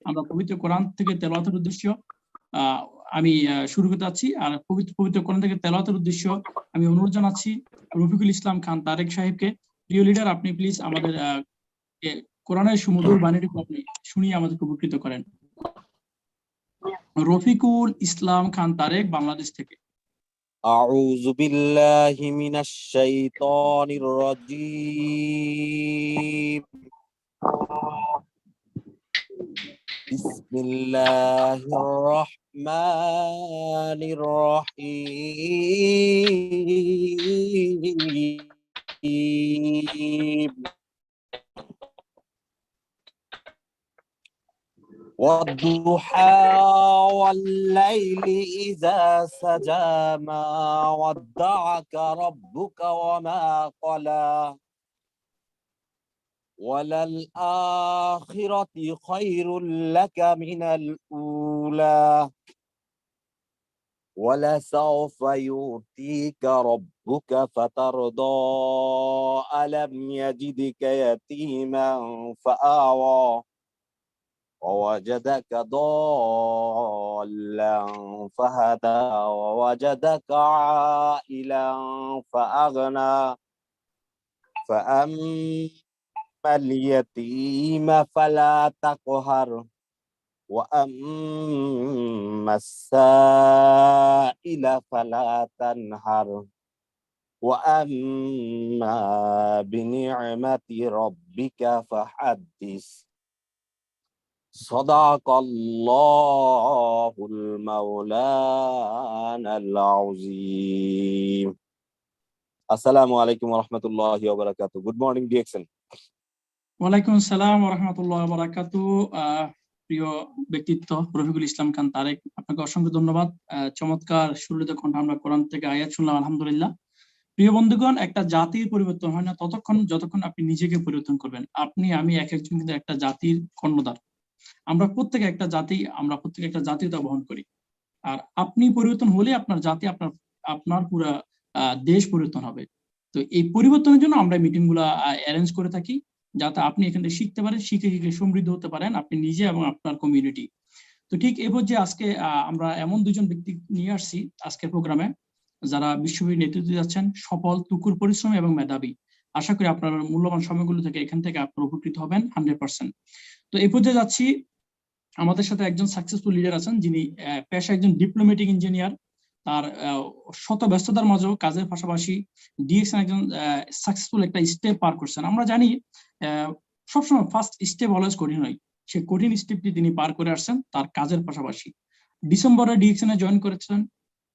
আমরা পবিত্র কোরআন থেকে তেলাওয়াতের উদ্দেশ্য আমি শুরু করতে যাচ্ছি। আর পবিত্র কোরআন থেকে তেলাওয়াতের উদ্দেশ্য আমি অনুরোধ জানাচ্ছি রফিকুল ইসলাম খান তারেক সাহেবকে। প্রিয় লিডার, আপনি প্লিজ আমাদের কোরআনের সুমধুর বাণীটুকু আপনি শুনিয়ে আমাদেরকে উপকৃত করেন। রফিকুল ইসলাম খান তারেক, বাংলাদেশ থেকে। أعوذ بالله من الشيطان الرجيم بسم الله الرحمن الرحيم والضحى والليل إذا سجى ما ودعك ربك وما قلى وللآخرة خير لك من الأولى ولسوف يؤتيك ربك فترضى ألم يجدك يتيما فآوى ووجدك ضالا فهدى ووجدك عائلا فأغنى فأما اليتيم فلا تقهر وأما السائل فلا تنهر وأما بنعمة ربك فحدث صدق الله المولانا العظيم. Assalamu alaikum wa rahmatullahi wa barakatuh. Good morning, DXN. ওয়ালাইকুম আসসালাম ওয়া রাহমাতুল্লাহি ওয়া বারাকাতুহু। প্রিয় ব্যক্তিত্ব রফিকুল ইসলাম খান তারেক, আপনাকে অসংখ্য ধন্যবাদ। চমৎকার সুললিত কণ্ঠে আমরা কোরআন থেকে আয়াত শুনলাম, আলহামদুলিল্লাহ। প্রিয় বন্ধুগণ, একটা জাতির পরিবর্তন হয় না যতক্ষণ আপনি নিজেকে পরিবর্তন করবেন। আপনি আমি এক একজন কিন্তু একটা জাতির কর্ণধার। আমরা প্রত্যেকে একটা জাতীয়তা বহন করি। আর আপনি পরিবর্তন হলে আপনার জাতি, আপনার পুরা দেশ পরিবর্তন হবে। তো এই পরিবর্তনের জন্য আমরা মিটিং গুলা অ্যারেঞ্জ করে থাকি, যাতে আপনি এখান থেকে শিখতে পারেন, শিখে সমৃদ্ধ হতে পারেন আপনি নিজে এবং আপনার কমিউনিটি। তো ঠিক এই পর্যায়ে আজকে আমরা এমন দুজন ব্যক্তি নিয়ে আসছি আজকের প্রোগ্রামে, যারা বিশ্বব্যাপী নেতৃত্ব দিচ্ছেন, সফল, তুকুর পরিশ্রমী এবং মেধাবী। আশা করি আপনার মূল্যবান সময়গুলো থেকে এখান থেকে আপনারা উপকৃত হবেন 100%। তো এই পর্যায়ে যাচ্ছি, আমাদের সাথে একজন সাকসেসফুল লিডার আছেন, যিনি পেশায় একজন ডিপ্লোম্যাটিক ইঞ্জিনিয়ার। তার শত ব্যস্ততার মাঝেও কাজের পাশাপাশি ডিএক্সএন একজন সাকসেসফুল একটা স্টেপ পার করছেন। আমরা জানি সবসময় ফার্স্ট স্টেপ অলওয়েজ কঠিন হয়, সে কঠিন স্টেপটি তিনি পার করে আসছেন তার কাজের পাশাপাশি। ডিসেম্বরে ডিএক্সএন এ জয়েন করেছেন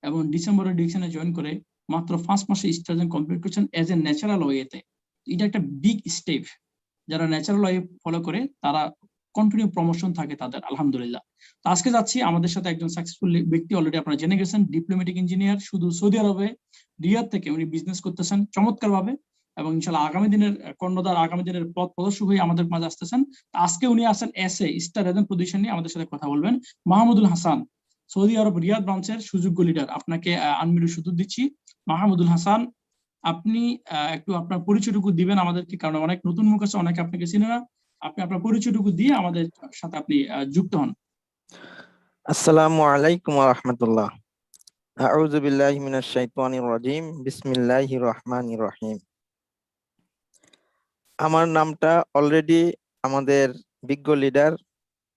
এবং ডিসেম্বরে ডিএক্সএন এ জয়েন করে মাত্র 5 মাসে স্টারজেন কমপ্লিট করছেন এজ এ ন্যাচারাল ওয়েতে। এটা একটা বিগ স্টেপ। যারা ন্যাচারাল ওয়ে ফলো করে তারা কন্টিনিউ প্রমোশন থাকে তাদের, আলহামদুলিল্লাহ। তো আজকে যাচ্ছি আমাদের সাথে একজন সাকসেসফুল ব্যক্তি, অলরেডি আপনারা জেনে গেছেন, ডিপ্লোম্যাটিক ইঞ্জিনিয়ার, শুধু সৌদি আরবে রিয়াদ থেকে উনি বিজনেস করতেছেন চমৎকার ভাবে, এবং ইনশাআল্লাহ আগামী দিনের কর্ণধার, আগামী দিনের পথ প্রদর্শক হয়ে আমাদের মাঝে আসতেছেন। আজকে উনি আসেন এসএ স্টার এজেন্ট পজিশন নিয়ে আমাদের সাথে কথা বলবেন। মাহমুদুল হাসান, সৌদি আরব রিয়াদ ব্রাঞ্চের সুযোগ্য লিডার, আপনাকে আনমিউটের সুযোগ দিচ্ছি। মাহমুদুল হাসান, আপনি একটু আপনার পরিচয়টুকু দিবেন আমাদেরকে, কারণ অনেক নতুন মুখ আছে, অনেকে আপনাকে চিনে না। আপনি আপনার পরিচয়টুকু দিয়ে আমাদের সাথে আপনি যুক্ত হন। আসসালামু আলাইকুম ওয়া রাহমাতুল্লাহ। আউযু বিল্লাহি মিনাশ শাইতানির রাজীম। বিসমিল্লাহির রহমানির রহিম। আমার নামটা অলরেডি আমাদের বিজ্ঞ লিডার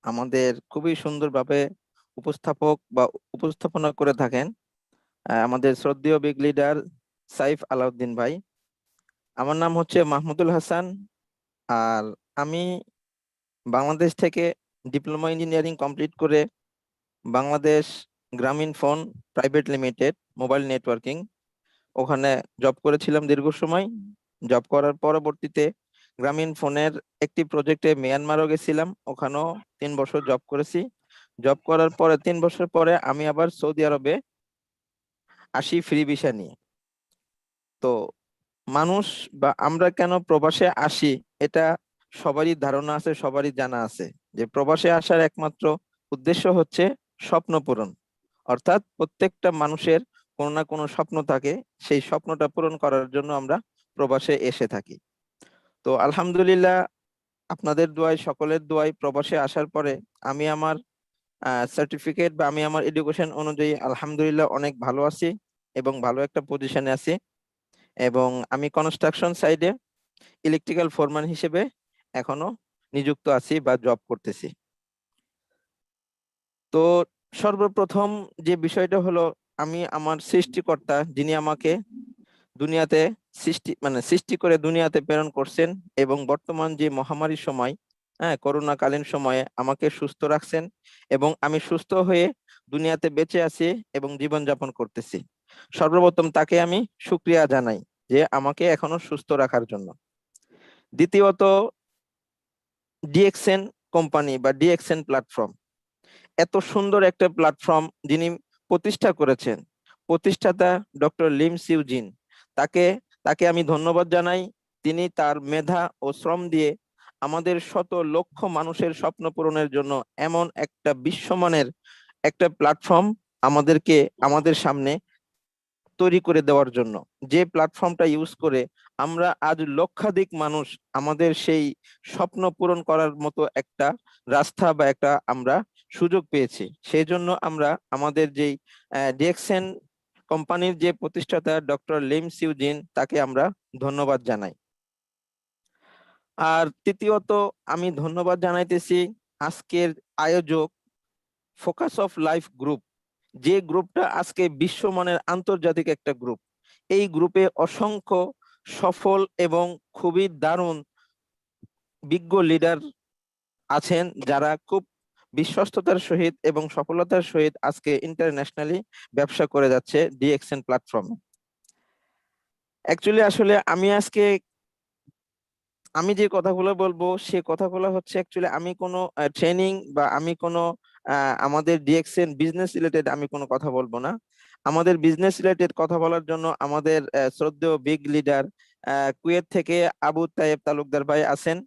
আমাদের খুবই সুন্দরভাবে উপস্থাপনা করে থাকেন, আমাদের শ্রদ্ধেয় বিগ লিডার সাইফ আলাউদ্দিন ভাই। আমার নাম হচ্ছে মাহমুদুল হাসান, আর আমি বাংলাদেশ থেকে ডিপ্লোমা ইঞ্জিনিয়ারিং কমপ্লিট করে বাংলাদেশ গ্রামীণ phone private limited mobile networking, ওখানে জব করেছিলাম দীর্ঘ সময়। জব করার পরবর্তীতে গ্রামীণ ফোনের একটি প্রজেক্টে মিয়ানমারও গেছিলাম, ওখানেও 3 বছর জব করেছি। জব করার পরে 3 বছর পরে আমি আবার সৌদি আরবে আসি ফ্রি ভিসা নিয়ে। তো মানুষ বা আমরা কেন প্রবাসে আসি, এটা সবারই ধারণা আছে, সবারই জানা আছে যে প্রবাসে আসার একমাত্র উদ্দেশ্য হচ্ছে স্বপ্ন পূরণ। অর্থাৎ প্রত্যেকটা মানুষের কোনো না কোনো স্বপ্ন থাকে, সেই স্বপ্নটা পূরণ করার জন্য আমরা প্রবাসে এসে থাকি। তো আলহামদুলিল্লাহ, আপনাদের দোয়ায়, সকলের দোয়ায় প্রবাসে আসার পরে আমি আমার সার্টিফিকেট বা আমি আমার এডুকেশন অনুযায়ী আলহামদুলিল্লাহ অনেক ভালো আছি এবং ভালো একটা পজিশনে আছি। এবং আমি কনস্ট্রাকশন সাইডে ইলেকট্রিক্যাল ফোরম্যান হিসেবে এখনো নিযুক্ত আছি বা জব করতেছি। তো সর্বপ্রথম যে বিষয়টা হলো, আমি আমার সৃষ্টিকর্তা যিনি আমাকে দুনিয়াতে সৃষ্টি করে দুনিয়াতে প্রেরণ করছেন এবং বর্তমান যে মহামারীর সময়, করোনাকালীন সময়ে আমাকে সুস্থ রাখছেন এবং আমি সুস্থ হয়ে দুনিয়াতে বেঁচে আছি এবং জীবনযাপন করতেছি। সর্বপ্রথম তাকে আমি শুকরিয়া জানাই যে আমাকে এখনো সুস্থ রাখার জন্য। দ্বিতীয়ত, ডিএক্সএন কোম্পানি বা ডিএক্সএন প্ল্যাটফর্ম, এত সুন্দর একটা প্ল্যাটফর্ম যিনি প্রতিষ্ঠা করেছেন, প্রতিষ্ঠাতা ডক্টর লিম সিউজিন, তাকে তাকে আমি ধন্যবাদ জানাই। তিনি তার মেধা ও শ্রম দিয়ে আমাদের শত লক্ষ মানুষের স্বপ্ন পূরণের জন্য এমন একটা বিশ্বমানের একটা প্ল্যাটফর্ম আমাদের সামনে তৈরি করে দেওয়ার জন্য, যে প্ল্যাটফর্মটা ইউজ করে আমরা আজ লক্ষাধিক মানুষ আমাদের সেই স্বপ্ন পূরণ করার মতো একটা রাস্তা বা একটা আমরা সুযোগ পেয়েছি। সেই জন্য আমরা আমাদের যেই ডিএক্সএন কোম্পানির যে প্রতিষ্ঠাতা ডক্টর লিম সিউজিন, তাকে আমরা ধন্যবাদ জানাই। আর তৃতীয়ত, আমি ধন্যবাদ জানাইতেছি আজকের আয়োজক ফোকাস অফ লাইফ গ্রুপ, যে গ্রুপটা আজকে বিশ্বমানের আন্তর্জাতিক একটা গ্রুপ। এই গ্রুপে অসংখ্য সফল এবং খুবই দারুণ বিজ্ঞ লিডার আছেন, যারা খুব বিশ্বস্ততার সহিত এবং সফলতার সহিত আজকে ইন্টারন্যাশনালি ব্যবসা করে যাচ্ছে ডিএক্সএন প্ল্যাটফর্মে। অ্যাকচুয়ালি আসলে আমি যে কথাগুলো বলবো সে কথাগুলো হচ্ছে, অ্যাকচুয়ালি আমি কোনো ট্রেনিং বা আমি কোনো আমাদের ডিএক্সএন বিজনেস রিলেটেড আমি কোনো কথা বলবো না। আমাদের বিজনেস রিলেটেড কথা বলার জন্য আমাদের শ্রদ্ধেয় বিগ লিডার কুয়েত থেকে আবু তায়েব তালুকদার ভাই আছেন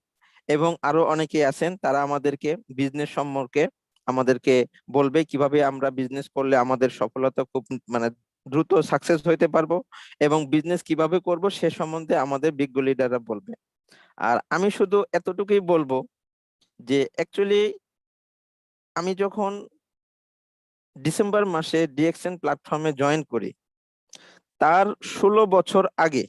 এবং আরো অনেকে আছেন। তারা আমাদেরকে বিজনেস সম্পর্কে আমাদেরকে বলবে কিভাবে আমরা বিজনেস করলে আমাদের সফলতা খুব মানে দ্রুত সাকসেস হইতে পারবো এবং বিজনেস কিভাবে করব সে সম্বন্ধে আমাদের বিজ্ঞ লিডাররা বলবে। আর আমি শুধু এতটুকুই বলবো যে অ্যাকচুয়ালি আমি যখন ডিসেম্বর মাসে ডিএক্সএন প্ল্যাটফর্মে জয়েন করি, তার 16 বছর আগে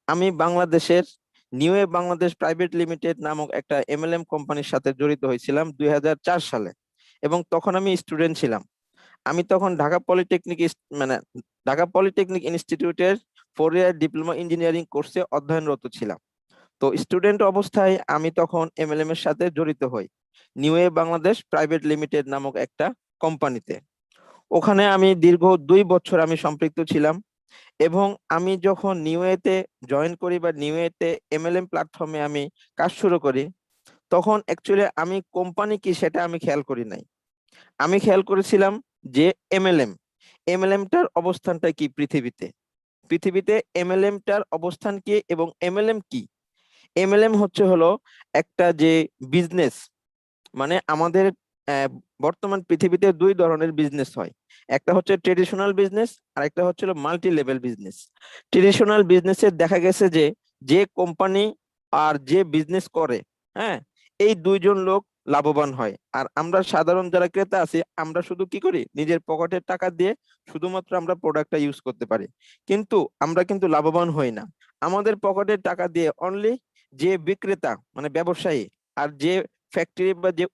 আমি বাংলাদেশের নিউয়ে বাংলাদেশ প্রাইভেট লিমিটেড নামক একটা এমএলএম কোম্পানির সাথে জড়িত হয়েছিলাম 2004 সালে এবং তখন আমি স্টুডেন্ট ছিলাম। আমি তখন ঢাকা পলিটেকনিক ইনস্টিটিউটের 4 ইয়ার ডিপ্লোমা ইঞ্জিনিয়ারিং কোর্সে অধ্যয়নরত ছিলাম। তো স্টুডেন্ট অবস্থায় আমি তখন এমএলএম এর সাথে জড়িত হই নিউয়ে বাংলাদেশ প্রাইভেট লিমিটেড নামক একটা কোম্পানিতে। ওখানে আমি দীর্ঘ 2 বছর আমি সম্পৃক্ত ছিলাম এবং আমি যখন নিউয়েতে জয়েন করি বা নিউয়েতে এমএলএম প্ল্যাটফর্মে আমি কাজ শুরু করি, তখন অ্যাকচুয়ালি আমি কোম্পানি কি সেটা আমি খেয়াল করি নাই। আমি খেয়াল করেছিলাম যে এমএলএম এমএলএমটার অবস্থানটা কি পৃথিবীতে এমএলএমটার অবস্থান কি এবং এমএলএম কি। এমএলএম হলো একটা যে বিজনেস, মানে আমাদের বর্তমান পৃথিবীতে 2 ধরনের বিজনেস হয়। একটা হচ্ছে ট্রেডিশনাল বিজনেস আর একটা হচ্ছে মাল্টি লেভেল বিজনেস। ট্রেডিশনাল বিজনেসে দেখা গেছে যে যে কোম্পানি আর যে বিজনেস করে, হ্যাঁ, এই 2জন লোক লাভবান হয়। আর আমরা সাধারণ যারা ক্রেতা আছি, আমরা শুধু কি করি, নিজের পকেটের টাকা দিয়ে শুধুমাত্র আমরা প্রোডাক্টটা ইউজ করতে পারি, কিন্তু আমরা কিন্তু লাভবান হই না। আমাদের পকেটের টাকা দিয়ে অনলি যে বিক্রেতা মানে ব্যবসায়ী আর যে ফ্যাক্টরি বা যে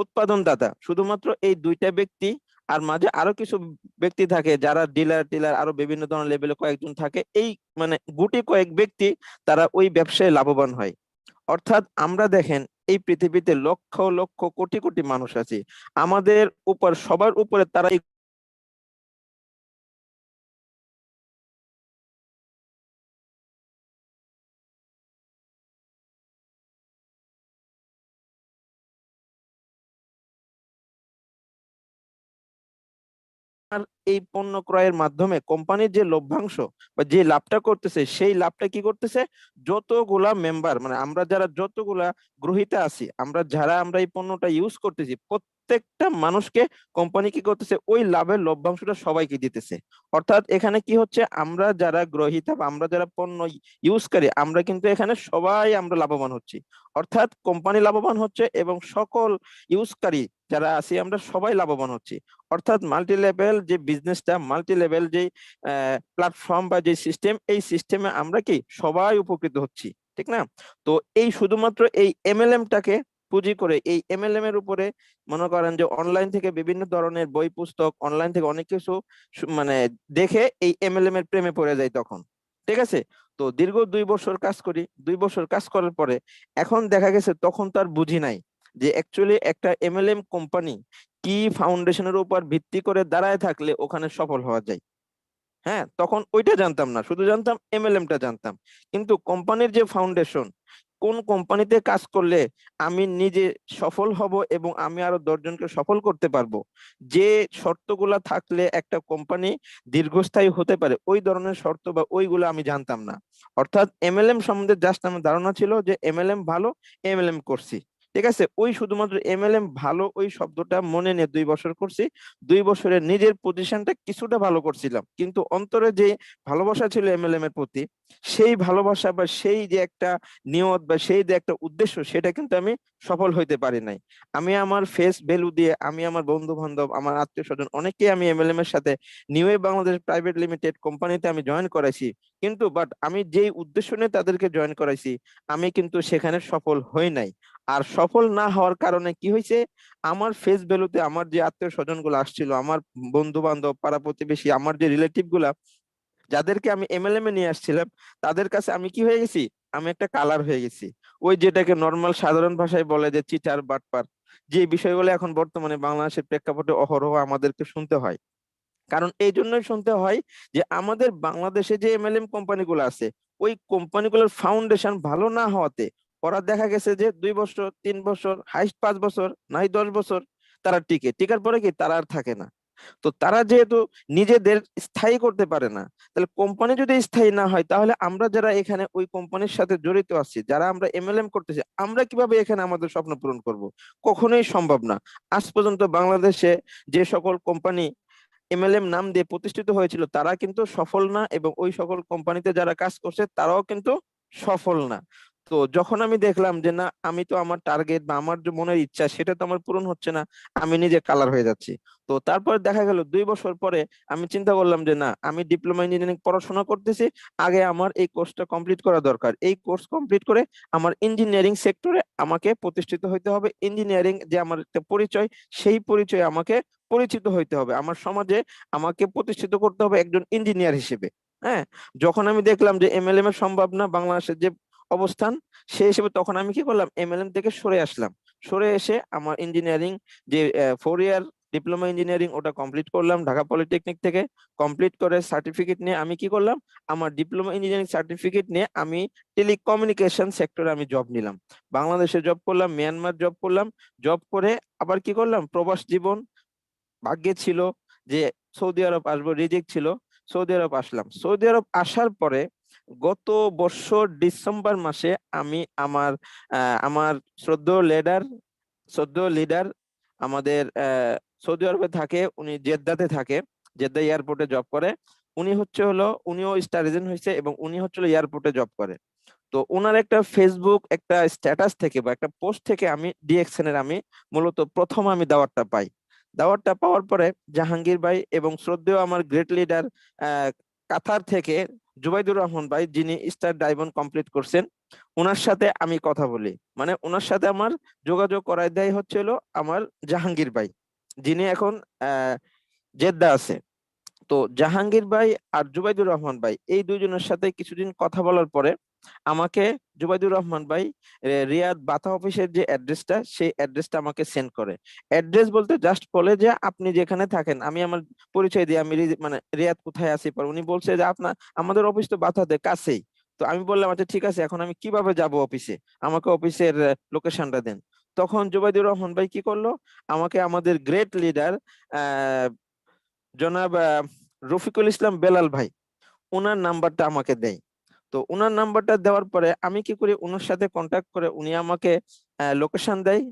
উৎপাদনদাতা, শুধুমাত্র এই 2টা ব্যক্তি, আর মাঝে আরো কিছু ব্যক্তি থাকে যারা ডিলার টিলার আরো বিভিন্ন ধরনের লেভেলে কয়েকজন থাকে, এই গুটি কয়েক ব্যক্তি তারা ওই ব্যবসায় লাভবান হয়। অর্থাৎ আমরা দেখেন এই পৃথিবীতে লক্ষ লক্ষ কোটি কোটি মানুষ আছে, আমাদের উপর সবার উপরে তারা এই পণ্য ক্রয়ের মাধ্যমে কোম্পানির যে লভ্যাংশ বা যে লাভটা করতেছে, সেই লাভটা কি করতেছে, যতগুলা মেম্বার মানে আমরা যারা যতগুলা গ্রহীতা আছি, আমরা এই পণ্যটা ইউজ করতেছি, প্রত্যেকটা মানুষকে কোম্পানি কি করতেছে, ওই লাভের লভ্যাংশটা সবাইকে দিতেছে। অর্থাৎ এখানে কি হচ্ছে, আমরা যারা গ্রহীতা বা আমরা যারা পণ্য ইউজকারী, আমরা কিন্তু এখানে সবাই আমরা লাভবান হচ্ছি। অর্থাৎ কোম্পানি লাভবান হচ্ছে এবং সকল ইউজকারী যারা আছি আমরা সবাই লাভবান হচ্ছি। অর্থাৎ মাল্টি লেভেল যে বিজনেসটা, মাল্টি লেভেল যে প্ল্যাটফর্ম বা যে সিস্টেম, এই সিস্টেমে আমরা কি সবাই উপকৃত হচ্ছি, ঠিক না? তো এই শুধুমাত্র এই এমএলএম-টাকে পুঁজি করে, এই এমএলএম এর উপরে মনে করেন যে অনলাইন থেকে বিভিন্ন ধরনের বই পুস্তক, অনলাইন থেকে অনেক কিছু মানে দেখে এই এমএলএম এর প্রেমে পড়ে যায় তখন, ঠিক আছে? তো দীর্ঘ 2 বছর কাজ করি, 2 বছর কাজ করার পরে এখন দেখা গেছে তখন তার বুঝি নাই যে অ্যাকচুয়ালি একটা এমএলএম কোম্পানি কি ফাউন্ডেশনের উপর ভিত্তি করে দাঁড়ায় থাকলে ওখানে সফল হওয়া যায়। হ্যাঁ, তখন ওইটা জানতাম না, শুধু জানতাম এমএলএম-টা জানতাম, কিন্তু কোম্পানির যে ফাউন্ডেশন, কোন কোম্পানিতে কাজ করলে আমি নিজে সফল হব এবং আমি আরো 10 জনকে সফল করতে পারবো, যে শর্তগুলা থাকলে একটা কোম্পানি দীর্ঘস্থায়ী হতে পারে, ওই ধরনের শর্ত বা ওইগুলো আমি জানতাম না। অর্থাৎ এমএলএম সম্বন্ধে জাস্ট আমার ধারণা ছিল যে এমএলএম ভালো, এমএলএম করছি, ঠিক আছে? ওই শুধুমাত্র এমএলএম ভালো ওই শব্দটা মনে নিয়ে 2 বছর করছি। 2 বছরে নিজের পজিশনটা কিছুটা ভালো করছিলাম, কিন্তু অন্তরে যে ভালোবাসা ছিল এমএলএম এর প্রতি, সেই ভালোবাসা বা সেই যে একটা নিয়ত বা সেই যে একটা উদ্দেশ্য, সেটা কিন্তু আমি সফল হইতে পারি নাই। আমি আমার ফেস ভ্যালু দিয়ে, আমি আমার বন্ধু বান্ধব, আমার আত্মীয় স্বজন অনেককে আমি এমএলএম এর সাথে new wave Bangladesh private limited কোম্পানিতে আমি জয়েন করাইছি, কিন্তু বাট আমি যেই উদ্দেশ্য নিয়ে তাদেরকে জয়েন করাইছি, আমি কিন্তু সেখানে সফল হই নাই। আর সফল না হওয়ার কারণে কি হয়েছে, আমার ফেস ভ্যালুতে আমার যে আত্মীয় স্বজন গুলো আসছিল, আমার বন্ধু বান্ধব, পাড়া প্রতিবেশী, আমার যে রিলেটিভ গুলা যাদেরকে আমি এমএলএম এ নিয়ে আসছিলাম, তাদের কাছে আমি কি হয়ে গেছি, আমি একটা কালার হয়ে গেছি। ওই যেটাকে নর্মাল সাধারণ ভাষায় বলে যে চিটার বাটপার, যে বিষয়গুলো এখন বর্তমানে বাংলাদেশের প্রেক্ষাপটে অহরহ আমাদেরকে শুনতে হয়। কারণ এই জন্যই শুনতে হয় যে আমাদের বাংলাদেশে যে এমএলএম কোম্পানিগুলো আছে, ওই কোম্পানিগুলোর ফাউন্ডেশন ভালো না হওয়াতে ওরা দেখা গেছে যে 2 বছর, 3 বছর, হাইস্ট 5 বছর, নাই 10 বছর তারা টিকার পরে কি তারা আর থাকে না। তো তারা যেহেতু নিজেদের স্থায়ী করতে পারে না, তাহলে কোম্পানি যদি স্থায়ী না হয়, তাহলে আমরা যারা এখানে ওই কোম্পানির সাথে জড়িত আছি, যারা আমরা এমএলএম করতেছি, আমরা কিভাবে এখানে আমাদের স্বপ্ন পূরণ করব? কখনোই সম্ভব না। আজ পর্যন্ত বাংলাদেশে যে সকল কোম্পানি এমএলএম নাম দিয়ে প্রতিষ্ঠিত হয়েছিল, তারা কিন্তু সফল না, এবং ওই সকল কোম্পানিতে যারা কাজ করছে তারাও কিন্তু সফল না। তো যখন আমি দেখলাম যে না, আমি তো আমার টার্গেট বা আমার যে মনের ইচ্ছা সেটা তো আমার পূরণ হচ্ছে না, আমি নিজে কালার হয়ে যাচ্ছি। তো তারপর দেখা গেল 2 বছর পরে আমি চিন্তা করলাম যে না, আমি ডিপ্লোমা ইঞ্জিনিয়ারিং পড়াশোনা করতেছি, আগে আমার এই কোর্সটা কমপ্লিট করা দরকার। এই কোর্স কমপ্লিট করে আমার ইঞ্জিনিয়ারিং সেক্টরে আমাকে প্রতিষ্ঠিত হইতে হবে, ইঞ্জিনিয়ারিং যে আমার একটা পরিচয়, সেই পরিচয় আমাকে পরিচিত হইতে হবে, আমার সমাজে আমাকে প্রতিষ্ঠিত করতে হবে একজন ইঞ্জিনিয়ার হিসেবে। হ্যাঁ, যখন আমি দেখলাম যে এমএলএম এর সম্ভব না বাংলাদেশের যে অবস্থান, সেই হিসেবে তখন আমি কি করলাম, এমএলএম থেকে সরে আসলাম। সরে এসে আমার ইঞ্জিনিয়ারিং যে 4 ইয়ার ডিপ্লোমা ইঞ্জিনিয়ারিং, ওটা কমপ্লিট করলাম ঢাকা পলিটেকনিক থেকে। কমপ্লিট করে সার্টিফিকেট নিয়ে আমি কি করলাম, আমার ডিপ্লোমা ইঞ্জিনিয়ারিং সার্টিফিকেট নিয়ে আমি টেলিকমিউনিকেশন সেক্টরে আমি জব নিলাম। বাংলাদেশে জব করলাম, মিয়ানমার জব করলাম। জব করে আবার কি করলাম, প্রবাস জীবন ভাগ্যে ছিল যে সৌদি আরব আসবো, রিজেক্ট ছিল, সৌদি আরব আসলাম। সৌদি আরব আসার পরে গত বছর ডিসেম্বর মাসে আমি আমার শ্রদ্ধেয় লিডার আমাদের সৌদি আরবে থাকে, উনি জেদ্দাতে থাকে, জেদ্দা এয়ারপোর্টে জব করে। উনিও স্টার এজেন্ট হয়েছে এবং উনি হচ্ছে এয়ারপোর্টে জব করে। তো ওনার একটা ফেসবুক একটা স্ট্যাটাস থেকে বা একটা পোস্ট থেকে আমি ডিএক্সএন এর আমি মূলত প্রথম আমি দাওয়াতটা পাই। দাওয়াতটা পাওয়ার পরে জাহাঙ্গীর ভাই এবং শ্রদ্ধেয় আমার গ্রেট লিডার কাতার থেকে জুবাইদুর রহমান ভাই, যিনি স্টার ডায়মন্ড কমপ্লিট করছেন, ওনার সাথে আমি কথা বলি। মানে ওনার সাথে আমার যোগাযোগ করায় দেয় হচ্ছিল আমার জাহাঙ্গীর ভাই, যিনি এখন জেদ্দা আছে। তো জাহাঙ্গীর ভাই আর জুবাইদুর রহমান ভাই, এই দুইজনের সাথে কিছুদিন কথা বলার পরে আমাকে জুবাইদুর রহমান ভাই রিয়াদ বাতা অফিসের যে অ্যাড্রেসটা, সেই অ্যাড্রেসটা আমাকে সেন্ড করে। অ্যাড্রেস বলতে জাস্ট বলে যে আপনি যেখানে থাকেন, আমি আমার পরিচয় দিই, আমি মানে রিয়াদ কোথায় আছি। পর উনি বলছে যে আমাদের অফিস তো বাতাতে কাছেই। তো আমি বললাম আচ্ছা ঠিক আছে, এখন আমি কিভাবে যাব অফিসে, আমাকে অফিসের লোকেশনটা দেন। তখন জুবাইদুর রহমান ভাই কি করলো, আমাকে আমাদের গ্রেট লিডার জনাব রফিকুল ইসলাম বেলাল ভাই ওনার নাম্বারটা আমাকে দেয়। তো ওনার নাম্বারটা দেওয়ার পরে আমি কি করি, ওনার সাথে কন্ট্যাক্ট করে উনি আমাকে লোকেশন দেয়,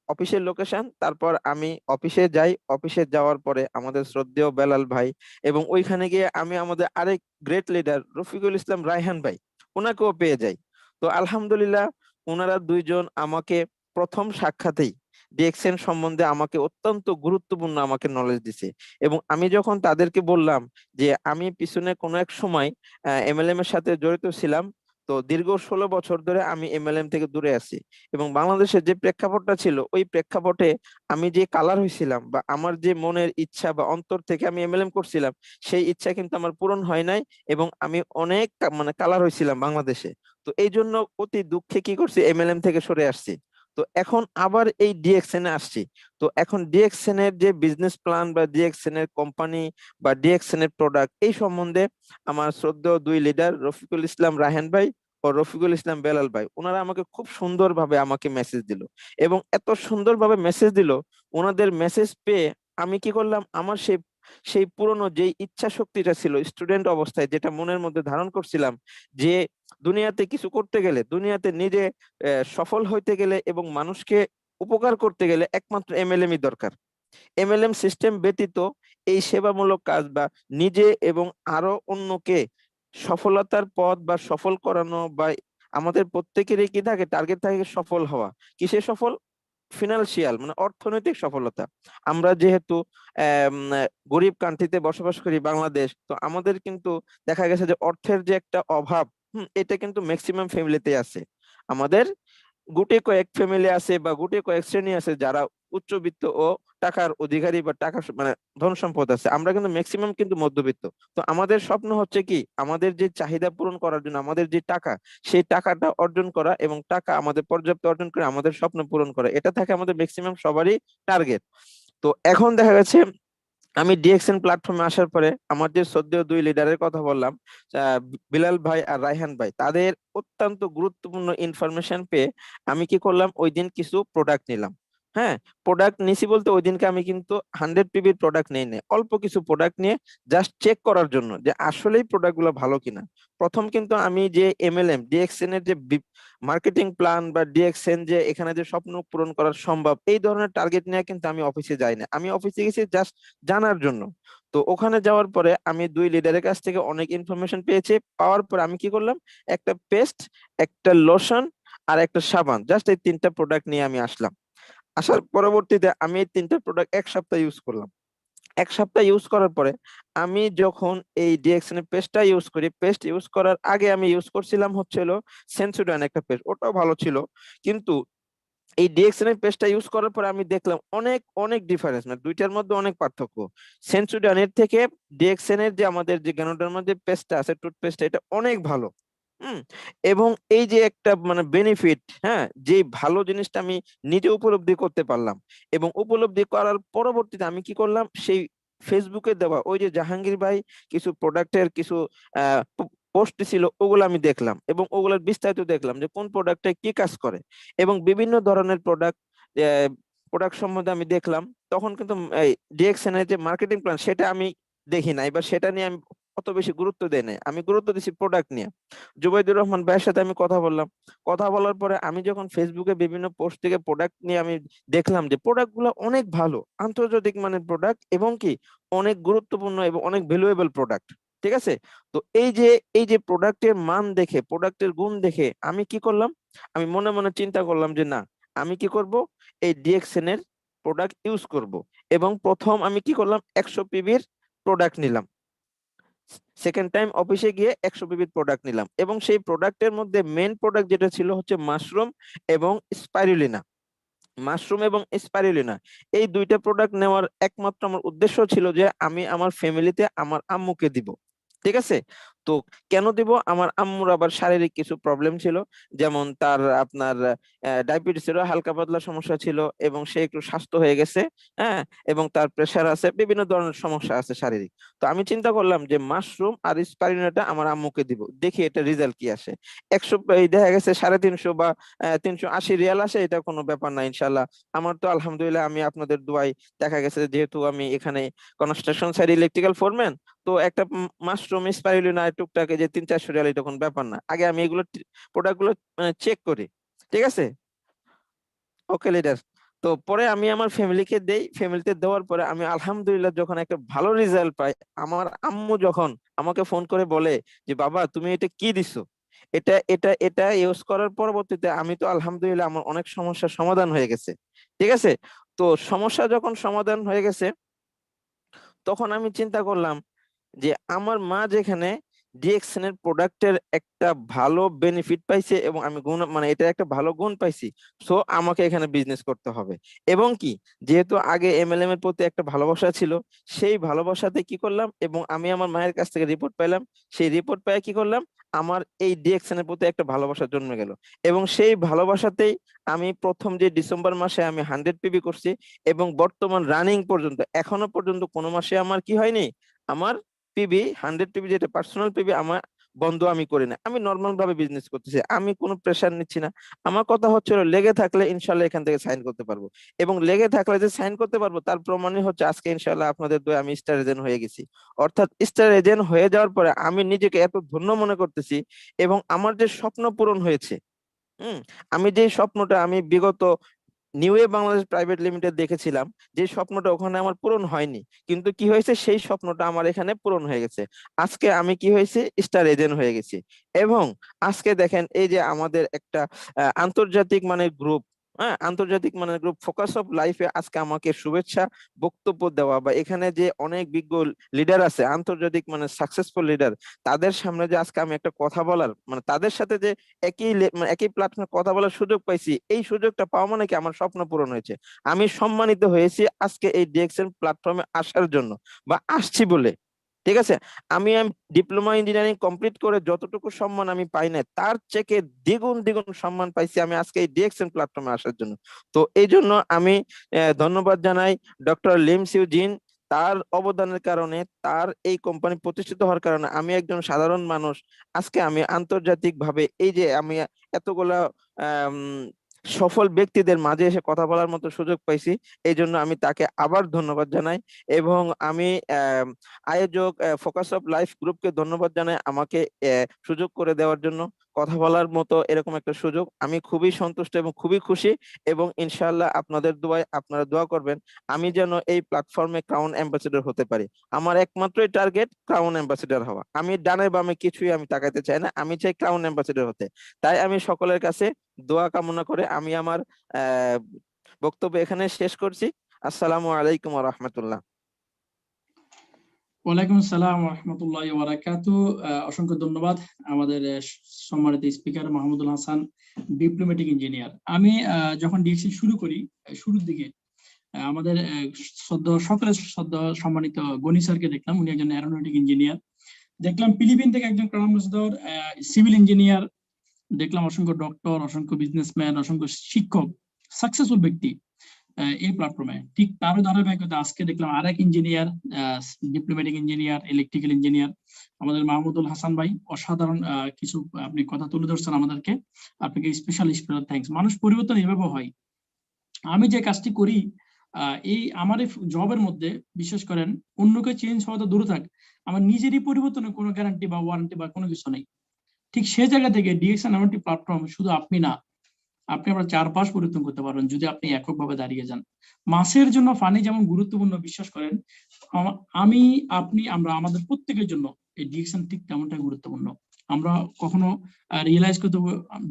অফিসের লোকেশন। তারপর আমি অফিসে যাই, অফিসে যাওয়ার পরে আমাদের শ্রদ্ধেয় বেলাল ভাই এবং ওইখানে গিয়ে আমি আমাদের আরেক গ্রেট লিডার রফিকুল ইসলাম রায়হান ভাই ওনাকেও পেয়ে যাই। তো আলহামদুলিল্লাহ ওনারা দুইজন আমাকে প্রথম সাক্ষাতেই ডিএক্সএন সম্বন্ধে আমাকে অত্যন্ত গুরুত্বপূর্ণ আমাকে নলেজ দিছে। এবং আমি যখন তাদেরকে বললাম যে আমি পিছনে কোনো এক সময় এমএলএম এর সাথে জড়িত ছিলাম, তো দীর্ঘ 16 বছর ধরে আমি এমএলএম থেকে দূরে আছি এবং বাংলাদেশের যে প্রেক্ষাপটটা ছিল ওই প্রেক্ষাপটে আমি যে কালার হয়েছিলাম বা আমার যে মনের ইচ্ছা বা অন্তর থেকে আমি এমএলএম করছিলাম সেই ইচ্ছা কিন্তু আমার পূরণ হয় নাই এবং আমি অনেক মানে কালার হয়েছিলাম বাংলাদেশে। তো এই জন্য অতি দুঃখে কি করছি, এমএলএম থেকে সরে আসছি। তো এখন আবার এই ডিএক্সএন এ আসছি। তো এখন ডিএক্সএন এর যে বিজনেস প্ল্যান বা ডিএক্সএন এর কোম্পানি বা ডিএক্সএন এর প্রোডাক্ট এই সম্বন্ধে আমার শ্রদ্ধেয় দুই লিডার রফিকুল ইসলাম রায়হান ভাই ও রফিকুল ইসলাম বেলাল ভাই ওনারা আমাকে খুব সুন্দরভাবে আমাকে মেসেজ দিল এবং এত সুন্দরভাবে মেসেজ দিল, ওনাদের মেসেজ পেয়ে আমি কি করলাম, আমার সেই সেই পুরনো যে ইচ্ছা শক্তিটা ছিল স্টুডেন্ট অবস্থায় যেটা মনের মধ্যে ধারণ করছিলাম যে দুনিয়াতে কিছু করতে গেলে, দুনিয়াতে নিজে সফল হইতে গেলে এবং মানুষকে উপকার করতে গেলে একমাত্র এমএলএমই দরকার। এমএলএম সিস্টেম ব্যতীত এই সেবামূলক কাজ বা নিজে এবং আরো অন্যকে সফলতার পথ বা সফল করানো বা আমাদের প্রত্যেকেরই কি থাকে, টার্গেট থাকে সফল হওয়া। কিসে সফল? ফিনান্সিয়াল মানে অর্থনৈতিক সফলতা। আমরা যেহেতু গরিব কান্ট্রিতে বসবাস করি বাংলাদেশ, তো আমাদের কিন্তু দেখা গেছে যে অর্থের যে একটা অভাব, এটা কিন্তু ম্যাক্সিমাম ফ্যামিলিতে আছে। আমাদের গুটি কয়েক ফ্যামিলি আছে বা গুটি কয়েক শ্রেণী আছে যারা উচ্চবিত্ত ও টাকার অধিকারী বা টাকা মানে ধন সম্পদ আছে, আমরা কিন্তু ম্যাক্সিমাম কিন্তু মধ্যবিত্ত। তো আমাদের স্বপ্ন হচ্ছে কি, আমাদের যে চাহিদা পূরণ করার জন্য আমাদের যে টাকা, সেই টাকাটা অর্জন করা এবং টাকা আমাদের পর্যাপ্ত অর্জন করে আমাদের স্বপ্ন পূরণ করা, এটা থাকে আমাদের ম্যাক্সিমাম সবারই টার্গেট। তো এখন দেখা গেছে আমি ডিএক্সএন প্ল্যাটফর্মে আসার পরে আমার যে শ্রদ্ধেয় দুই লিডারের কথা বললাম, বিলাল ভাই আর রায়হান ভাই, তাদের অত্যন্ত গুরুত্বপূর্ণ ইনফরমেশন পেয়ে আমি কি করলাম, ওই দিন কিছু প্রোডাক্ট নিলাম। হ্যাঁ, প্রোডাক্ট নিছি বলতে ওই দিনকে আমি কিন্তু 100 পিবির প্রোডাক্ট নেই নাই, অল্প কিছু প্রোডাক্ট নিয়ে জাস্ট চেক করার জন্য যে আসলেই প্রোডাক্ট গুলো ভালো কিনা। প্রথম কিন্তু আমি যে এমএলএম ডিএক্সএন এর যে মার্কেটিং প্ল্যান বা ডিএক্সএন যে এখানে যে স্বপ্ন পূরণ করা সম্ভব এই ধরনের টার্গেট নিয়ে কিন্তু আমি অফিসে যাই না, আমি অফিসে গেছি জাস্ট জানার জন্য। তো ওখানে যাওয়ার পরে আমি দুই লিডারের কাছ থেকে অনেক ইনফরমেশন পেয়েছি, পাওয়ার পর আমি কি করলাম, একটা পেস্ট, একটা লোশন আর একটা সাবান, জাস্ট এই 3টা প্রোডাক্ট নিয়ে আমি আসলাম। আসার পরবর্তীতে আমি এই 3টা প্রোডাক্ট 1 সপ্তাহ ইউজ করলাম। 1 সপ্তাহ ইউজ করার পরে আমি যখন এই ডিএক্সএন এর পেস্টটা ইউজ করি, পেস্ট ইউজ করার আগে আমি ইউজ করছিলাম হচ্ছে হলো সেন্সোডাইন একটা পেস্ট, ওটাও ভালো ছিল। কিন্তু এই ডিএক্সএন এর পেস্টটা ইউজ করার পরে আমি দেখলাম অনেক অনেক ডিফারেন্স, মানে দুইটার মধ্যে অনেক পার্থক্য। সেন্সোডাইনের থেকে ডিএক্সএন এর যে আমাদের যে গ্যানোডার্মার যে পেস্টটা আছে, টুথপেস্ট, এটা অনেক ভালো। হুম। এবং এই যে একটা মানে বেনিফিট, হ্যাঁ, যে ভালো জিনিসটা আমি নিজে উপলব্ধি করতে পারলাম এবং উপলব্ধি করার পরবর্তীতে আমি কি করলাম, সেই ফেসবুকে দেওয়া ওই যে জাহাঙ্গীর ভাই কিছু প্রোডাক্টের কিছু পোস্ট ছিল ওগুলো আমি দেখলাম এবং ওগুলোর বিস্তারিত দেখলাম যে কোন প্রোডাক্টে কি কাজ করে এবং বিভিন্ন ধরনের প্রোডাক্ট সম্বন্ধে আমি দেখলাম। তখন কিন্তু এই ডিএক্সএন এর যে মার্কেটিং প্ল্যান সেটা আমি দেখি নাই বা সেটা নিয়ে আমি অত বেশি গুরুত্ব দেই নাই, আমি গুরুত্ব দিচ্ছি প্রোডাক্ট নিয়ে। জুবাইদুর রহমান ভাইয়ের সাথে আমি কথা বললাম, কথা বলার পরে আমি যখন ফেসবুকে বিভিন্ন পোস্ট থেকে প্রোডাক্ট নিয়ে আমি দেখলাম যে প্রোডাক্ট গুলো অনেক ভালো, আন্তর্জাতিক মানের প্রোডাক্ট এবং কি অনেক গুরুত্বপূর্ণ এবং অনেক ভ্যালুয়েবল প্রোডাক্ট। ঠিক আছে। তো এই যে প্রোডাক্টের মান দেখে, প্রোডাক্টের গুণ দেখে আমি কি করলাম, আমি মনে মনে চিন্তা করলাম যে না, আমি কি করব, এই ডিএক্সএন এর প্রোডাক্ট ইউজ করব। এবং প্রথম আমি কি করলাম, 100 পিবির প্রোডাক্ট নিলাম। সেকেন্ড টাইম অফিসে গিয়ে 100 পিবির প্রোডাক্ট নিলাম এবং সেই প্রোডাক্টের মধ্যে মেইন প্রোডাক্ট যেটা ছিল হচ্ছে মাশরুম এবং স্পাইরুলিনা। মাশরুম এবং স্পাইরুলিনা এই দুইটা প্রোডাক্ট নেওয়ার একমাত্র আমার উদ্দেশ্য ছিল যে আমি আমার ফ্যামিলিতে আমার আম্মুকে দিব। ঠিক আছে। তো কেন দিব, আমার আম্মুর আবার শারীরিক কিছু প্রবলেম ছিল, যেমন তার আপনার ডায়াবেটিসেরও হালকা পাতলা সমস্যা ছিল, এবং সে একটু স্বাস্থ্য হয়ে গেছে। হ্যাঁ, এবং তার প্রেশার আছে, বিভিন্ন ধরনের সমস্যা আছে শারীরিক। তো আমি চিন্তা করলাম যে মাশরুম আর স্পাইরুলিনাটা আমার আম্মুকে দিব, দেখি এটা রেজাল্ট কি আসে। 100 দেখা গেছে 350 বা 380 রিয়াল আসে, এটা কোনো ব্যাপার না ইনশাল্লাহ। আমার তো আলহামদুলিল্লাহ, আমি আপনাদের দোয়ায় দেখা গেছে, যেহেতু আমি এখানে কনস্ট্রাকশন সাইড ইলেকট্রিক্যাল ফোরম্যান, তো একটা মাশরুম স্পাইরুলিনা টুকটাক যে 300-400 রিয়াল, এটা কোনো ব্যাপার না। আগে আমি এগুলো প্রোডাক্ট গুলো চেক করি, ঠিক আছে? ওকে লিডার। তো পরে আমি আমার ফ্যামিলিকে দেই, ফ্যামিলিতে দেওয়ার পরে আমি আলহামদুলিল্লাহ যখন একটা ভালো রেজাল্ট পাই, আমার আম্মু যখন আমাকে ফোন করে বলে যে বাবা তুমি এটা কি দিছো, এটা এটা এটা ইউজ করার পরবর্তীতে আমি তো আলহামদুলিল্লাহ আমার অনেক সমস্যার সমাধান হয়ে গেছে, ঠিক আছে? তো সমস্যা যখন সমাধান হয়ে গেছে, তখন আমি চিন্তা করলাম যে আমার মা যেখানে ডিএক্সএন এর প্রোডাক্টের একটা ভালো বেনিফিট পাইছে, এবং আমি গুণ মানে এটা একটা ভালো গুণ পাইছি, সো আমাকে এখানে বিজনেস করতে হবে। এবং কি, যেহেতু আগে এমএলএম এর প্রতি একটা ভালোবাসা ছিল, সেই ভালোবাসাতে কি করলাম, এবং আমি আমার মায়ের কাছ থেকে রিপোর্ট পাইলাম, সেই রিপোর্ট পেয়ে কি করলাম, আমার এই ডিএক্সএন এর প্রতি একটা ভালোবাসা জন্মে গেল। এবং সেই ভালোবাসাতেই আমি প্রথম যে ডিসেম্বর মাসে আমি 100 পিবি করছি, এবং বর্তমান রানিং পর্যন্ত এখনো পর্যন্ত কোনো মাসে আমার কি হয়নি, আমার পিবি 100 পিবি যেটা পার্সোনাল পিবি আমার বন্ধ আমি করি না। আমি নর্মাল ভাবে বিজনেস করতেছি, আমি কোনো প্রেসার নিচ্ছি না। আমার কথা হচ্ছে হলো, লেগে থাকলে ইনশাল্লাহ এখান থেকে সাইন করতে পারবো, এবং লেগে থাকলে যে সাইন করতে পারবো তার প্রমাণই হচ্ছে আজকে ইনশাল্লাহ আপনাদের দোয়া আমি স্টার এজেন্ট হয়ে গেছি। অর্থাৎ স্টার এজেন্ট হয়ে যাওয়ার পরে আমি নিজেকে এত ধন্য মনে করতেছি, এবং আমার যে স্বপ্ন পূরণ হয়েছে, হুম, আমি যে স্বপ্নটা আমি বিগত new way Bangladesh private limited দেখেছিলাম, যে স্বপ্নটা ওখানে আমার পূরণ হয়নি, কিন্তু কি হয়েছে, সেই স্বপ্নটা আমার এখানে পূরণ হয়ে গেছে। আজকে আমি কি হয়েছে, স্টার এজেন্ট হয়ে গেছি। এবং আজকে দেখেন, এই যে আমাদের একটা আন্তর্জাতিক মানের গ্রুপ, হ্যাঁ, আন্তর্জাতিক মানের গ্রুপ ফোকাস অফ লাইফে আজকে আমাকে শুভেচ্ছা বক্তব্য দেওয়া, বা এখানে যে অনেক বিজ্ঞ লিডার আছে, আন্তর্জাতিক মানে সাকসেসফুল লিডার, তাদের সামনে যে আজকে আমি একটা কথা বলার, মানে তাদের সাথে যে একই প্ল্যাটফর্মে কথা বলার সুযোগ পাইছি, এই সুযোগটা পাওয়া মানে কি আমার স্বপ্ন পূরণ হয়েছে। আমি সম্মানিত হয়েছি আজকে এই ডিএক্সএন প্ল্যাটফর্মে আসার জন্য, বা আসছি বলে, ঠিক আছে? আমি ডিপ্লোমা ইঞ্জিনিয়ারিং কমপ্লিট করে যতটুকু সম্মান আমি পাই না, তার চেয়ে দ্বিগুণ দ্বিগুণ সম্মান পাইছি আমি আজকে এই ডিএক্সএন প্ল্যাটফর্মে আসার জন্য। তো এই জন্য আমি ধন্যবাদ জানাই ডক্টর লিম সিউ জিন। তার অবদানের কারণে, তার এই কোম্পানি প্রতিষ্ঠিত হওয়ার কারণে আমি একজন সাধারণ মানুষ, আজকে আমি আন্তর্জাতিক ভাবে এই যে আমি এতগুলা আম, সফল ব্যক্তিদের মাঝে এসে কথা বলার মতো সুযোগ পাইছি, এই জন্য আমি তাকে আবার ধন্যবাদ জানাই। এবং আমি আয়োজক ফোকাস অফ লাইফ গ্রুপকে ধন্যবাদ জানাই আমাকে সুযোগ করে দেওয়ার জন্য, কথা বলার মতো এরকম একটা সুযোগ। আমি খুবই সন্তুষ্ট এবং খুবই খুশি, এবং ইনশাআল্লাহ আপনাদের দোয়ায়, আপনারা দোয়া করবেন আমি যেন এই প্ল্যাটফর্মে ক্রাউন অ্যাম্বাসেডর হতে পারি। আমার একমাত্রই টার্গেট ক্রাউন অ্যাম্বাসেডর হওয়া। আমি ডানে বামে কিছুই আমি তাকাইতে চাই না, আমি চাই ক্রাউন অ্যাম্বাসেডর হতে। তাই আমি সকলের কাছে দোয়া কামনা করে আমি আমার আহ বক্তব্য এখানে শেষ করছি। আসসালামু আলাইকুম ওয়া রাহমাতুল্লাহ। ওয়ালাইকুম আসসালাম রহমতুল্লাহ বারাকাতু। অসংখ্য ধন্যবাদ আমাদের সম্মানিত speaker Mahmudul Hasan, diplomatic engineer. আমি যখন ডিএক্সি শুরু করি, শুরুর দিকে আমাদের সকলের সম্মানিত গণি স্যারকে দেখলাম, উনি একজন অ্যারোনটিক ইঞ্জিনিয়ার। দেখলাম ফিলিপিন থেকে একজন ক্রাউন অ্যাম্বাসেডর সিভিল ইঞ্জিনিয়ার। দেখলাম অসংখ্য ডক্টর, অসংখ্য বিজনেসম্যান, অসংখ্য শিক্ষক, সাকসেসফুল ব্যক্তি এই প্ল্যাটফর্মে। ঠিক তারও ধারাবাহিকতা আজকে দেখলাম আরেক engineer, diplomatic engineer, electrical engineer, আমাদের মাহমুদুল হাসান ভাই। অসাধারণ কিছু আপনি কথা তুলে ধরছেন আমাদেরকে, আপনাকে স্পেশাল থ্যাঙ্কস। মানুষ পরিবর্তন এভাবে হয়। আমি যে কাজটি করি, এই আমার এই জবের মধ্যে বিশেষ করেন, অন্যকে চেঞ্জ হওয়া তো দূরে থাক, আমার নিজেরই পরিবর্তনের কোনো গ্যারান্টি বা ওয়ারেন্টি বা কোনো কিছু নেই। ঠিক সে জায়গা থেকে ডিএক্সএন এমন একটি প্ল্যাটফর্ম, শুধু আপনি না, আপনি আপনার চারপাশ পরিবর্তন করতে পারবেন যদি আপনি এককভাবে দাঁড়িয়ে যান। মাসের জন্য ফানি যেমন গুরুত্বপূর্ণ, বিশ্বাস করেন আমি, আপনি, আমরা, আমাদের প্রত্যেকের জন্য এই ডিএক্সএন ঠিক তেমনটাই গুরুত্বপূর্ণ। আমরা কখনো রিয়েলাইজ করতে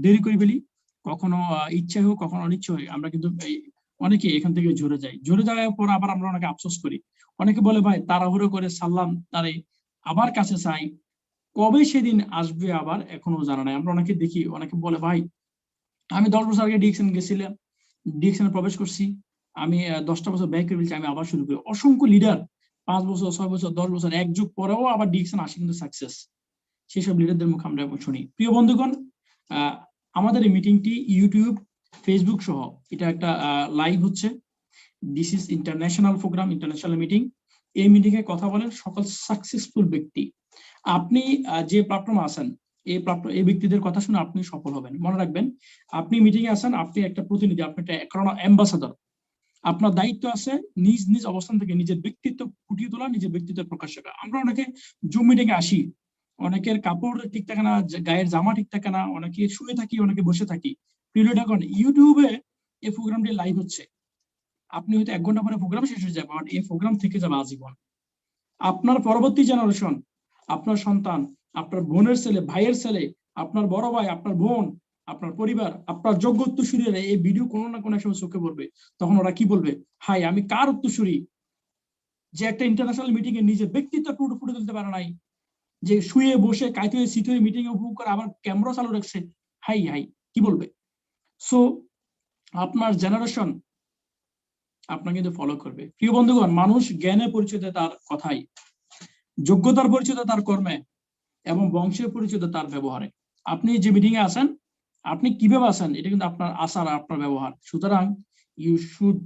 দেরি করে ফেলি, কখনো ইচ্ছা হোক, কখনো অনিচ্ছা হয়, আমরা কিন্তু অনেকে এখান থেকে ঝরে যাই। ঝরে যাওয়ার পর আবার আমরা অনেকে আফসোস করি। অনেকে বলে ভাই তাড়াহুড়ো করে সারলাম, তারে আবার কাছে চাই, কবে সেদিন আসবে আবার এখনো জানা নাই। আমরা অনেকে দেখি, অনেকে বলে ভাই আমি 10 বছর আগে ডিএক্সএন গেছিলাম, ডিএক্সএন প্রবেশ করছি, আমি 10টা বছর ব্যয় করে ফেলছি, আমি আবার শুরু করি। অসংখ্য লিডার 5 বছর, 6 বছর, 10 বছর, এক যুগ পরেও আবার ডিএক্সএন আসে কিন্তু সাকসেস। সেসব লিডারদের মুখ আমরা শুনি। প্রিয় বন্ধুগণ, আমাদের এই মিটিংটি ইউটিউব, ফেসবুক সহ এটা একটা লাইভ হচ্ছে। This is international programme, international meeting. এই মিটিং এ কথা বলেন সকল সাকসেসফুল ব্যক্তি। আপনি যে প্ল্যাটফর্মে আছেন, এই ব্যক্তিদের কথা শুনে আপনি সফল হবেন। মনে রাখবেন, আপনি মিটিং এ আছেন, আপনি একটা প্রতিনিধি, আপনি একটা অ্যাম্বাসাডর। আপনার দায়িত্ব আছে নিজ নিজ অবস্থান থেকে নিজের ব্যক্তিত্ব ফুটিয়ে তোলা, নিজের ব্যক্তিত্ব প্রকাশ করা। আমরা অনেকে জুম মিটিং এ আসি, অনেকের কাপড় ঠিক থাকে না, গায়ের জামা ঠিক থাকে না, অনেকে শুয়ে থাকি, অনেকে বসে থাকি। এখন ইউটিউবে এই প্রোগ্রামটি লাইভ হচ্ছে। আপনি হয়তো 1 ঘন্টা পরে প্রোগ্রাম শেষ হয়ে যাবে, বাট এই প্রোগ্রাম থেকে যাবে আজীবন। আপনার পরবর্তী জেনারেশন, আপনার সন্তান, আপনার বোনের ছেলে, ভাইয়ের ছেলে, আপনার বড় ভাই, আপনার বোন, আপনার পরিবার, আপনার যোগ্য উত্তরসূরিরা এই ভিডিও কোনো না কোনো সময় চোখে পড়বে। তখন ওরা কি বলবে, হাই আমি কার উত্তরসূরি, যে একটা ইন্টারন্যাশনাল মিটিং এ নিজের ব্যক্তিত্ব ফুটে তুলতে পারে নাই, যে শুয়ে বসে কাইতে হয়ে সিট হয়ে মিটিং এ উপভোগ করে আবার ক্যামেরা চালু রাখছে, হাই হাই কি বলবে। সো আপনার জেনারেশন আপনাকে কিন্তু ফলো করবে। প্রিয় বন্ধুগণ, মানুষ জ্ঞানের পরিচয় দেয় তার কথাই, যোগ্যতার পরিচয় দেয় তার কর্মে, এবং বংশের পরিচয় দেয় তার ব্যবহারে। আপনি যে মিটিং এ আছেন, আপনি কিভাবে আছেন, এটা কিন্তু আপনার আচার, আপনার ব্যবহার। সুতরাং you should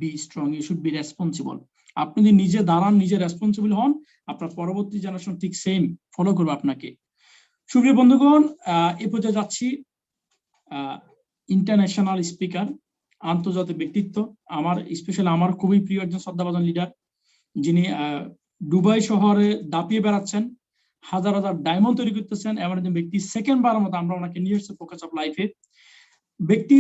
be strong, you should be responsible. আপনি যদি নিজে দাঁড়ান, নিজে রেসপন্সিবল হন, আপনার পরবর্তী জেনারেশন ঠিক সেম ফলো করবে আপনাকে। সুপ্রিয় বন্ধুগণ, এ পর্যায়ে যাচ্ছি ইন্টারন্যাশনাল স্পিকার, আন্তর্জাতিক ব্যক্তিত্ব, আমার স্পেশালি আমার খুবই প্রিয় একজন শ্রদ্ধাভাজন লিডার, যিনি দুবাই শহরে দাপিয়ে বেড়াচ্ছেন, হাজার হাজার ডায়মন্ড তৈরি করতেছেন, এমন একজন ব্যক্তি। সেকেন্ড বারের মতো আমরা ওনাকে নিয়ে এসেছি ফোকাস অফ লাইফে। ব্যক্তি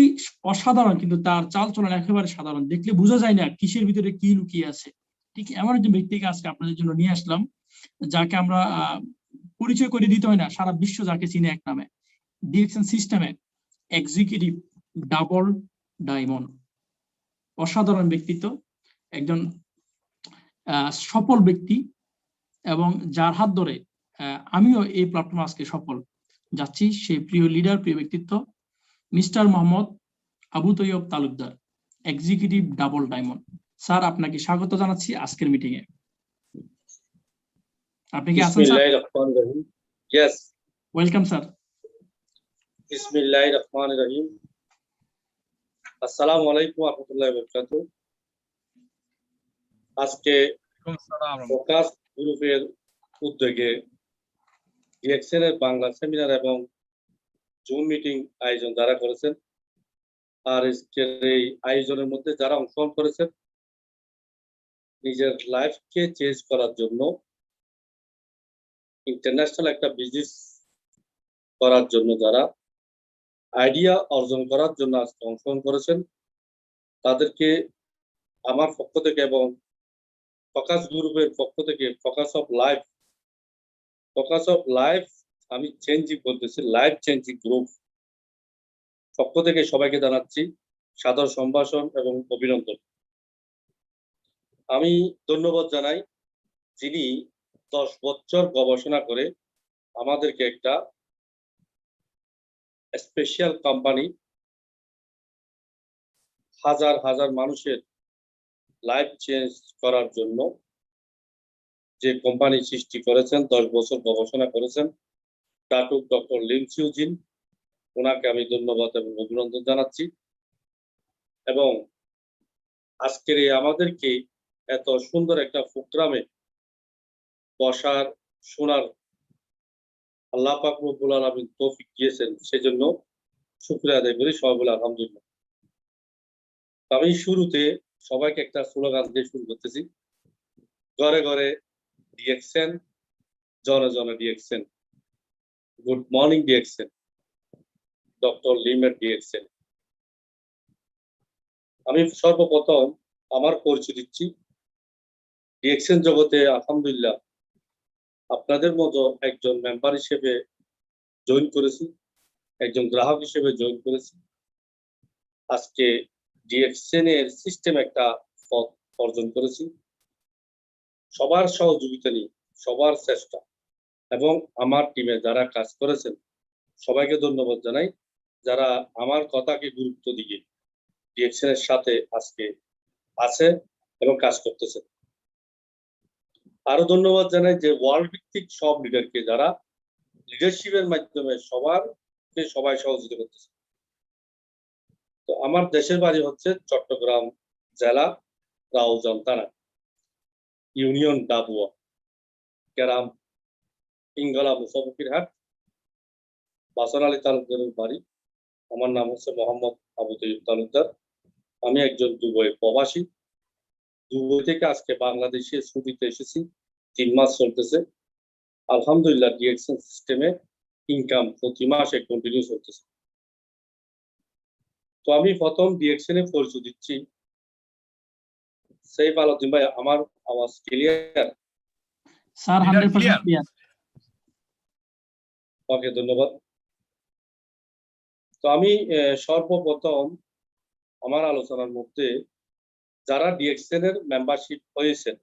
অসাধারণ, কিন্তু তার চাল চলন একেবারে সাধারণ, দেখলে বোঝা যায় না কিসের ভিতরে কি লুকিয়ে আছে। ঠিক এমন একজন ব্যক্তিকে আজকে আপনাদের জন্য নিয়ে আসলাম, যাকে আমরা পরিচয় করে দিতে হয় না, সারা বিশ্ব যাকে চিনে এক নামে, ডিরেকশন সিস্টেমে এক্সিকিউটিভ ডাবল ডায়মন্ড। অসাধারণ ব্যক্তিত্ব, একজন সফল ব্যক্তি, এবং যার হাত ধরে আমিও এই প্ল্যাটফর্মে আজকে সফল যাচ্ছি। সেই প্রিয় লিডার, প্রিয় ব্যক্তিত্ব mister Mohammad Abu Taiyab Talukdar, executive double diamond. Sir, আপনাকে স্বাগত জানাচ্ছি আজকের মিটিং এ। আপনি কি আছেন sir? Yes. Welcome sir. Bismillahirrahmanirrahim. Assalamu alaikum warahmatullahi wabarakatuh. আজকে ফোকাস গ্রুপের উদ্যোগে ডিএক্সএন-এর বাংলা সেমিনার এবং জুম মিটিং আয়োজন যারা করেছেন, আর এই আয়োজনের মধ্যে যারা অংশগ্রহণ করেছেন, নিজের লাইফকে চেঞ্জ করার জন্য, ইন্টারন্যাশনাল একটা বিজনেস করার জন্য, যারা আইডিয়া অর্জন করার জন্য আজকে অংশগ্রহণ করেছেন, তাদেরকে আমার পক্ষ থেকে এবং ফোকাস গ্রুপের পক্ষ থেকে ফোকাস অফ লাইফ আমি চেঞ্জিং বলতেছি, লাইফ চেঞ্জিং গ্রুপ পক্ষ থেকে সবাইকে জানাচ্ছি সাদর সম্ভাষণ এবং অভিনন্দন। আমি ধন্যবাদ জানাই যিনি 10 বছর গবেষণা করে আমাদেরকে একটা স্পেশাল কোম্পানি, হাজার হাজার মানুষের লাইফ চেঞ্জ করার জন্য যে কোম্পানি সৃষ্টি করেছেন, 10 বছর গবেষণা করেছেন, টাটুক ডক্টর লিন সিউজিন, ওনাকে আমি ধন্যবাদ এবং অভিনন্দন জানাচ্ছি। এবং আজকের এই আমাদেরকে এত সুন্দর একটা প্রোগ্রামে বসার, শোনার আল্লাহ পাক রব্বুল আলামিন তৌফিক দিয়েছেন, সেজন্য শুকরিয়া আদায় করি, সবাই বলে আলহামদুলিল্লাহ। আমি শুরুতে সবাইকে একটা স্লোগান দিয়ে শুরু করতেছি, ঘরে ঘরে ডিএক্সএন, জনে জনে DXN. Good morning DXN, doctor লিমের ডিএক্সএন। আমি সর্বপ্রথম আমার পরিচয় দিচ্ছি। ডিএক্সএন জগতে আলহামদুলিল্লাহ আপনাদের মতো একজন মেম্বার হিসেবে জয়েন করেছি, একজন গ্রাহক হিসেবে জয়েন করেছি। আজকে ডিএক্সএন এর সিস্টেম একটা পথ অর্জন করেছি, সবার সহযোগিতা নিয়ে, সবার চেষ্টা, এবং আমার টিমে যারা কাজ করেছেন সবাইকে ধন্যবাদ জানাই, যারা আমার কথাকে গুরুত্ব দিয়ে ডিএক্সএন এর সাথে আজকে আছে এবং কাজ করতেছে। আরো ধন্যবাদ জানাই যে ওয়ার্ল্ড ভিত্তিক সব লিডারকে, যারা লিডারশিপের মাধ্যমে সবাই সহযোগিতা করতেছে। তো আমার দেশের বাড়ি হচ্ছে চট্টগ্রাম জেলা রাউজান থানা, ইউনিয়ন ডাবুয়া, গ্রাম ইঙ্গলা মুসাফিরহাট, বাসন আলী তালুকদারের বাড়ি। আমার নাম হচ্ছে মোহাম্মদ আবু তৈয়ব তালুকদার। আমি একজন দুবাই প্রবাসী। দুবাই থেকে আজকে বাংলাদেশে ছুটিতে এসেছি, 3 মাস চলতেছে। আলহামদুলিল্লাহ ডিএক্সএন সিস্টেমে ইনকাম প্রতি মাসে কন্টিনিউ চলতেছে। তো আমি প্রথম ডিএক্সএন এ পরিচয় দিচ্ছি। সাইফ আলাউদ্দিন ভাই, আমার আওয়াজ ক্লিয়ার? Sir 100% clear. ওকে, ধন্যবাদ। তো আমি সর্বপ্রথম আমার আলোচনার মধ্যে যারা ডিএক্সএন এর মেম্বারশিপ হয়েছেন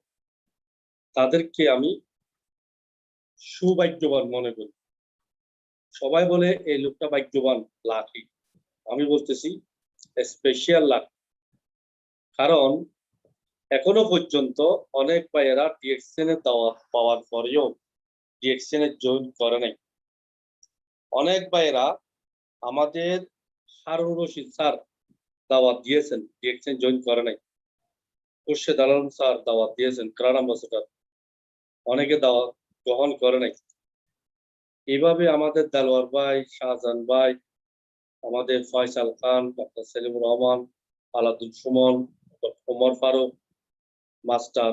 তাদেরকে আমি সৌভাগ্যবান মনে করি। সবাই বলে এই লোকটা ভাগ্যবান, লাকি। আমি বলতেছি স্পেশাল লাক। কারণ এখনো পর্যন্ত অনেক ভাইয়েরা ডিএক্সএন এর দাওয়াত পাওয়ার পরেও ডিএক্সএন এর জয়েন করে নাই। অনেক ভাইয়েরা আমাদের হারুন রশিদ স্যার দাওয়াত দিয়েছেন, ডিএক্সএন জয়েন করে নাই। খুরশেদ আলম স্যার দাওয়াত দিয়েছেন, ক্রাউন অ্যাম্বাসেডর, অনেকে দাওয়াত গ্রহণ করে নাই। এইভাবে আমাদের দেলোয়ার ভাই, শাহজাহান ভাই, আমাদের Faisal Khan, doctor Selimur Rahman, Aladul Suman, Omar Faruk master,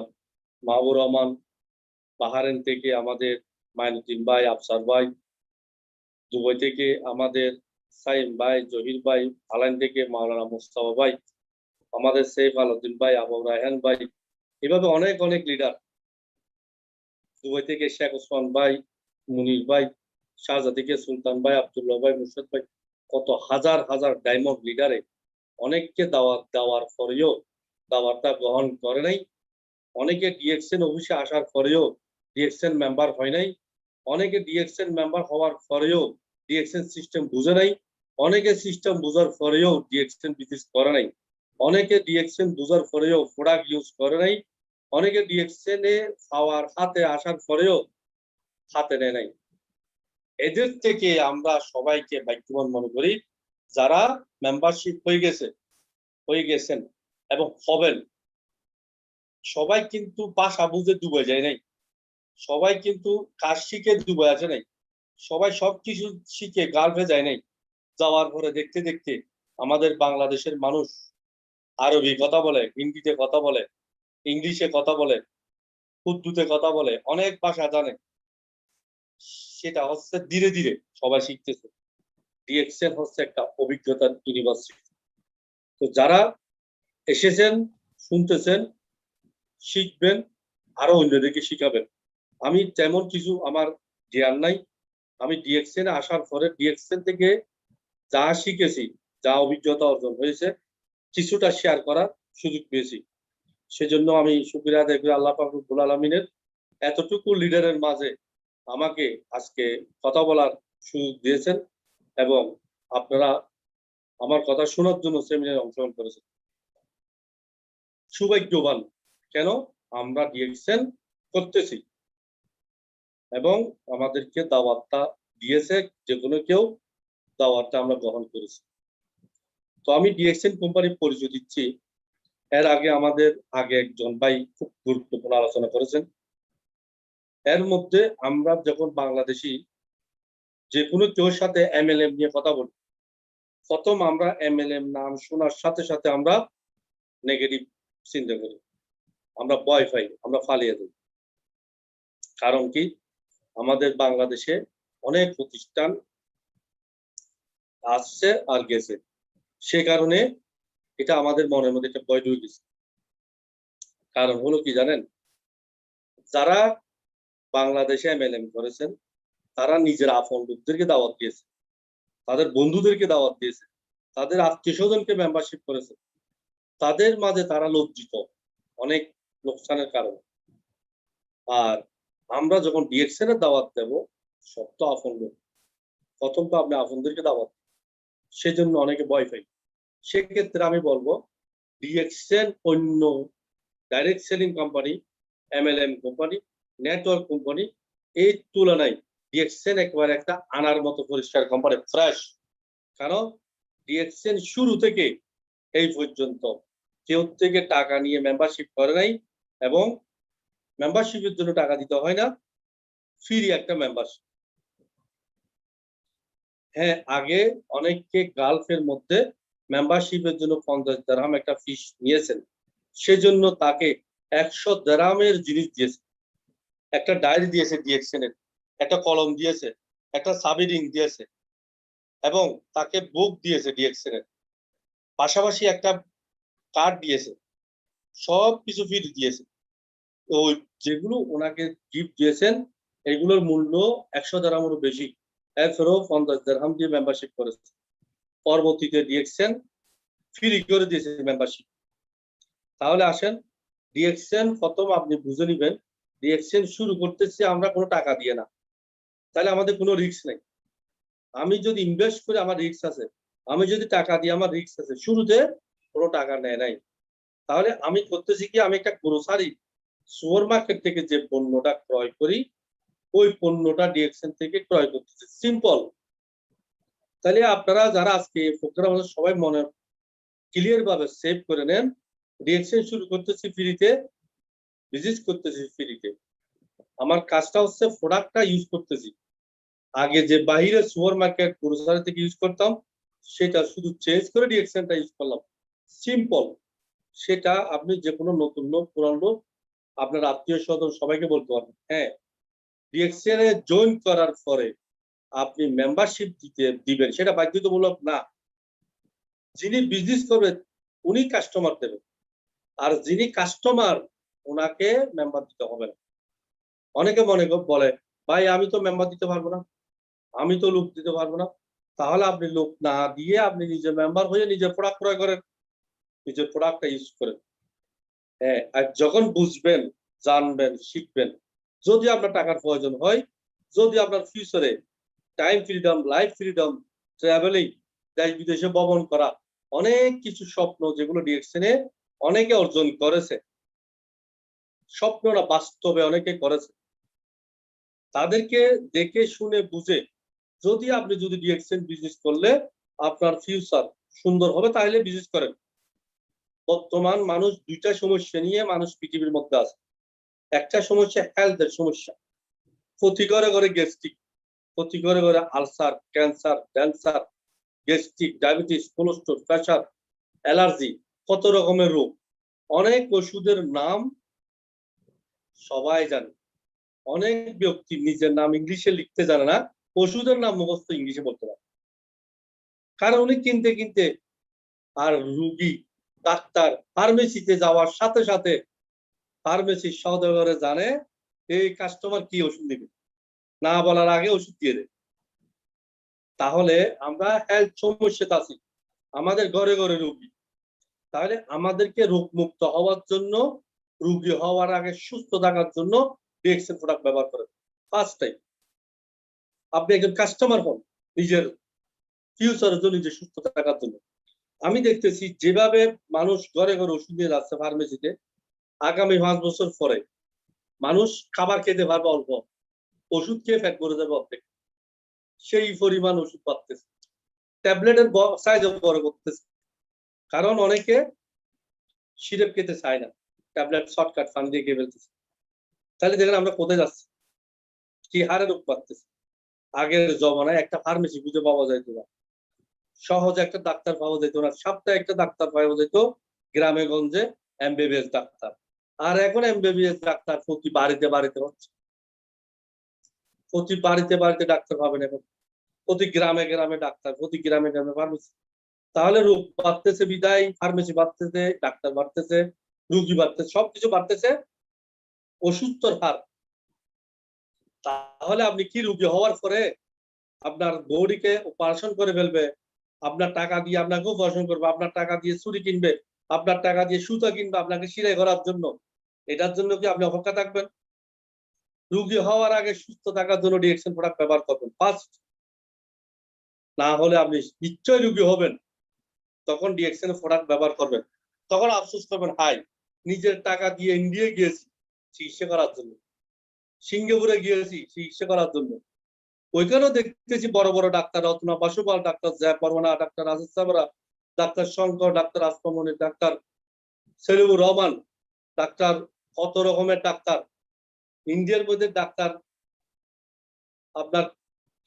Mahbur Rahman, Bahrain থেকে আমাদের মাইনুদ্দিন ভাই, আফসার ভাই, দুবাই থেকে আমাদের সাইম ভাই, জহির ভাই, আলাইন থেকে মাওলানা মুস্তাফা ভাই, আমাদের সৈফ আলাউদ্দিন ভাই, আবু রায়হান ভাই, এভাবে অনেক অনেক লিডার। দুবাই থেকে শেখ ওসমান ভাই, মুনির ভাই, শাহজাদ থেকে সুলতান ভাই, আব্দুল্লাহ ভাই, মুর্শিদ ভাই, কত হাজার হাজার ডায়মন্ড লিডারে অনেককে দাওয়াত দেওয়ার পরেও দাওয়াতটা গ্রহণ করে নাই। অনেকে ডিএক্সএন অফিসে আসার পরেও ডিএক্সএন মেম্বার হয় নাই। অনেকে ডিএক্সএন মেম্বার হওয়ার পরেও ডিএক্সএন সিস্টেম বুঝে নাই। অনেকে সিস্টেম বোঝার পরেও ডিএক্সএন বিজনেস করে নাই। অনেকে ডিএক্সএন বোঝার পরেও প্রোডাক্ট ইউজ করে নাই। অনেকে ডিএক্সএন এ পাওয়ার হাতে আসার পরেও হাতে নেয় নাই। এদের থেকে আমরা সবাইকে ভাগ্যবান মনে করি যারা মেম্বারশিপ হয়ে গেছেন এবং হবেন। সবাই কিন্তু ভাষা বুঝে ডুবে যায় নাই, সবাই কিন্তু কাজ শিখে ডুবে আছে নাই, সবাই সবকিছু শিখে গালফে যায় নাই। যাওয়ার পরে দেখতে দেখতে আমাদের বাংলাদেশের মানুষ আরবি কথা বলে, হিন্দিতে কথা বলে, ইংলিশে কথা বলে, উর্দুতে কথা বলে, অনেক ভাষা জানে। সেটা হচ্ছে ধীরে ধীরে সবাই শিখতেছে। ডিএক্সএন হচ্ছে একটা অভিজ্ঞতার ইউনিভার্সিটি। তো যারা এসেছেন, শুনতেছেন, শিখবেন, আরো অন্যদেরকে শিখাবেন। আমি তেমন কিছু আমার জ্ঞান নাই। আমি ডিএক্সএন এ আসার পরে ডিএক্সএন থেকে যা শিখেছি, যা অভিজ্ঞতা অর্জন হয়েছে, কিছুটা শেয়ার করার সুযোগ পেয়েছি। সেজন্য আমি শুকরিয়া আদায় করি আল্লাহ পাক রব্বুল আলামিনের, এতটুকু লিডারের মাঝে আমাকে আজকে কথা বলার সুযোগ দিয়েছেন এবং আপনারা আমার কথা শোনার জন্য সেমিনারে অংশগ্রহণ করেছেন। সৌভাগ্যবান কেন? আমরা ডিএক্সএন করতেছি এবং আমাদেরকে দাওয়াতটা দিয়েছে, যে কোনো কেউ দাওয়াতটা আমরা গ্রহণ করেছি। তো আমি ডিএক্সএন কোম্পানির পরিচয় দিচ্ছি। এর আগে আমাদের একজন ভাই খুব গুরুত্বপূর্ণ আলোচনা করেছেন। এর মধ্যে আমরা যখন বাংলাদেশি যে কোনো কেউর সাথে এমএলএম নিয়ে কথা বলি, প্রথম আমরা এমএলএম নাম শোনার সাথে সাথে আমরা নেগেটিভ চিন্তা করি, আমরা ভয় পাই, আমরা পালিয়ে যাই। কারণ কি? আমাদের বাংলাদেশে অনেক প্রতিষ্ঠান আসছে আর গেছে, সে কারণে এটা আমাদের মনের মধ্যে একটা ভয় ঢুকে গেছে। কারণ হলো কি জানেন? যারা বাংলাদেশে এমএলএম করেছেন তারা নিজের আপন লোকদেরকে দাওয়াত দিয়েছে, তাদের বন্ধুদেরকে দাওয়াত দিয়েছে, তাদের আত্মীয় স্বজনকে মেম্বারশিপ করেছে। তাদের মাঝে তারা লজ্জিত অনেক লোকসানের কারণে। আর আমরা যখন ডিএক্সএন এর দাওয়াত দেব, সব তো আপন লোক, প্রথম তো আপনি আপনদেরকে দাওয়াত, সেজন্য অনেকে ভয় পাই। সেক্ষেত্রে আমি বলবো ডিএক্সএন অন্য direct selling company, MLM company, network company, এই তুলনায় ডিএক্সএন একেবারে একটা আনার মতো পরিষ্কার কোম্পানি, ফ্রেশ। কারণ ডিএক্সএন শুরু থেকে এই পর্যন্ত কেউ থেকে টাকা নিয়ে মেম্বারশিপ করে নাই, এবং মেম্বারশিপের জন্য টাকা দিতে হয় না, ফ্রি একটা মেম্বারশিপ। হ্যাঁ, আগে অনেকে গালফের মধ্যে মেম্বারশিপের জন্য 50 দিরহাম একটা ফিস নিয়েছেন, সেজন্য তাকে 100 দিরহামের জিনিস দিয়েছে, একটা ডায়েরি দিয়েছে ডিএক্সএন এর, একটা কলম দিয়েছে, একটা সাবিরিং দিয়েছে, এবং তাকে বুক দিয়েছে ডিএক্সএন এর, পাশাপাশি একটা কার্ড দিয়েছে, সব কিছু ফ্রি দিয়েছে। তো যেগুলো ওনাকে গিফট দিয়েছেন এগুলোর মূল্য 100 দিরহামেরও বেশি, এরপরেও 50 দিরহাম দিয়ে মেম্বারশিপ করেছে। পরবর্তীতে ডিএক্সএন ফ্রি করে দিয়েছে মেম্বারশিপ। তাহলে আসেন, ডিএক্সএন প্রথম আপনি বুঝে নিবেন, ডিএক্সএন শুরু করতেছি আমরা কোনো টাকা দিয়ে না, তাহলে আমাদের কোনো রিস্ক নেই। আমি যদি ইনভেস্ট করি আমার রিস্ক আছে, আমি যদি টাকা দিই আমার রিস্ক আছে। শুরুতে কোনো টাকা নেয় নাই। তাহলে আমি করতেছি কি, আমি একটা গ্রোসারি সুপার মার্কেট থেকে যে পণ্যটা ক্রয় করি ওই পণ্যটা ডিএক্সএন থেকে ক্রয় করতেছি, সিম্পল। তাহলে আপনারা যারা আজকে প্রোগ্রাম সবাই মনে ক্লিয়ার ভাবে সেভ করে নেন, ডিএক্সএন শুরু করতেছি ফ্রিতে, বিজনেস করতেছি ফ্রিতে। আমার কাজটা হচ্ছে প্রোডাক্টটা ইউজ করতেছি, আগে যে বাইরে সুপার মার্কেট গ্রোসারি থেকে ইউজ করতাম সেটা শুধু চেঞ্জ করে ডিএক্সএনটা ইউজ করলাম, সিম্পল। সেটা আপনি যে কোনো নতুন লোক পুরান লোক আপনার আত্মীয় স্বজন সবাইকে বলতে পারবেন। হ্যাঁ, ডিএক্সএন এ জয়েন করার পরে আপনি মেম্বারশিপ দিবেন, সেটা বাধ্যতামূলক না। যিনি বিজনেস করবেন উনি কাস্টমার দেবেন, আর যিনি কাস্টমার ওনাকে মেম্বার দিতে হবে না। অনেকে বলে ভাই আমি তো মেম্বার দিতে পারবো না, আমি তো লোক দিতে পারবো না। তাহলে আপনি লোক না দিয়ে আপনি নিজে মেম্বার হয়ে নিজের প্রোডাক্ট ক্রয় করেন, নিজের প্রোডাক্টটা ইউজ করেন। হ্যাঁ, আর যখন বুঝবেন, জানবেন, শিখবেন, যদি আপনার টাকার প্রয়োজন হয়, যদি আপনার ফিউচারে time freedom, life freedom, travelling, দেশ বিদেশে ভ্রমণ করা, অনেক কিছু স্বপ্ন যেগুলো ডিএক্সএন এ অনেকে অর্জন করেছে, স্বপ্নটা বাস্তবে অনেকে করেছে, তাদেরকে দেখে শুনে বুঝে যদি আপনি ডিএক্সএন বিজনেস করলে আপনার ফিউচার সুন্দর হবে, তাহলে বিজনেস করেন। বর্তমান মানুষ দুইটা সমস্যা নিয়ে মানুষ পৃথিবীর মধ্যে আছে। একটা সমস্যা হেলথের সমস্যা, প্রতি ঘরে ঘরে গ্যাস্ট্রিক, প্রতি ঘরে ঘরে ulcer, cancer, cancer, gastric, diabetes, cholesterol, pressure, allergy, কত রকমের রোগ। অনেক ওষুধের নাম সবাই জানে, অনেক ব্যক্তি নিজের নাম ইংলিশে লিখতে জানে না, ওষুধের নাম মুখস্থ ইংলিশে বলতে পারে, কারণ উনি কিনতে কিনতে। আর রুগী ডাক্তার ফার্মেসিতে যাওয়ার সাথে সাথে ফার্মেসির সওদাগরে জানে এই কাস্টমার কি ওষুধ নেবে, না বলার আগে ওষুধ দিয়ে দেয়। তাহলে আমরা হেলথ সমস্যাতে আছি, আমাদের ঘরে ঘরে রোগী। তাহলে আমাদেরকে রোগ মুক্ত হওয়ার জন্য, রোগী হওয়ার আগে সুস্থ থাকার জন্য ডিএক্সএন প্রোডাক্ট ব্যবহার করেন। ফার্স্ট টাইম আপনি একজন কাস্টমার হন নিজের ফিউচারের জন্য, নিজের সুস্থ থাকার জন্য। আমি দেখতেছি যেভাবে মানুষ ঘরে ঘরে ওষুধ নিয়ে যাচ্ছে ফার্মেসিতে, আগামী 5 বছর পরে মানুষ খাবার খেতে পারবে অল্প, ওষুধ খেয়ে ফ্যাট করে যাবে অর্ধেক, সেই পরিমাণ ওষুধ পাচ্ছে। ট্যাবলেটের সাইজ বড় করতেছে, কারণ অনেকে সিরাপ খেতে চায় না, ট্যাবলেট শর্টকাট ফান দিয়ে খেয়ে ফেলতেছে। তাহলে দেখেন আমরা কোথায় যাচ্ছি, কি হারে রোগ পাচ্ছে। আগের জমানায় একটা ফার্মেসি খুঁজে পাওয়া যেত না, সহজে একটা ডাক্তার পাওয়া যেত না, সপ্তাহে একটা ডাক্তার পাওয়া যেত গ্রামে গঞ্জে, এমবিবিএস ডাক্তার। আর এখন এমবিবিএস ডাক্তার প্রতি বাড়িতে বাড়িতে হচ্ছে, প্রতি বাড়িতে বাড়িতে ডাক্তার পাবেন এখন, প্রতি গ্রামে গ্রামে ডাক্তার, প্রতি গ্রামে গ্রামে ফার্মেসি। তাহলে রোগ বাড়তেছে বিদায়, ফার্মেসি বাড়তেছে, ডাক্তার বাড়তেছে, রুগী বাড়তেছে, সবকিছু বাড়তেছে, অসুস্থর হার। তাহলে আপনি কি রুগী হওয়ার পরে আপনার বডিকে অপারেশন করে ফেলবে, আপনার টাকা দিয়ে আপনাকে অপারেশন করবে, আপনার টাকা দিয়ে ছুরি কিনবে, আপনার টাকা দিয়ে সুতা কিনবে আপনাকে সিলাই করার জন্য, এটার জন্য কি আপনি অপেক্ষা থাকবেন? রুগী হওয়ার আগে সুস্থ থাকার জন্য ডিএক্সএন প্রোডাক্ট ব্যবহার করবেন ফার্স্ট, না হলে আপনি নিশ্চয়ই রুগী হবেন। তখন ডিএক্সএন প্রোডাক্ট ব্যবহার করবেন, তখন আফসোস করবেন, হাই নিজের টাকা দিয়ে ইন্ডিয়া গিয়েছি চিকিৎসা করার জন্য, সিঙ্গাপুরে গিয়েছি চিকিৎসা করার জন্য, ওইখানেও দেখতেছি বড় বড় ডাক্তার রত্না বাসুপাল, ডাক্তার জয়া পরমানা, ডাক্তার রাজেশ সাবরা, ডাক্তার শঙ্কর, ডাক্তার আসমামনি, ডাক্তার সেলিমুর রহমান, ডাক্তার কত রকমের ডাক্তার ইন্ডিয়ার মধ্যে, ডাক্তার আপনার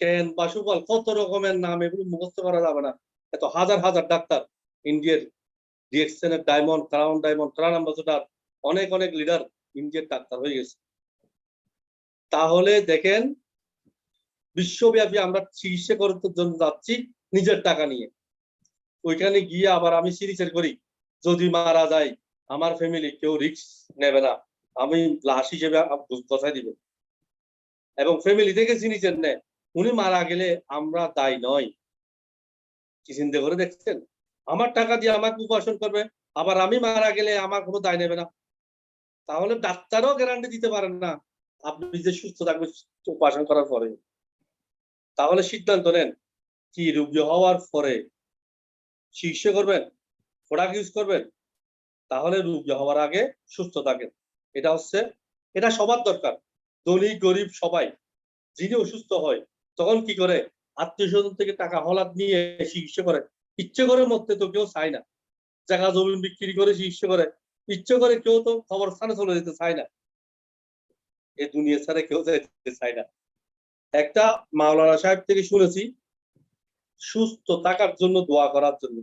কেন বাসুপাল, কত রকমের নাম, এগুলো মুখস্থ করা যাবে না। এত হাজার হাজার ডাক্তার ইন্ডিয়ার, ডিএক্সএন এর diamond, crown diamond, crown ambassador, অনেক অনেক লিডার ইন্ডিয়ার ডাক্তার হয়ে গেছে। তাহলে দেখেন বিশ্বব্যাপী আমরা চিকিৎসা করার জন্য যাচ্ছি নিজের টাকা নিয়ে, ওইখানে গিয়ে আবার আমি সিরিজের করি যদি মারা যায় আমার ফ্যামিলি কেউ রিস্ক নেবে না, আমি লাশ হিসেবে বসাই দিব, এবং ফ্যামিলি থেকে সিরিজের নেয়, উনি মারা গেলে আমরা দায়ী নয়। কি চিন্তা করে দেখছেন? আমার টাকা দিয়ে আমাকে উপাসন করবে, আবার আমি মারা গেলে আমার কোনো দায় নেবে না। তাহলে ডাক্তারও গ্যারান্টি দিতে পারেন না আপনি যে সুস্থ থাকবেন উপাসন করার পরে। তাহলে সিদ্ধান্ত নেন, কি রোগী হওয়ার পরে চিকিৎসা করবেন, প্রোডাক্ট ইউজ করবেন, তাহলে রোগী হওয়ার আগে সুস্থ থাকেন। এটা সবার দরকার, ধনী গরিব সবাই। যিনি অসুস্থ হয় তখন কি করে, আত্মীয় স্বজন থেকে টাকা হলাদ নিয়ে চিকিৎসা করে। ইচ্ছে করে মরতে তো কেউ চায় না, জায়গা জমি বিক্রি করে চিকিৎসা করে। ইচ্ছে করে কেউ তো কবরস্থানে চলে যেতে চায় না, এই দুনিয়া ছাড়া কেউ যেতে চায় না। একটা মাওলানা সাহেব থেকে শুনেছি সুস্থ থাকার জন্য দোয়া করার জন্য।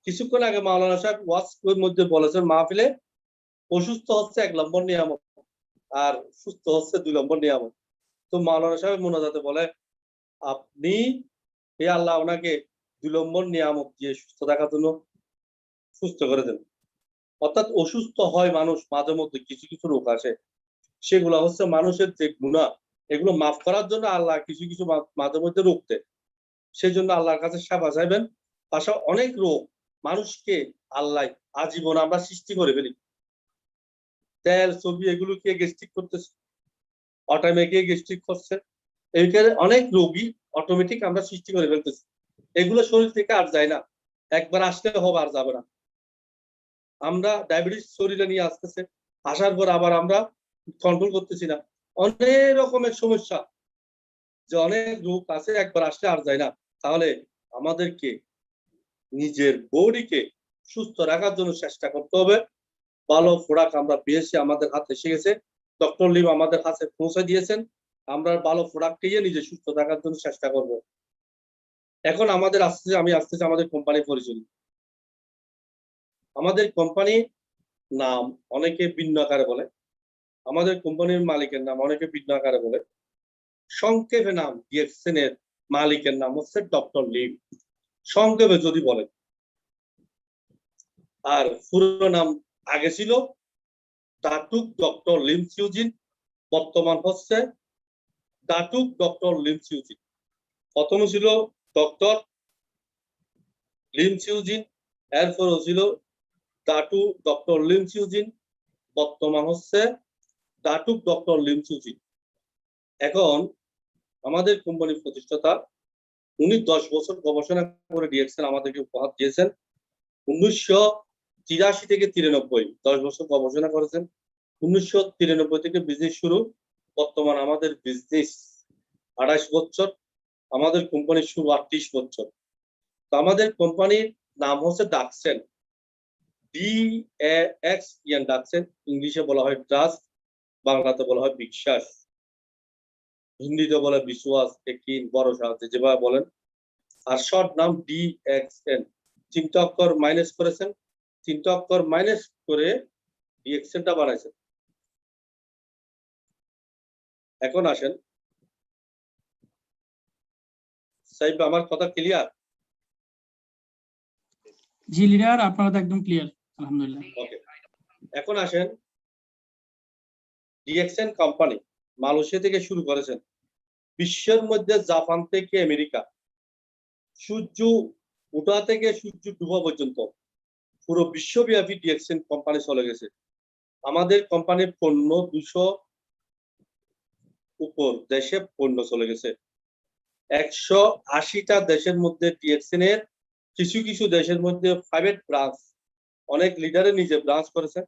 কিছুক্ষণ আগে মাওলানা সাহেব ওয়াজের মধ্যে বলেছেন মাহফিলে, অসুস্থ হচ্ছে 1 নম্বর নিয়ামত আর সুস্থ হচ্ছে 2 নম্বর নিয়ামত। তো মাওলানা সাহেব মোনাজাতে বলে, আপনি হে আল্লাহ ওনাকে 2 নম্বর নিয়ামত দিয়ে সুস্থ থাকার জন্য সুস্থ করে দেন। অর্থাৎ অসুস্থ হয় মানুষ মাঝে মধ্যে, কিছু কিছু রোগ আসে, সেগুলো হচ্ছে মানুষের যে গুনাহ, এগুলো মাফ করার জন্য আল্লাহ কিছু কিছু মাঝে মধ্যে রোগ দেয়। সেই জন্য আল্লাহর কাছে সেবা চাইবেন। পাশাপাশি অনেক রোগ মানুষকে আল্লাহ আজীবন আমরা সৃষ্টি করে ফেলি, তেল ছবি এগুলো কে গ্যাস্ট্রিক করতেছে, অটোমেটিক গ্যাস্ট্রিক করছে, এইখানে অনেক রোগী অটোমেটিক আমরা সৃষ্টি করে ফেলতেছি। এগুলো শরীর থেকে আর যায় না, একবার আসলে হবে আর যাবে না। আমরা ডায়াবেটিস শরীরে নিয়ে আসতেছে, আসার পর আবার আমরা কন্ট্রোল করতেছি না, অনেক রকমের সমস্যা, যে অনেক রোগ আছে একবার আসলে আর যায় না। তাহলে আমাদেরকে নিজের বডিকে সুস্থ রাখার জন্য চেষ্টা করতে হবে। ভালো প্রোডাক্ট আমরা পেয়েছি, আমাদের হাতে এসে গেছে, ডক্টর লিম আমাদের হাতে পৌঁছে দিয়েছেন। আমরা ভালো প্রোডাক্ট পেয়ে নিজে সুস্থ থাকার জন্য চেষ্টা করব। এখন আমাদের আমি আসতেছি আমাদের কোম্পানি পরিচয়। আমাদের কোম্পানির নাম অনেকে ভিন্ন আকারে বলে, আমাদের কোম্পানির মালিকের নাম অনেকে ভিন্ন আকারে বলে। সংক্ষেপে নাম ডিএক্সএন এর মালিকের নাম হচ্ছে ডক্টর লিম, সংক্ষেপে যদি বলেন। আর পুরো নাম আগে ছিল দাতুক ডক্টর লিম সিউজিন, বর্তমান হচ্ছে দাতুক ডক্টর লিম সিউজিন। প্রথমে ছিল ডক্টর লিম সিউজিন, এরপর ছিল দাটু ডক্টর লিম সিউজিন, বর্তমান হচ্ছে দাতুক ডক্টর লিম সিউজিন। এখন আমাদের কোম্পানির প্রতিষ্ঠাতা উনি 10 বছর গবেষণা করে ডিএক্সএন আমাদেরকে উপহার দিয়েছেন। 1983 থেকে 93 10 বছর গবেষণা করেছেন। 1993 থেকে বিজনেস শুরু, বর্তমান আমাদের বিজনেস 28 বছর, আমাদের কোম্পানির শুরু 38 বছর। তো আমাদের কোম্পানির নাম হচ্ছে ডাকসেন, DAXEN, ডাকসেন। ইংলিশে বলা হয় ট্রাস্ট, বাংলাতে বলা হয় বিশ্বাস, হিন্দিতে বলে বিশ্বাস, একিন, ভরসা, যেভাবে বলেন। আর শর্ট নাম DXN। 3টা অক্ষর মাইনাস করেছেন, 3টা অক্ষর মাইনাস করে ডিএক্সএনটা বানাইছেন। এখন আসেন সাহেব, আমার কথা ক্লিয়ার? জি লিডার, আপনার কথা একদম ক্লিয়ার, আলহামদুলিল্লাহ। ওকে, এখন আসেন ডিএক্সএন কোম্পানি মালয়েশিয়া থেকে শুরু করেছেন। বিশ্বের মধ্যে জাপান থেকে আমেরিকা, সূর্য ওঠা থেকে সূর্য ডুবা পর্যন্ত পুরো বিশ্বব্যাপী ডিএক্সএন কোম্পানি চলে গেছে। আমাদের কোম্পানির পণ্য 200 উপর দেশে পণ্য চলে গেছে। 180টা দেশের মধ্যে ডিএক্সএন এর কিছু কিছু দেশের মধ্যে প্রাইভেট ব্রাঞ্চ, অনেক লিডারে নিজে ব্রাঞ্চ করেছে,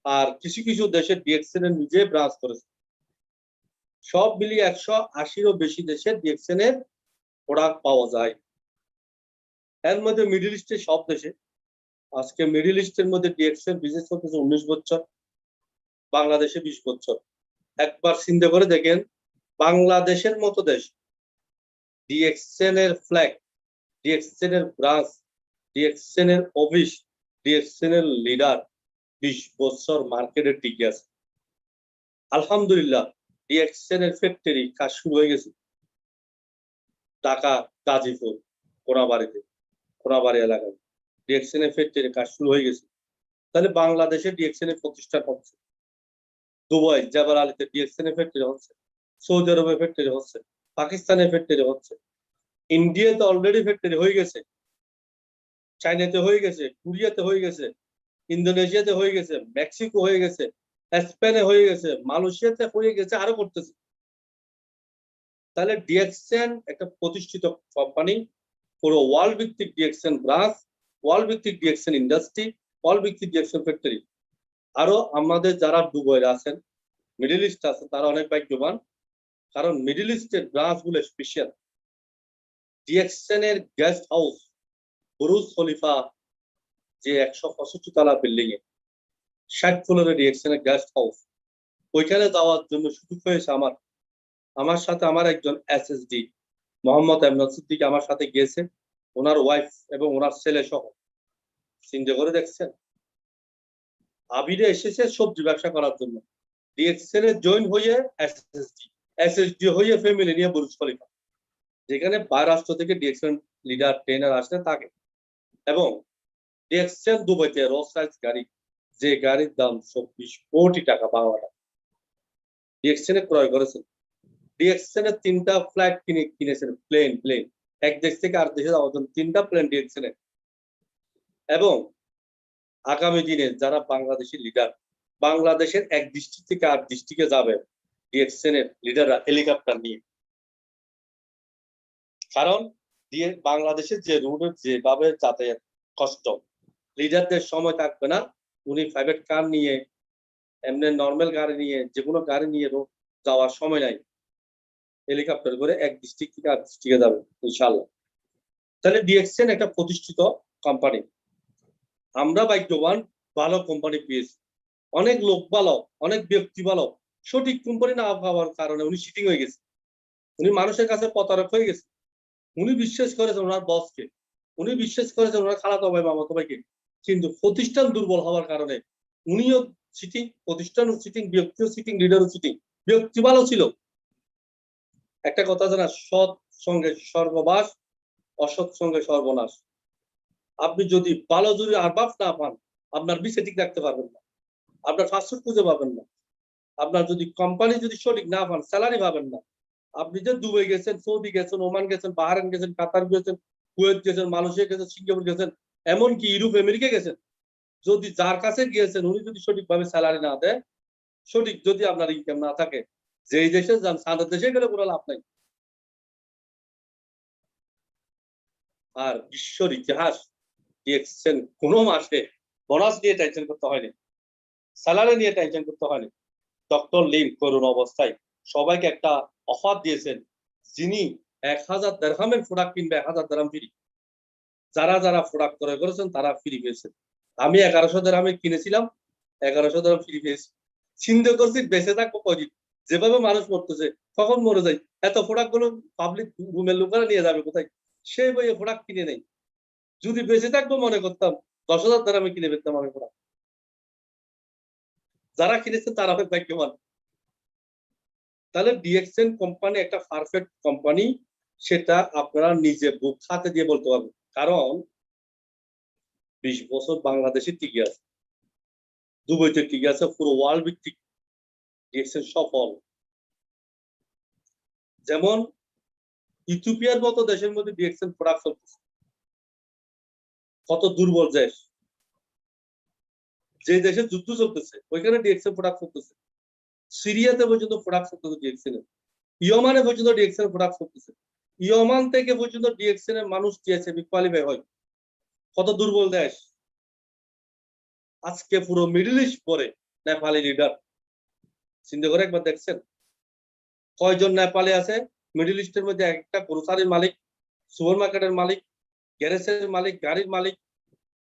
আর কিছু কিছু দেশে ডিএক্সএন এর নিজে ব্রাঞ্চ করেছে। সব মিলিয়ে 180-ও বেশি দেশে ডিএক্সএন এর প্রোডাক্ট পাওয়া যায়। এর মধ্যে মিডল ইস্টের সব দেশে, আজকে মিডল ইস্টের মধ্যে ডিএক্সএন বিজনেস করতেছে 19 বছর, বাংলাদেশে 20 বছর। একবার চিন্তা করে দেখেন, বাংলাদেশের মতো দেশ, ডিএক্সএন এর ফ্ল্যাগ, ডিএক্সএন এর ব্রাঞ্চ, ডিএক্সএন এর অফিস, ডিএক্সএন এর লিডার 20 বছর মার্কেটে টিকে আছে। আলহামদুলিল্লাহ, ডিএক্সএন এর ফ্যাক্টরি কাজ শুরু হয়ে গেছে ঢাকা, গাজীপুর, কোনাবাড়ি এলাকায় ডিএক্সএন এর ফ্যাক্টরি কাজ শুরু হয়ে গেছে। তাহলে বাংলাদেশে ডিএক্সএন এর প্রতিষ্ঠান হচ্ছে, দুবাই জাবার আলীতে ডিএক্সএন এর ফ্যাক্টরি হচ্ছে, সৌদি আরবের ফ্যাক্টরি হচ্ছে, পাকিস্তানের ফ্যাক্টরি হচ্ছে, ইন্ডিয়াতে অলরেডি ফ্যাক্টরি হয়ে গেছে, চায়নাতে হয়ে গেছে, কোরিয়াতে হয়ে গেছে, ইন্দোনেশিয়াতে হয়ে গেছে, মেক্সিকো হয়ে গেছে, স্পেনে হয়ে গেছে, মালয়েশিয়াতে হয়ে গেছে, আরো করতেছে। তাহলে ডিএক্সএন একটা প্রতিষ্ঠিত কোম্পানি, পুরো ওয়ার্ল্ড ভিত্তিক ডিএক্সএন ব্রাঞ্চ, ওয়ার্ল্ড ভিত্তিক ডিএক্সএন ইন্ডাস্ট্রি, ওয়ার্ল্ড ভিত্তিক ডিএক্সএন ফ্যাক্টরি। আরো আমাদের যারা দুবাইয়ে আছেন, মিডল ইস্ট আছে, তারা অনেক ভাগ্যবান, কারণ মিডল ইস্টের ব্রাঞ্চ গুলো স্পেশাল। ডিএক্সএন এর গেস্ট হাউস বুরুজ খলিফা, যে 165 তলা বিল্ডিং এ 60 ফ্লোরের ডিএক্সএন এর গেস্ট হাউস, ওইখানে যাওয়ার জন্য সুযোগ হয়েছে আমার সাথে আমার একজন এসএসডি মোহাম্মদ এমরান সিদ্দিক আমার সাথে গিয়েছে, ওনার ওয়াইফ এবং ওনার ছেলে সহ। চিন্তা করে দেখছেন, আবিরে এসেছে সবজি ব্যবসা করার জন্য, ডিএক্সএন এর জয়েন হয়ে এসএসডি হয়ে ফ্যামিলি নিয়ে বুরুজ খলিফা, যেখানে বাইরের রাষ্ট্র থেকে ডিএক্সএন লিডার ট্রেনার আসলে থাকে। এবং ডিএক্সএন দুবাইতে রোলস রয়েস গাড়ি, যে গাড়ির দাম 24 কোটি টাকা বাংলা, ডিএক্সএন এ ক্রয় করেছেন। ডিএক্সএন এর 3টা ফ্লাইট কিনেছেন, প্লেন এক দেশ থেকে আর দেশে যাওয়ার জন্য 3টা প্লেন ডিএক্সএন এর। এবং আগামী দিনে যারা বাংলাদেশি লিডার, বাংলাদেশের এক ডিস্ট্রিক্ট থেকে আর ডিস্ট্রিক্টে যাবে ডিএক্সএন এর লিডাররা হেলিকপ্টার নিয়ে। কারণ বাংলাদেশের যে রুটের যেভাবে যাতায়াত কষ্ট, লিডারদের সময় থাকবে না, উনি প্রাইভেট কার নিয়ে, এমনি নর্মাল গাড়ি নিয়ে, যে কোনো গাড়ি নিয়ে যাওয়ার সময় নাই, হেলিকপ্টার করে এক ডিস্ট্রিক্ট থেকে আর ডিস্ট্রিক্টে যাবে ইনশাআল্লাহ। তাহলে ডিএক্সএন একটা প্রতিষ্ঠিত কোম্পানি, আমরা ভাগ্যবান, ভালো কোম্পানি পেয়েছি। অনেক লোক ভালো, অনেক ব্যক্তি ভালো, সঠিক কোম্পানি না পাওয়ার কারণে উনি চিটিং হয়ে গেছে, উনি মানুষের কাছে প্রতারক হয়ে গেছে। উনি বিশ্বাস করেছেন ওনার বসকে, উনি বিশ্বাস করেছেন ওনার খালাতো ভাই মামাতো ভাইকে, কিন্তু প্রতিষ্ঠান দুর্বল হওয়ার কারণে উনিও চিটিং, প্রতিষ্ঠানও চিটিং, ব্যক্তিও চিটিং, লিডারও চিটিং। ব্যক্তি ভালো ছিল, একটা কথা জানা, সৎ সঙ্গে সর্ববাস, অসৎ সঙ্গে সর্বনাশ। আপনি যদি ভালো যদি আরবাব না পান, আপনার বিছে ঠিক রাখতে পারবেন না, আপনার ফাস্টফুড খুঁজে পাবেন না, আপনার যদি কোম্পানি যদি সঠিক না পান, স্যালারি পাবেন না। আপনি যে দুবাই গেছেন, সৌদি গেছেন, ওমান গেছেন, বাহরাইন গেছেন, কাতার গেছেন, কুয়েত গেছেন, মালয়েশিয়া গেছেন, সিঙ্গাপুর গেছেন, এমনকি ইউরোপ আমেরিকা গেছেন, যদি যার কাছে গিয়েছেন উনি যদি সঠিকভাবে স্যালারি না দেয়, সঠিক যদি আপনার ইনকাম না থাকে, যেই দেশে যান, সাদের দেশে গেলে কোনো লাভ নাই। আর বিশ্বর ইতিহাস ডিএক্সএন কোনো মাসে বোনাস নিয়ে টেনশন করতে হয়নি, স্যালারি নিয়ে টেনশন করতে হয়নি। ডক্টর লিম করুণ অবস্থায় সবাইকে একটা অফার দিয়েছেন, যিনি 1000 দিরহামের প্রোডাক্ট কিনবে 1000 দিরহাম ফ্রি। যারা যারা প্রোডাক্ট ক্রয় করেছেন তারা ফ্রি পেয়েছেন। আমি 1100 দিরহামে কিনেছিলাম, 1100 দিরহাম ফ্রি পেয়েছি। চিন্তা করছি বেঁচে থাকবো কদিন, যেভাবে মানুষ মরতেছে কখন মরে যায়, এত প্রোডাক্ট গুলো পাবলিক রুমের লোকেরা নিয়ে যাবে কোথায়, সেই বইয়ে প্রোডাক্ট কিনে নেই। যদি বেঁচে থাকবো মনে করতাম 10,000 দিরহামে কিনে ফেলতাম আমি প্রোডাক্ট। যারা কিনেছেন তারা অনেক ভাগ্যবান। তাহলে ডিএক্সএন কোম্পানি একটা পারফেক্ট কোম্পানি, সেটা আপনারা নিজে বুক হাতে দিয়ে বলতে পারবেন। কারণ 20 বছর বাংলাদেশে টিকে আছে, দুবাইতে টিকে আছে, পুরো ওয়ার্ল্ড ভিত্তিক ডিএক্সএন সফল। যেমন ইথিওপিয়ার মতো দেশের মধ্যে ডিএক্সএন প্রোডাক্ট চলতেছে, কত দুর্বল দেশ, যে দেশে যুদ্ধ চলতেছে ওইখানে ডিএক্সএন প্রোডাক্ট চলতেছে, সিরিয়াতে পর্যন্ত প্রোডাক্ট চলতেছে ডিএক্সএন এর, ইয়মানে পর্যন্ত ডিএক্সএন প্রোডাক্ট চলতেছে, ইয়মান থেকে পর্যন্ত ডিএক্সএন এর মানুষ টিএসএবি কোয়ালিফাই হয়। কত দুর্বল দেশ। আজকে পুরো মিডল ইস্ট পরে নেপালি লিডার, চিন্তা করে একবার দেখছেন। কয়জন নেপালি আছে মিডল ইস্টের মধ্যে? একটা গ্রোসারির মালিক, সুপার মার্কেটের মালিক, গ্যারেজের মালিক, গাড়ির মালিক,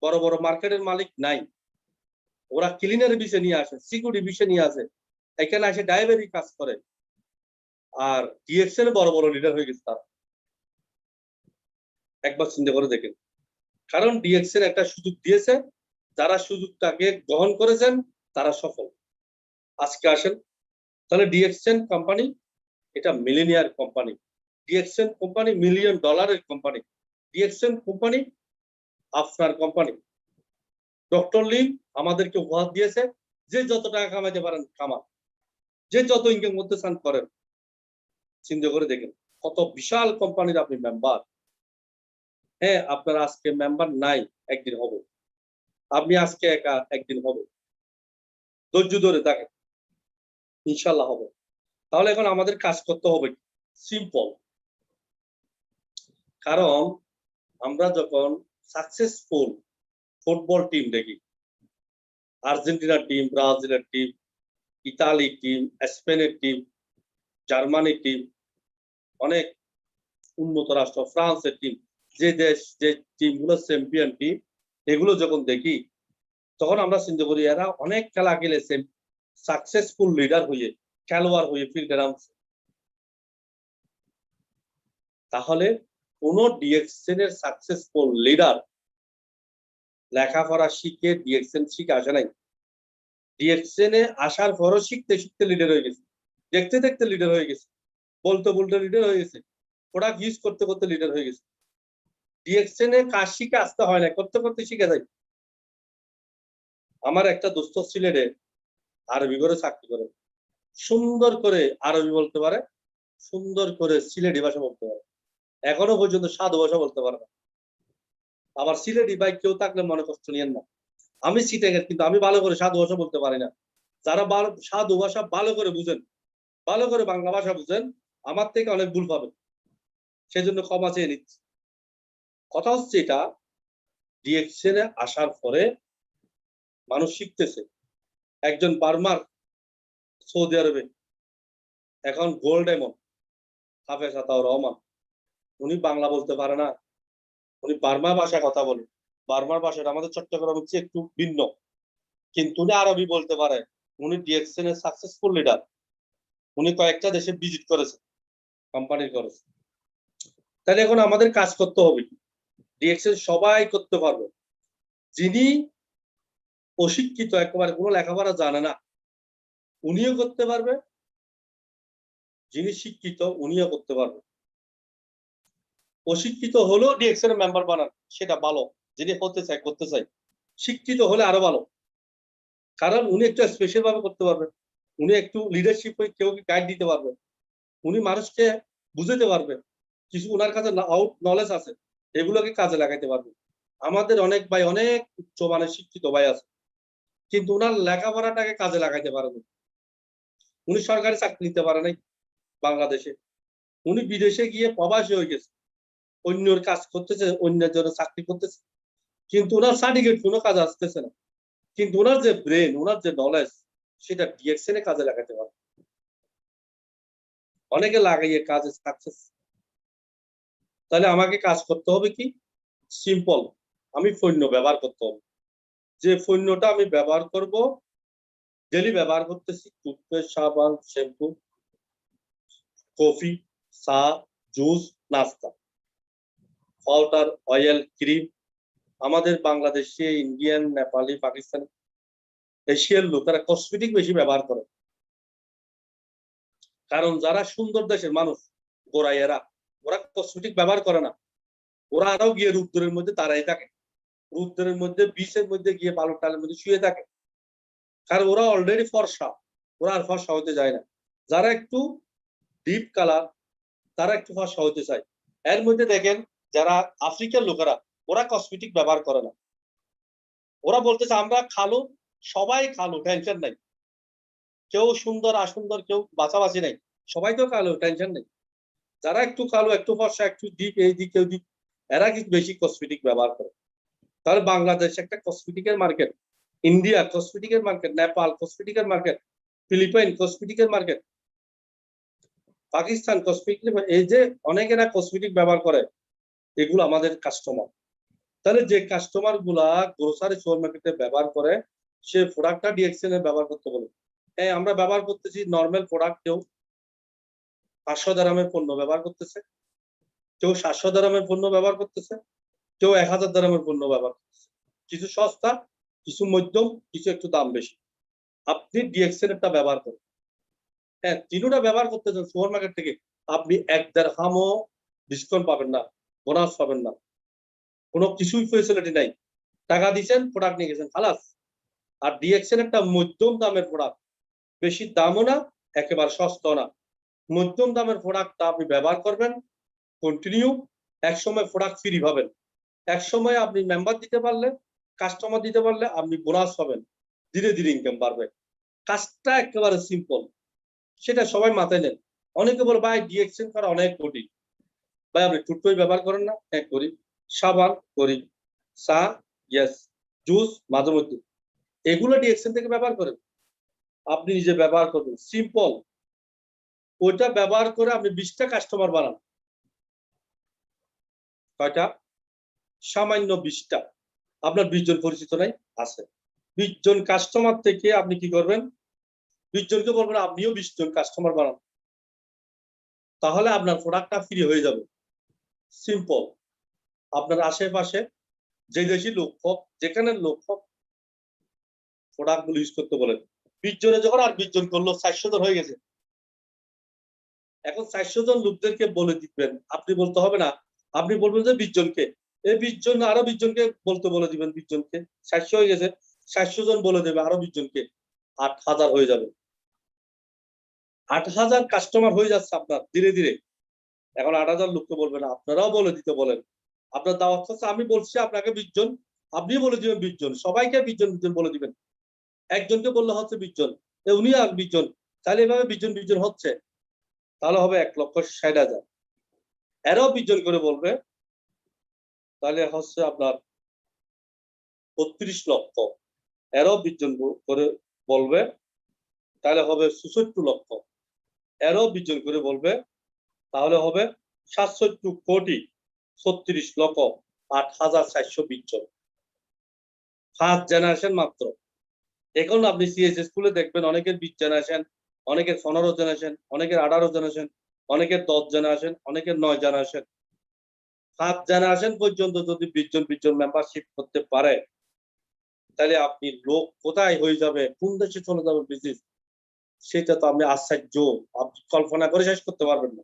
বড় বড় মার্কেটের মালিক নাই। ওরা ক্লিনারের বিষয় নিয়ে আসে, সিকিউরিটি বিষয় নিয়ে আসে, এখানে আসে ড্রাইভারি কাজ করে। আর ডিএক্সএল বড় বড় লিডার হয়ে গেছে তারা। একবার চিন্তা করে দেখেন, কারণ ডিএক্সএল একটা সুযোগ দিয়েছে, যারা সুযোগটাকে গ্রহণ করেছেন তারা সফল। আজকে আসেন তাহলে ডিএক্সএল কোম্পানি এটা millionaire company, DXL company $1 million company, DXL company আপনার কোম্পানি। ডক্টর লিম আমাদেরকে উপহার দিয়েছে, যে যত টাকা কামাইতে পারেন কামান, যে যত ইনকাম করতে চান করেন। চিন্তা করে দেখেন কত বিশাল কোম্পানির আপনি মেম্বার। হ্যাঁ, আপনার আজকে মেম্বার নাই, একদিন হবে। আপনি আজকে একা, একদিন হবে। ধৈর্য ধরে থাকেন, ইনশাল্লাহ হবে। তাহলে এখন আমাদের কাজ করতে হবে সিম্পল। কারণ আমরা যখন সাকসেসফুল ফুটবল টিম দেখি, আর্জেন্টিনার টিম, ব্রাজিলের টিম, ইতালি টিম, স্পেনের টিম, জার্মানি টিম, অনেক উন্নত রাষ্ট্র ফ্রান্সের টিম, যে দেশ যে টিমগুলো চ্যাম্পিয়ন টিম, এগুলো যখন দেখি তখন আমরা চিন্তা করি এরা অনেক খেলা খেলেছে, সাকসেসফুল লিডার হয়ে, খেলোয়াড় হয়ে ফিল্ডে নামছে। তাহলে কোন ডিএক্সএন এর সাকসেসফুল লিডার লেখাপড়া শিখে ডিএক্সএন শিখে আসে নাই। ডিএক্সএন এ আসার পরও শিখতে শিখতে লিডার হয়ে গেছে, দেখতে দেখতে লিডার হয়ে গেছে, বলতে বলতে লিডার হয়ে গেছে, প্রোডাক্ট ইউজ করতে করতে লিডার হয়ে গেছে। ডিএক্সএন এ কাজ শিখে আসতে হয় না, করতে করতে শিখে যায়। আমার একটা দোস্ত সিলেটে আরবি করে চাকরি করে, সুন্দর করে আরবি বলতে পারে, সুন্দর করে সিলেটি ভাষা বলতে পারে, এখনো পর্যন্ত সাধু ভাষা বলতে পারে না। আবার সিলেটি ভাই কেউ থাকলে মনে কষ্ট নিয়েন না, আমি সিটেগের, কিন্তু আমি ভালো করে সাধু ভাষা বলতে পারি না। যারা সাধু ভাষা ভালো করে বুঝেন, ভালো করে বাংলা ভাষা বুঝেন, আমার থেকে অনেক ভুল পাবেন, সেজন্য ক্ষমা চেয়ে নিচ্ছি। কথা হচ্ছে এটা, ডিএক্সএন এ আসার পরে মানুষ শিখতেছে। একজন বার্মার সৌদি আরবে এখন গোল্ড এমন হাফেজ আতাউর রহমান, উনি বাংলা বলতে পারে না, উনি বার্মা ভাষায় কথা বলে। বার্মার ভাষাটা আমাদের চট্টগ্রামের চেয়ে একটু ভিন্ন, কিন্তু উনি আরবি বলতে পারে। উনি ডিএক্সএন এর সাকসেসফুল লিডার, উনি কয়েকটা দেশে ভিজিট করেছে, কোম্পানির করেছে। তাহলে এখন আমাদের কাজ করতে হবে, ডিএক্সএন সবাই করতে পারবে। যিনি অশিক্ষিত, একেবারে কোনো লেখাপড়া জানে না, উনিও করতে পারবে, যিনি শিক্ষিত উনিও করতে পারবে। অশিক্ষিত হলেও ডিএক্সএন মেম্বার বানান, সেটা ভালো, যিনি হতে চায় করতে চায়। শিক্ষিত হলে আরো ভালো, কারণ উনি একটু স্পেশাল ভাবে করতে পারবেন, উনি একটু লিডারশিপ হয়ে কেউ গাইড দিতে পারবেন, উনি মানুষকে বুঝাতে পারবেন, কিছু ওনার কাছে আউট নলেজ আছে, এগুলোকে কাজে লাগাইতে পারবেন। আমাদের অনেক ভাই অনেক উচ্চ মানের শিক্ষিত ভাই আছে, কিন্তু ওনার লেখাপড়াটাকে কাজে লাগাইতে পারেন। উনি সরকারি চাকরি নিতে পারে নাই বাংলাদেশে, উনি বিদেশে গিয়ে প্রবাসী হয়ে গেছে, অন্যর কাজ করতেছে, অন্যের জন্য চাকরি করতেছে, কিন্তু ওনার সার্টিফিকেট কোনো কাজ আসতেছে না। কিন্তু ওনার যে ব্রেন, ওনার যে নলেজ, সেটা ডিএক্সএন এ কাজে লাগাতে পারে। অনেকে লাগাইয়ে কাজে সাকসেস। তাহলে আমাকে কাজ করতে হবে কি? সিম্পল, আমি পণ্য ব্যবহার করতে হবে। যে পণ্যটা আমি ব্যবহার করব, ডেলি ব্যবহার করতেছি, টুথপেস্ট, সাবান, শ্যাম্পু, কফি, চা, জুস, নাস্তা, পাউডার, অয়েল, ক্রিম। আমাদের বাংলাদেশে, ইন্ডিয়ান, নেপালি, পাকিস্তানি, এশিয়ার লোকেরা কসমেটিক বেশি ব্যবহার করে। কারণ যারা সুন্দর দেশের মানুষ, গোড়াইয়েরা, ওরা কসমেটিক ব্যবহার করে না, ওরা আরো গিয়ে রূপদরের মধ্যে দাঁড়াই থাকে, রূপদরের মধ্যে বিচের মধ্যে গিয়ে বালুর টালের মধ্যে শুয়ে থাকে, কারণ ওরা অলরেডি ফর্সা, ওরা আর ফর্সা হতে যায় না। যারা একটু ডিপ কালার, তারা একটু ফর্সা হতে চায়। এর মধ্যে দেখেন যারা আফ্রিকার লোকেরা, ওরা কসমেটিক ব্যবহার করে না, ওরা বলতেছে আমরা খালো, সবাই খালো, টেনশন নাই, কেউ সুন্দর আসুন্দর কেউ বাছাবাছি নাই, সবাই তো কালো, টেনশন নেই। যারা একটু কালো, একটু ফর্সা, একটু ডিপ, এই দিক কেউ দিক, এরা কিন্তু বেশি কসমেটিক ব্যবহার করে। তাহলে বাংলাদেশ একটা কসমেটিকের মার্কেট, ইন্ডিয়া কসমেটিকের মার্কেট, নেপাল কসমেটিকের মার্কেট, ফিলিপাইন কসমেটিকের মার্কেট। পাকিস্তান কসমেটিক, এই যে অনেকেরা কসমেটিক ব্যবহার করে, এগুলো আমাদের কাস্টমার। তাহলে যে কাস্টমার গুলা গ্রোসারি সুপার মার্কেটে ব্যবহার করে, সে প্রোডাক্টটা ডিএক্সএন এর ব্যবহার করতে বলে। হ্যাঁ, আমরা ব্যবহার করতেছি নর্মাল প্রোডাক্ট, কেউ 500 দিরহামের পণ্য ব্যবহার করতেছে, কেউ 700 দিরহামের পণ্য ব্যবহার করতেছে, কেউ 1000 দিরহামের পণ্য ব্যবহার করতেছে। কিছু সস্তা, কিছু মধ্যম, কিছু একটু দাম বেশি। আপনি ডিএক্সএন এরটা ব্যবহার করেন। হ্যাঁ, তিনটা ব্যবহার করতেছেন সুপার মার্কেট থেকে, আপনি 1 দিরহামও ডিসকাউন্ট পাবেন না, বোনাস পাবেন না, কোনো কিছুই ফেসিলিটি নাই। টাকা দিচ্ছেন, প্রোডাক্ট নিয়ে গেছেন, খালাস। আর ডিএক্সএন একটা মধ্যম দামের প্রোডাক্ট, বেশি দামও না, একেবারে সস্তা না। মধ্যম দামের প্রোডাক্টটা আপনি ব্যবহার করবেন কন্টিনিউ, এক সময় প্রোডাক্ট ফ্রি পাবেন, এক সময় আপনি মেম্বার দিতে পারলে, কাস্টমার দিতে পারলে আপনি বোনাস পাবেন, ধীরে ধীরে ইনকাম বাড়বে। কাজটা একেবারে সিম্পল, সেটা সবাই মাথায় নেন। অনেকে বলে ভাই ডিএক্সএন করা অনেক কঠিন। ভাই আপনি টুথপেস্ট ব্যবহার করেন না? হ্যাঁ করি। সাবান করি, চা, ইয়েস, জুস মাঝে মধ্যে, এগুলো ডিএক্সএন থেকে ব্যবহার করেন। আপনি নিজে ব্যবহার করবেন, সিম্পল। ওইটা ব্যবহার করে আপনি 20টা কাস্টমার বানান। কয়টা? সামান্য 20টা। আপনার 20 জন পরিচিত নাই? আছে। 20 জন কাস্টমার থেকে আপনি কি করবেন? 20 জনকে বলবেন আপনিও 20 জন কাস্টমার বানান, তাহলে আপনার প্রোডাক্টটা ফ্রি হয়ে যাবে। সিম্পল। আপনার আশেপাশে যে দেশি লোক হোক, যেখানে লোক হোক, প্রোডাক্ট গুলো ইউজ করতে বলেন। 20 জনে যখন আর 20 জন করলো, 400 জন হয়ে গেছে। এখন 400 জন লোকদেরকে বলে দিবেন, আপনি বলতে হবে না, আপনি বলবেন যে 20 জনকে, এই 20 জন আরো 20 জনকে বলে দিবেন, 20 জনকে 400 হয়ে গেছে, 400 জন বলে দেবে আরো 20 জনকে, 8000 হয়ে যাবে। 8000 কাস্টমার হয়ে যাচ্ছে আপনার ধীরে ধীরে। এখন 8000 লোককে বলবেন, আপনারাও বলে দিতে বলেন। আপনার দাওয়াত হচ্ছে, আমি বলছি আপনাকে 20 জন, আপনি বলে দিবেন 20 জন, সবাইকে 20 জন বলে দিবেন। একজনকে বললে হচ্ছে 20 জন, উনি আর 20 জন, তাহলে এভাবে 20 জন হচ্ছে, তাহলে হবে 1,60,000। এরাও 20 জন করে বলবে, তাহলে হচ্ছে আপনার 32 লক্ষ। এরাও 20 জন করে বলবে, তাহলে হবে 66 লক্ষ। এরাও 20 জন করে বলবে, তাহলে হবে 67 কোটি 36 লক্ষ 8,420 জন। 5 জেনারেশন মাত্র। এখন আপনি সিএসএস স্কুলে দেখবেন অনেকের 20 জেনারেশন, অনেকের 15 জেনারেশন, অনেকের 18 জেনারেশন, অনেকের 10 জেনারেশন, অনেকের 9 জেনারেশন। 7 জেনারেশন পর্যন্ত যদি 20 জন মেম্বারশিপ করতে পারে, তাহলে আপনি লোক কোথায় হয়ে যাবে, কোন দেশে চলে যাবে বিজনেস, সেটা তো আপনি আশ্চর্য, আপনি কল্পনা করে শেষ করতে পারবেন না।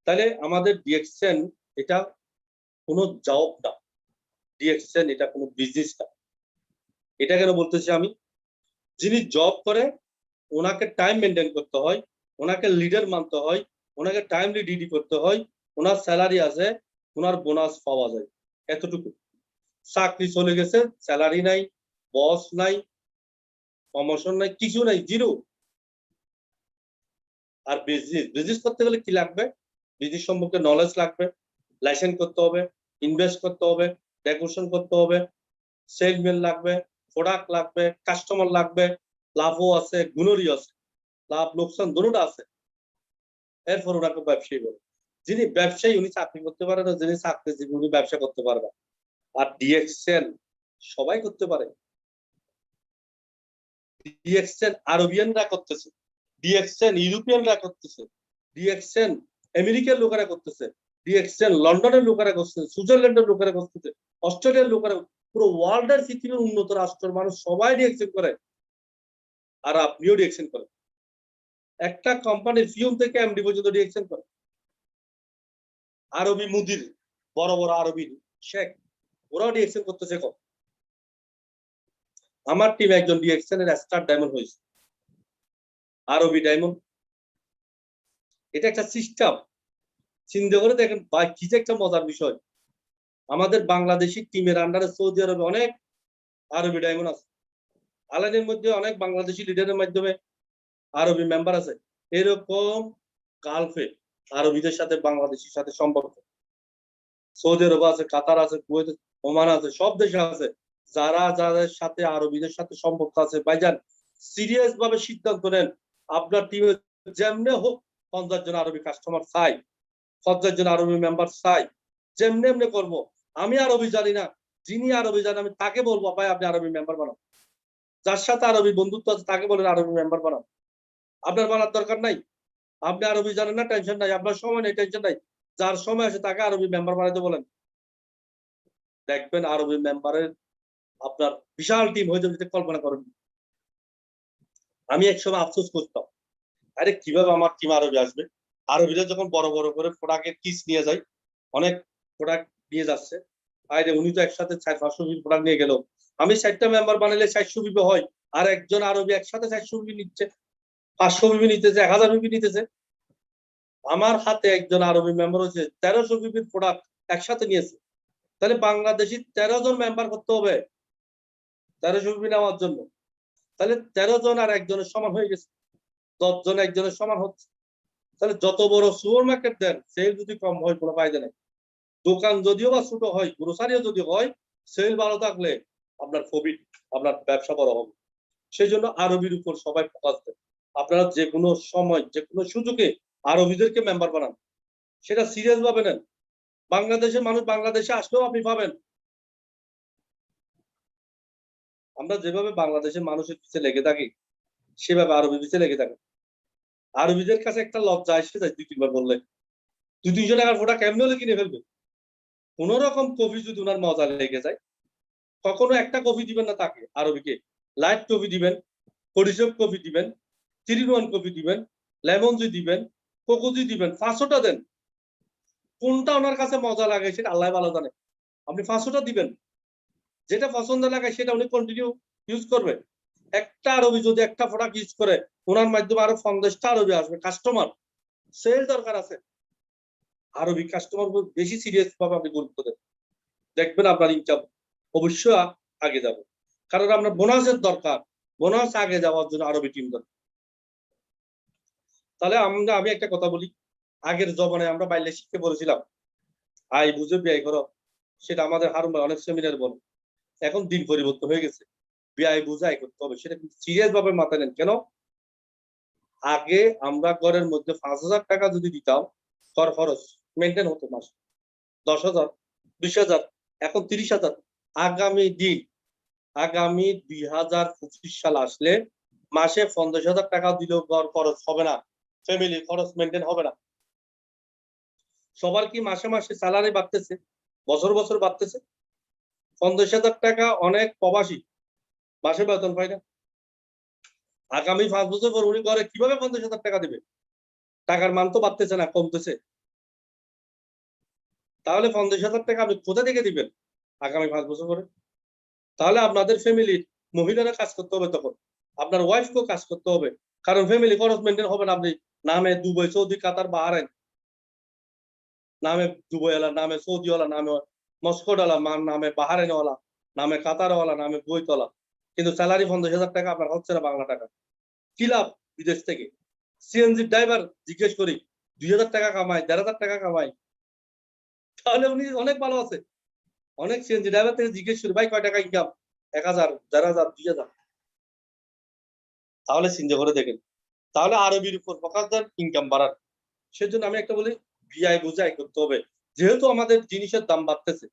তাহলে আমাদের ডিএক্সএন এটা কোনো জব না, ডিএক্সএন এটা কোনো বিজনেস না। এটা কেন বলতেছি আমি? যিনি জব করে ওনাকে টাইম মেনটেন করতে হয়, ওনাকে লিডার মানতে হয়, ওনাকে টাইমলি ডিউটি করতে হয়, ওনার স্যালারি আছে, ওনার বোনাস পাওয়া যায়, এতটুকু। চাকরি চলে গেছে, স্যালারি নাই, বস নাই, প্রমোশন নাই, কিছু নাই, জিরো। আর বিজনেস করতে গেলে কি লাগবে? বিজনেস সম্পর্কে নলেজ লাগবে, লাইসেন্স করতে হবে, ইনভেস্ট করতে হবে, ডেকোরেশন করতে হবে, সেলসম্যান লাগবে, প্রোডাক্ট লাগবে, কাস্টমার লাগবে, লাভও আছে, গুণরই আছে, লাভ লোকসান দুটোটা আছে। এরপর ওনাকে ব্যবসায়ী বলে। যিনি ব্যবসায়ী উনি চাকরি করতে পারে না, যিনি চাকরিজীবী উনি ব্যবসা করতে পারবে। আর ডিএক্সএন সবাই করতে পারে। ডিএক্সএন আরবিয়ানরা করতেছে, ডিএক্সএন ইউরোপিয়ানরা করতেছে, ডিএক্সএন আমেরিকার লোকেরা করতেছে, ডিএক্সএন লন্ডনের লোকেরা করতেছে, সুইজারল্যান্ডের লোকেরা করতেছে, অস্ট্রেলিয়ার লোকেরা, পুরো ওয়ার্ল্ডের পৃথিবীর উন্নত রাষ্ট্রের মানুষ সবাই ডিএক্সএন করে। আর আপনিও ডিএক্সএন করেন। একটা কোম্পানির পিয়ন থেকে এমডি পর্যন্ত ডিএক্সএন করে। আরবি মুদির, বড় বড় আরবি শেখ, ওরাও ডিএক্সএন করতেছে। কম আমার টিম একজন ডিএক্সএন এর স্টার ডায়মন্ড হয়েছে, আরবি ডায়মন্ড। এটা একটা সিস্টেম, চিন্তা করে দেখেন ভাই, কি যে একটা মজার বিষয়। আমাদের বাংলাদেশি টিমের আন্ডারে সৌদি আরবে অনেক আরবি ডায়মন্ড আছে। আলাদের মধ্যে অনেক বাংলাদেশি লিডারের মাধ্যমে আরবি মেম্বার আছে। এরকম গালফে আরবিদের সাথে বাংলাদেশের সাথে সম্পর্ক। সৌদি আরব আছে, কাতার আছে, কুয়েত, ওমান আছে, সব দেশে আছে। যারা যাদের সাথে আরবিদের সাথে সম্পর্ক আছে, ভাইজান সিরিয়াস ভাবে সিদ্ধান্ত নেন, আপনার টিমে যেমনে হোক 50 জন আরবি কাস্টমার চাই, 50 জন আরবি মেম্বার চাই, যেমনি এমনি করবো। আমি আরবি জানি না, যিনি আরবি জানে আমি তাকে বলবো ভাই আপনি আরবি মেম্বার বানান। যার সাথে আরবি বন্ধুত্ব আছে তাকে বলেন আরবি মেম্বার বানান। আপনার বানার দরকার নাই। আপনি আরবি জানেন না, টেনশন নাই, আপনার সময় নেই, টেনশন নাই। যার সময় আছে তাকে আরবি মেম্বার বানাইতে বলেন, দেখবেন আরবি মেম্বারের আপনার বিশাল টিম হয়ে যাবে, কল্পনা করেন। আমি একসময় আফসোস করতাম, আরে কিভাবে আমার টিম আরবি আসবে। আরবিরা যখন বড় বড় করে প্রোডাক্টের কিস নিয়ে যায়, অনেক প্রোডাক্ট নিয়ে যাচ্ছে, আরে উনি তো একসাথে 400-500 পিস প্রোডাক্ট নিয়ে গেল। আমি 60টা মেম্বার বানালে 400 পিপি হয়, আর একজন আরবি একসাথে 400 পিপি নিচ্ছে, 500 পিপি নিতেছে, 1000 পিপি নিতেছে। আমার হাতে একজন আরবি মেম্বার হচ্ছে 1300 পিপির প্রোডাক্ট একসাথে নিয়েছে। তাহলে বাংলাদেশি 13 জন মেম্বার করতে হবে 1300 পিপি নেওয়ার জন্য। তাহলে 13 জন আর একজনের সমান হয়ে গেছে, 10 জন একজনের সমান হচ্ছে। তাহলে যত বড় সুপার মার্কেট দেন, সেল যদি কম হয় কোনো ফায়দা নেই। দোকান যদিও বা ছোট হয়, গ্রোসারিও যদি হয়, সেল ভালো থাকলে আপনার প্রফিট, আপনার ব্যবসা বড় হবে। সেই জন্য আরবির উপর সবাই ফোকাস দেন। আপনারা যে কোনো সময় যে কোনো সুযোগে আরবিদেরকে মেম্বার বানান, সেটা সিরিয়াস ভাবে নেন। বাংলাদেশের মানুষ বাংলাদেশে আসলেও আপনি পাবেন। আমরা যেভাবে বাংলাদেশের মানুষের পিছিয়ে লেগে থাকি, সেভাবে আরবি পিছিয়ে লেগে থাকে। আরবিদের কাছে একটা লজ্জা এসে যায় 2-3 বার বললে, 200-300 টাকার ফোটা কেমনে হলে কিনে ফেলবে। কোন রকম কফি যদি ওনার মজা লেগে যায়, কখনো একটা কফি দিবেন না তাকে আরবিকে, লাইট কফি দিবেন, পরিষেব কফি দিবেন, 3-in-1 কফি দিবেন, লেমন জি দিবেন, কোকোজি দিবেন, 500টা দেন। কোনটা ওনার কাছে মজা লাগে সেটা আল্লাহ ভালো জানে। আপনি 500টা দিবেন, যেটা পছন্দ লাগে সেটা উনি কন্টিনিউ ইউজ করবে। একটা আরবি যদি একটা প্রোডাক্ট ইউজ করে, ওনার মাধ্যমে আরো 50টা আরবি আসবে কাস্টমার। সেল দরকার আছে, আরবি কাস্টমার বেশি সিরিয়াস ভাবে আপনি গুরুত্ব দেন, দেখবেন আপনার ইনকাম অবশ্যই আগে যাবে। কারণ আপনার বোনাসের দরকার, বোনাস আগে যাওয়ার জন্য আরবি টিম দরকার। তাহলে আমি একটা কথা বলি, আগের জমানায় আমরা বাইরে শিখতে বলেছিলাম আয় বুঝে ব্যয় করো, সেটা আমাদের হারুন ভাই অনেক সেমিনার বলে। এখন দিন পরিবর্তন হয়ে গেছে, ব্যয় বুঝে আয় করতে হবে, সেটা কিন্তু সিরিয়াস ভাবে মাথায় নেন। কেন? আগে আমরা ঘরের মধ্যে 5,000 টাকা যদি দিতাম, ঘর খরচ মেনটেন হতো মাস 10,000, 20,000, এখন 30,000। আগামী 2025 সাল আসলে মাসে 50,000 টাকা দিলেও ঘর খরচ হবে না, ফ্যামিলি খরচ মেনটেন হবে না। সবার কি মাসে মাসে স্যালারি বাড়তেছে, বছর বছর বাড়তেছে? 50,000 টাকা অনেক প্রবাসী মাসে বেতন পায় না। আগামী 5 বছর পর উনি ঘরে কিভাবে 50,000 টাকা দিবে? টাকার মান তো বাড়তেছে না, কমতেছে। তাহলে 50,000 টাকা আপনি কোথা থেকে দিবেন আগামী 5 বছর পরে? তাহলে আপনাদের ফ্যামিলির মহিলারা কাজ করতে হবে, তখন আপনার ওয়াইফকেও কাজ করতে হবে। কারণ ফ্যামিলি খরচ মেনটেন হবে না। আপনি নামে দুবাই, সৌদি, কাতার, বাহারাইন, নামে দুবাইওয়ালা, নামে সৌদিওয়ালা, নামে মস্কোওয়ালা, নামে বাহারাইনওয়ালা, নামে কাতারওয়ালা, নামে কুয়েতওয়ালা, কিন্তু স্যালারি 50,000 টাকা আপনার হচ্ছে না বাংলা টাকা। কি লাভ বিদেশ থেকে? সিএনজি ড্রাইভার জিজ্ঞেস করি 2,000 টাকা কামায়, 1,500 টাকা কামায়, তাহলে উনি অনেক ভালো আছে। অনেক সিএনজি ড্রাইভার থেকে জিজ্ঞেস করি ভাই কয় টাকা ইনকাম, 1,000, 1,500, 2,000। তাহলে চিন্তা করে দেখেন। তাহলে আরবির উপর ফোকাস দেন ইনকাম বাড়ার। সেজন্য আমি একটা বলি, বিআই বুঝাই করতে হবে। যেহেতু আমাদের জিনিসের দাম বাড়তেছে,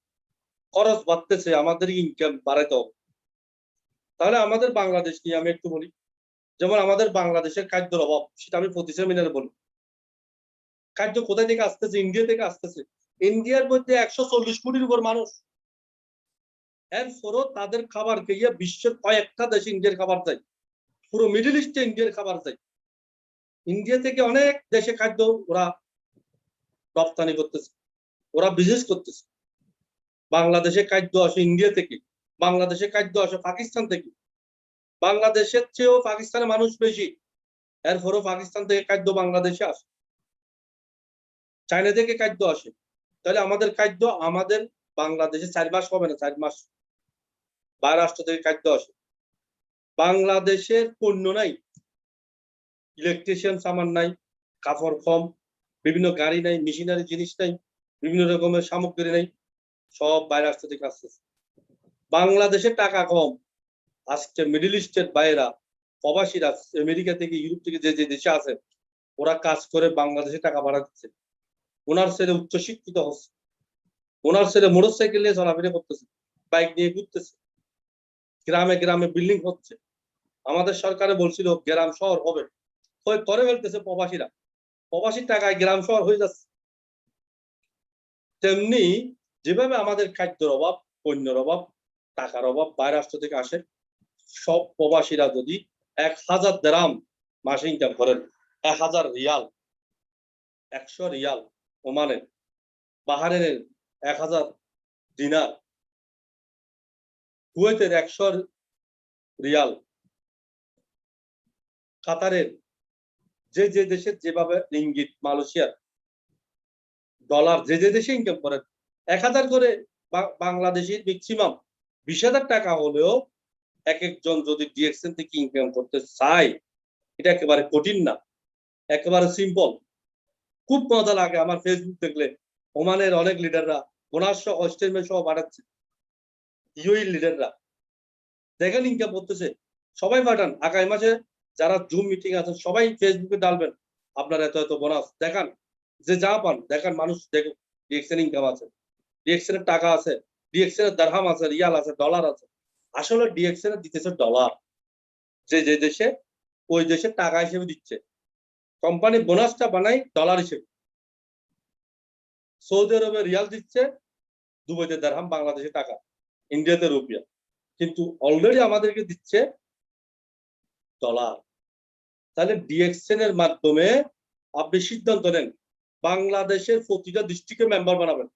খরচ বাড়তেছে, আমাদের ইনকাম বাড়াইতে হবে। তাহলে আমাদের বাংলাদেশ নিয়ে আমি একটু বলি, যেমন আমাদের বাংলাদেশের খাদ্যের অভাব, সেটা আমি প্রতি সেমিনারে বলি। খাদ্য কোথায় থেকে আসতেছে? ইন্ডিয়া থেকে আসতেছে। ইন্ডিয়ার মধ্যে 140 কোটির উপর মানুষ, এরপরও তাদের খাবার খেয়ে বিশ্বের কয়েকটা দেশে ইন্ডিয়ার খাবার যায়, পুরো মিডল ইস্টে ইন্ডিয়ার খাবার যায়। ইন্ডিয়া থেকে অনেক দেশে খাদ্য ওরা রপ্তানি করতেছে, ওরা বিজনেস করতেছে। বাংলাদেশে খাদ্য আসে ইন্ডিয়া থেকে, বাংলাদেশে খাদ্য আসে পাকিস্তান থেকে। বাংলাদেশের চেয়েও পাকিস্তানের মানুষ বেশি, এরপরও পাকিস্তান থেকে খাদ্য বাংলাদেশে আসে, চায়না থেকে খাদ্য আসে। তাহলে আমাদের খাদ্য আমাদের বাংলাদেশে 4 মাস হবে না, 4 মাস বাইরের রাষ্ট্র থেকে খাদ্য আসে। বাংলাদেশের পণ্য নাই, ইলেকট্রিশিয়ান সামান নাই, কাপড় কম, বিভিন্ন গাড়ি নাই, মেশিনারি জিনিস নাই, বিভিন্ন রকমের সামগ্রী নাই, সব বাইরের রাষ্ট্র থেকে আসতেছে। বাংলাদেশে টাকা কম, আজকে মিডল ইস্টের বাইরা প্রবাসীরা আমেরিকা থেকে, ইউরোপ থেকে যে যে দেশে আছে, ওরা কাজ করে বাংলাদেশে টাকা পাঠাচ্ছে। ওনার ছেলে উচ্চশিক্ষিত হচ্ছে, ওনার ছেলে মোটরসাইকেল নিয়ে চলাফেরা করতেছে, বাইক নিয়ে ঘুরতেছে, গ্রামে গ্রামে বিল্ডিং হচ্ছে। আমাদের সরকারে বলছিল গ্রাম শহর হবে, করে ফেলতেছে প্রবাসীরা, প্রবাসীর টাকায় গ্রাম শহর হয়ে যাচ্ছে। তেমনি যেভাবে আমাদের খাদ্যের অভাব, পণ্যের অভাব, টাকার অভাব বাইরের রাষ্ট্র থেকে আসে, সব প্রবাসীরা যদি 1000 দিরহাম মাসে ইনকাম করেন, 1000 রিয়াল, 100 রিয়াল ওমানের, বাহারেনের 1000 দিনার, কুয়েতের 100 রিয়াল, কাতারের, যে যে দেশে যেভাবে রিঙ্গিত, মালয়েশিয়ার ডলার, যে যে দেশে ইনকাম করেন, 1000 করে বাংলাদেশের ম্যাক্সিমাম 20,000 টাকা হলেও এক একজন যদি ডিএক্সএন থেকে ইনকাম করতে চায়, এটা একেবারে কঠিন না, একেবারে সিম্পল। খুব মজা লাগে আমার ফেসবুক দেখলে ওমানের অনেক লিডাররা বোনাস সহ অস্ট্রেলিয়া সহ বাড়াচ্ছে, ইউই লিডাররা দেখেন ইনকাম করতেছে। সবাই পাঠান আগামী মাসে যারা জুম মিটিং আছে সবাই ফেসবুকে ডালবেন আপনার এত এত বোনাস দেখান, যে যা পান দেখান, মানুষ দেখুন ডিএক্সএন ইনকাম আছে, ডিএক্সএন এর টাকা আছে, ডিএক্সএন এর দিরহাম আছে, রিয়াল আছে, ডলার আছে। আসলে ডিএক্সএন এর দিতেছে ডলার, যে যে দেশে ওই দেশের টাকা হিসেবে দিচ্ছে। কোম্পানি বোনাসটা বানাই ডলার হিসেবে, সৌদি আরবে রিয়াল দিচ্ছে, দুবাইতে দিরহাম, বাংলাদেশে টাকা, ইন্ডিয়াতে রুপিয়া, কিন্তু অলরেডি আমাদেরকে দিচ্ছে ডলার। তাহলে ডিএক্সএন এর মাধ্যমে আপনি সিদ্ধান্ত নেন, বাংলাদেশের প্রতিটা ডিস্ট্রিক্টে মেম্বার বানাবেন,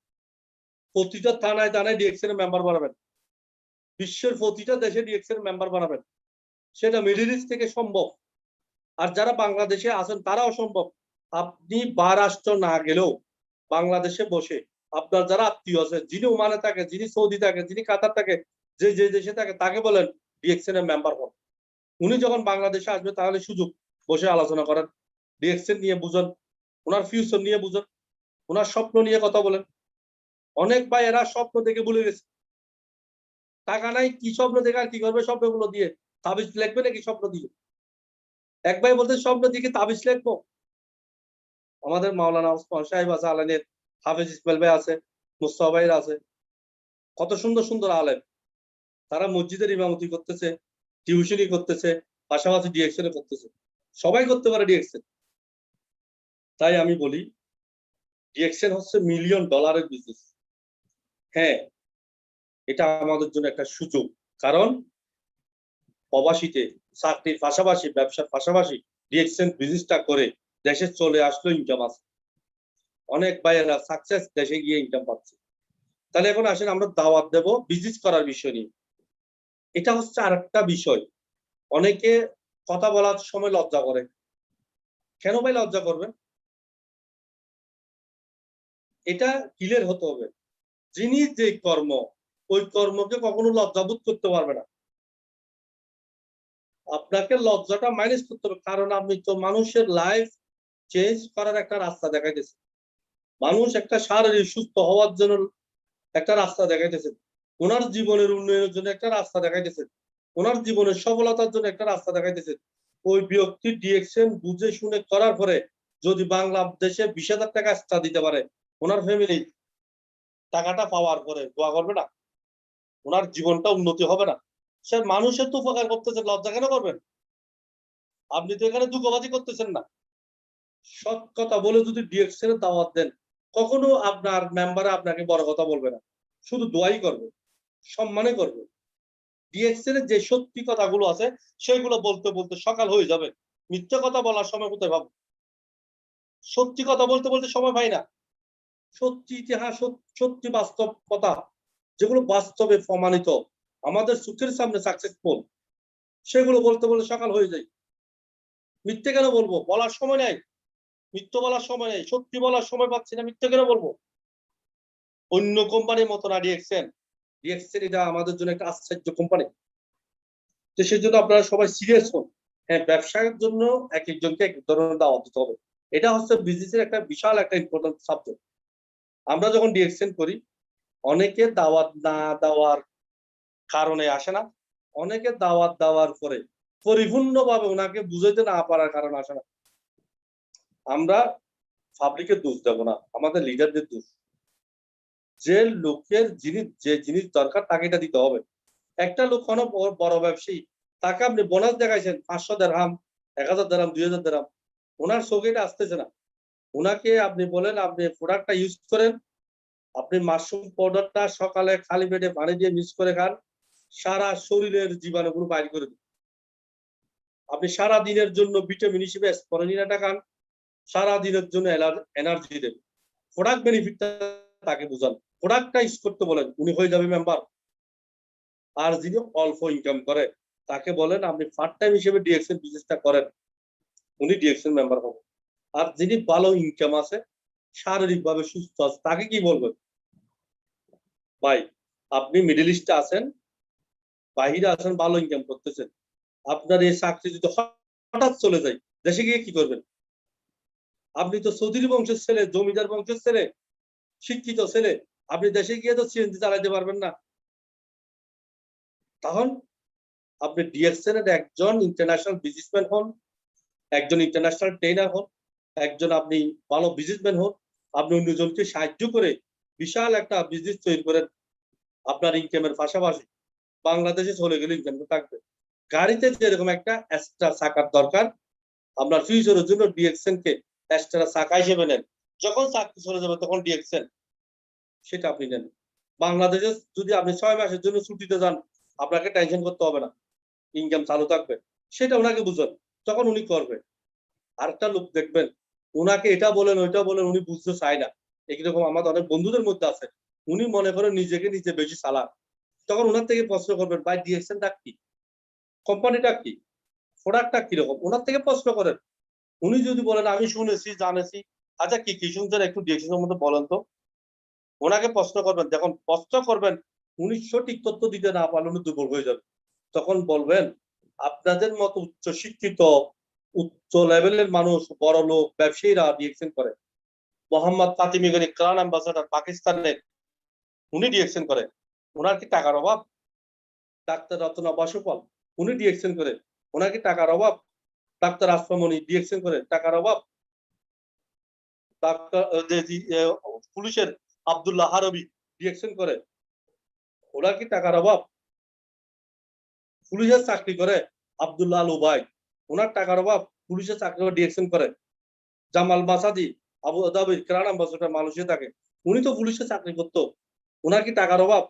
প্রতিটা থানায় থানায় ডিএক্সএন এর মেম্বার বানাবেন, বিশ্বের প্রতিটা দেশে ডিএক্সএন এর মেম্বার বানাবেন। সেটা মিডল ইস্ট থেকে সম্ভব, আর যারা বাংলাদেশে আছেন তারাও সম্ভব। আপনি বারাষ্ট্র না গেলেও বাংলাদেশে বসে আপনার যারা আত্মীয় আছে, যিনি ওমানে থাকে, যিনি সৌদি থাকে, যিনি কাতার থাকে, যে যে দেশে থাকে, তাকে বলেন ডিএক্সএন এর মেম্বার হন। উনি যখন বাংলাদেশে আসবে তাহলে সুযোগ, বসে আলোচনা করেন, ডিএক্সএন নিয়ে বুঝেন, ওনার ফিউচার নিয়ে বুঝেন, ওনার স্বপ্ন নিয়ে কথা বলেন। অনেক ভাই এরা স্বপ্ন দেখে ভুলে গেছে, টাকা নাই, কি স্বপ্ন দেখে আর কি করবে, স্বপ্নগুলো দিয়ে তাবিজ লিখবে নাকি স্বপ্ন দিয়ে? এক ভাই বলতে স্বপ্ন দিকে তাবিজ লিখবো। আমাদের মাওলানা ওসমান সাহেব আছে, আলেনের হাফেজ ইসমাইল ভাই আছে, মুস্তাফা ভাইরা আছে, কত সুন্দর সুন্দর আলেম, তারা মসজিদের ইমামতি করতেছে, টিউশনি করতেছে, পাশাপাশি ডিএক্সএন করতেছে, সবাই করতে পারে ডিএক্সএন। তাই আমি বলি ডিএক্সএন হচ্ছে মিলিয়ন ডলারের বিজনেস। হ্যাঁ, এটা আমাদের জন্য একটা সুযোগ, কারণ প্রবাসীতে চাকরির পাশাপাশি, ব্যবসার পাশাপাশি ডিএক্সএন বিজনেসটা করে দেশে চলে আসলো, ইনকাম আছে। অনেক ভাইয়েরা সাকসেস, দেশে গিয়ে ইনকাম পাচ্ছে। তাহলে এখন আসেন আমরা দাওয়াত দেব বিজনেস করার বিষয় নিয়ে। এটা হচ্ছে আরেকটা বিষয়, অনেকে কথা বলার সময় লজ্জা করে। কেন ভাই লজ্জা করবে? এটা ক্লিয়ার হতে হবে, যিনি যে কর্ম, ওই কর্মকে কখনো লজ্জাবোধ করতে পারবে না। আপনাকে লজ্জাটা মাইনাস করতে হবে, কারণ আপনি তো মানুষের লাইফ চেঞ্জ করার একটা রাস্তা দেখাইতেছে, মানুষ একটা শারীরিক সুস্থ হওয়ার জন্য একটা রাস্তা দেখাইতেছেন, ওনার জীবনের উন্নয়নের জন্য একটা রাস্তা দেখাইতেছেন, ওনার জীবনের সফলতার জন্য একটা রাস্তা দেখাইতেছেন। ওই ব্যক্তি ডিএক্সএন বুঝে শুনে করার পরে যদি বাংলাদেশে 20,000 টাকা এক্সট্রা দিতে পারে, ওনার ফ্যামিলি টাকাটা পাওয়ার পরে দোয়া করবে না? ওনার জীবনটা উন্নতি হবে না? সে মানুষের তো উপকার করতেছেন, লজ্জা কেন করবেন? আপনি তো এখানে দুঃখবাজি করতেছেন না। সৎ কথা বলে যদি ডিএক্সএন এর দাওয়াত দেন, কখনো আপনার মেম্বারে আপনাকে বড় কথা বলবে না, শুধু দোয়াই করবে, সম্মানে করবে। ডিএক্সএন এর যে সত্যি কথাগুলো আছে সেগুলো বলতে বলতে সকাল হয়ে যাবে, মিথ্যা কথা বলার সময় কোথায় পাবো? সত্যি কথা বলতে বলতে সময় পাই না। সত্যি ইতিহাস, সত্যি বাস্তব কথা, যেগুলো বাস্তবে প্রমাণিত, আমাদের চোখের সামনে সাকসেসফুল, সেগুলো বলতে বলতে সকাল হয়ে যায়। মিথ্যে কেন বলবো? বলার সময় নাই, মিথ্যে বলার সময় নেই, সত্যি বলার সময় পাচ্ছি না, মিথ্যে কেন বলবো? অন্য কোম্পানির মতো না ডিএক্সএন। ডিএক্সএন এটা আমাদের জন্য একটা আশ্চর্য কোম্পানি। তো সেই জন্য আপনারা সবাই সিরিয়াস হন। হ্যাঁ, ব্যবসার জন্য এক একজনকে এক ধরনের দাওয়াত দিতে হবে। এটা হচ্ছে বিজনেসের একটা বিশাল একটা ইম্পর্টেন্ট সাবজেক্ট। আমরা যখন ডিএক্সএন করি, অনেকে দাওয়াত না দেওয়ার কারণে আসে না, অনেকে দাওয়াত দেওয়ার পরে পরিপূর্ণভাবে ওনাকে বুঝাইতে না পারার কারণে আসে না। আমরা পাবলিকের দোষ দেব না, আমাদের লিডারদের দোষ। যে লোকের যে জিনিস দরকার তাকে এটা দিতে হবে। একটা লোক কোনো বড় ব্যবসায়ী, তাকে আপনি বোনাস দেখাইছেন 500 দিরহাম, 1000 দিরহাম, 2000 দিরহাম, ওনার চোখে এটা আসতেছে না। ওনাকে আপনি বলেন আপনি প্রোডাক্টটা ইউজ করেন, আপনি মাশরুম পাউডারটা সকালে খালি পেটে পানি দিয়ে মিক্স করে খান, সারা শরীরের জীবাণুগুলো বাইর করে দিন। আপনি সারা দিনের জন্য ভিটামিন হিসেবে স্পরুলিনাটা খান, সারা দিনের জন্য এনার্জি দেবে। প্রোডাক্ট বেনিফিটটা তাকে বুঝান, প্রোডাক্টটা ইউজ করতে বলেন, উনি হয়ে যাবে মেম্বার। আর যিনি অল্প ইনকাম করে তাকে বলেন আপনি পার্ট টাইম হিসেবে ডিএক্সএন বিজনেসটা করেন, উনি ডিএক্সএন মেম্বার হবেন। আর যিনি ভালো ইনকাম আছে, শারীরিক ভাবে সুস্থ আছে, তাকে কি বলবেন, ভাই আপনি মিডল ইস্টে আছেন, বাহিরে আছেন, ভালো ইনকাম করতেছেন, আপনার এই চাকরি যদি হঠাৎ চলে যায়, দেশে গিয়ে কি করবেন? আপনি তো চৌধুরী বংশের ছেলে, জমিদার বংশের ছেলে, শিক্ষিত ছেলে, আপনি দেশে গিয়ে তো সিএনজি চালাইতে পারবেন না। তখন আপনি ডিএক্সএন এর একজন ইন্টারন্যাশনাল বিজনেসম্যান হন, একজন ইন্টারন্যাশনাল ট্রেনার হন, একজন আপনি ভালো বিজনেসম্যান হন, আপনি অন্যজনকে সাহায্য করে বিশাল একটা বিজনেস তৈরি করেন। আপনার ইনকামের পাশাপাশি বাংলাদেশে চলে গেলে ইনকাম থাকবে। গাড়িতে যেরকম একটা এক্সট্রা চাকার দরকার, আপনার ফিউচারের জন্য ডিএক্সএন কে এক্সট্রা চাকা হিসেবে নেন। যখন চাকরি চলে যাবে তখন ডিএক্সএন সেটা আপনি নেন। বাংলাদেশে যদি আপনি 6 মাসের জন্য ছুটিতে যান, আপনাকে টেনশন করতে হবে না, ইনকাম চালু থাকবে। সেটা ওনাকে বুঝান, তখন উনি করবে। আরেকটা লোক দেখবেন, ওনাকে এটা বলেন ওইটা বলেন, উনি বুঝতে চায় না। এইরকম আমাদের অনেক বন্ধুদের মধ্যে আছে, উনি মনে করেন নিজেকে নিজে বেশি চালাক। তখন ওনার থেকে প্রশ্ন করবেন, ভাই ডিএক্সএনটা কি, কোম্পানিটা কি, প্রোডাক্টটা কিরকম, ওনার থেকে প্রশ্ন করেন। উনি যদি বলেন আমি শুনেছি জানেছি, আচ্ছা কি কি শুনছেন একটু ডিএক্সএনের মধ্যে বলেন তো, ওনাকে প্রশ্ন করবেন। যখন প্রশ্ন করবেন, উনি সঠিক তথ্য দিতে না পারলে উনি দুর্বল হয়ে যাবে। তখন বলবেন আপনাদের মতো উচ্চ শিক্ষিত, উচ্চ লেভেলের মানুষ, বড় লোক, ব্যবসায়ীরা ডিএক্সএন করে। মোহাম্মদ ফাতিমি গনি ক্রাউন অ্যাম্বাসাডার পাকিস্তানের, উনি ডিএক্সএন করে। ওনার কি টাকার অভাব? ডাক্তার রত্না বসুপাল, উনি ডিএক্সএন করে। ওনার কি টাকার অভাব? ডাক্তার আসমনি ডিএক্সএন করে, টাকার অভাব? ডাক্তার পুলিশের আব্দুল্লাহ হারবি ডিএক্সএন করে, ওনার কি টাকার অভাব? পুলিশের চাকরি করে আব্দুল্লাহ আল উবাই, ওনার টাকার অভাব? পুলিশের চাকরি করে ডিএক্সএন করে। জামাল মাসাদি আবু ধাবির ক্রাউন অ্যাম্বাসেডর মালয়েশিয়া থাকে, উনি তো পুলিশের চাকরি করতো, ওনার কি টাকার অভাব?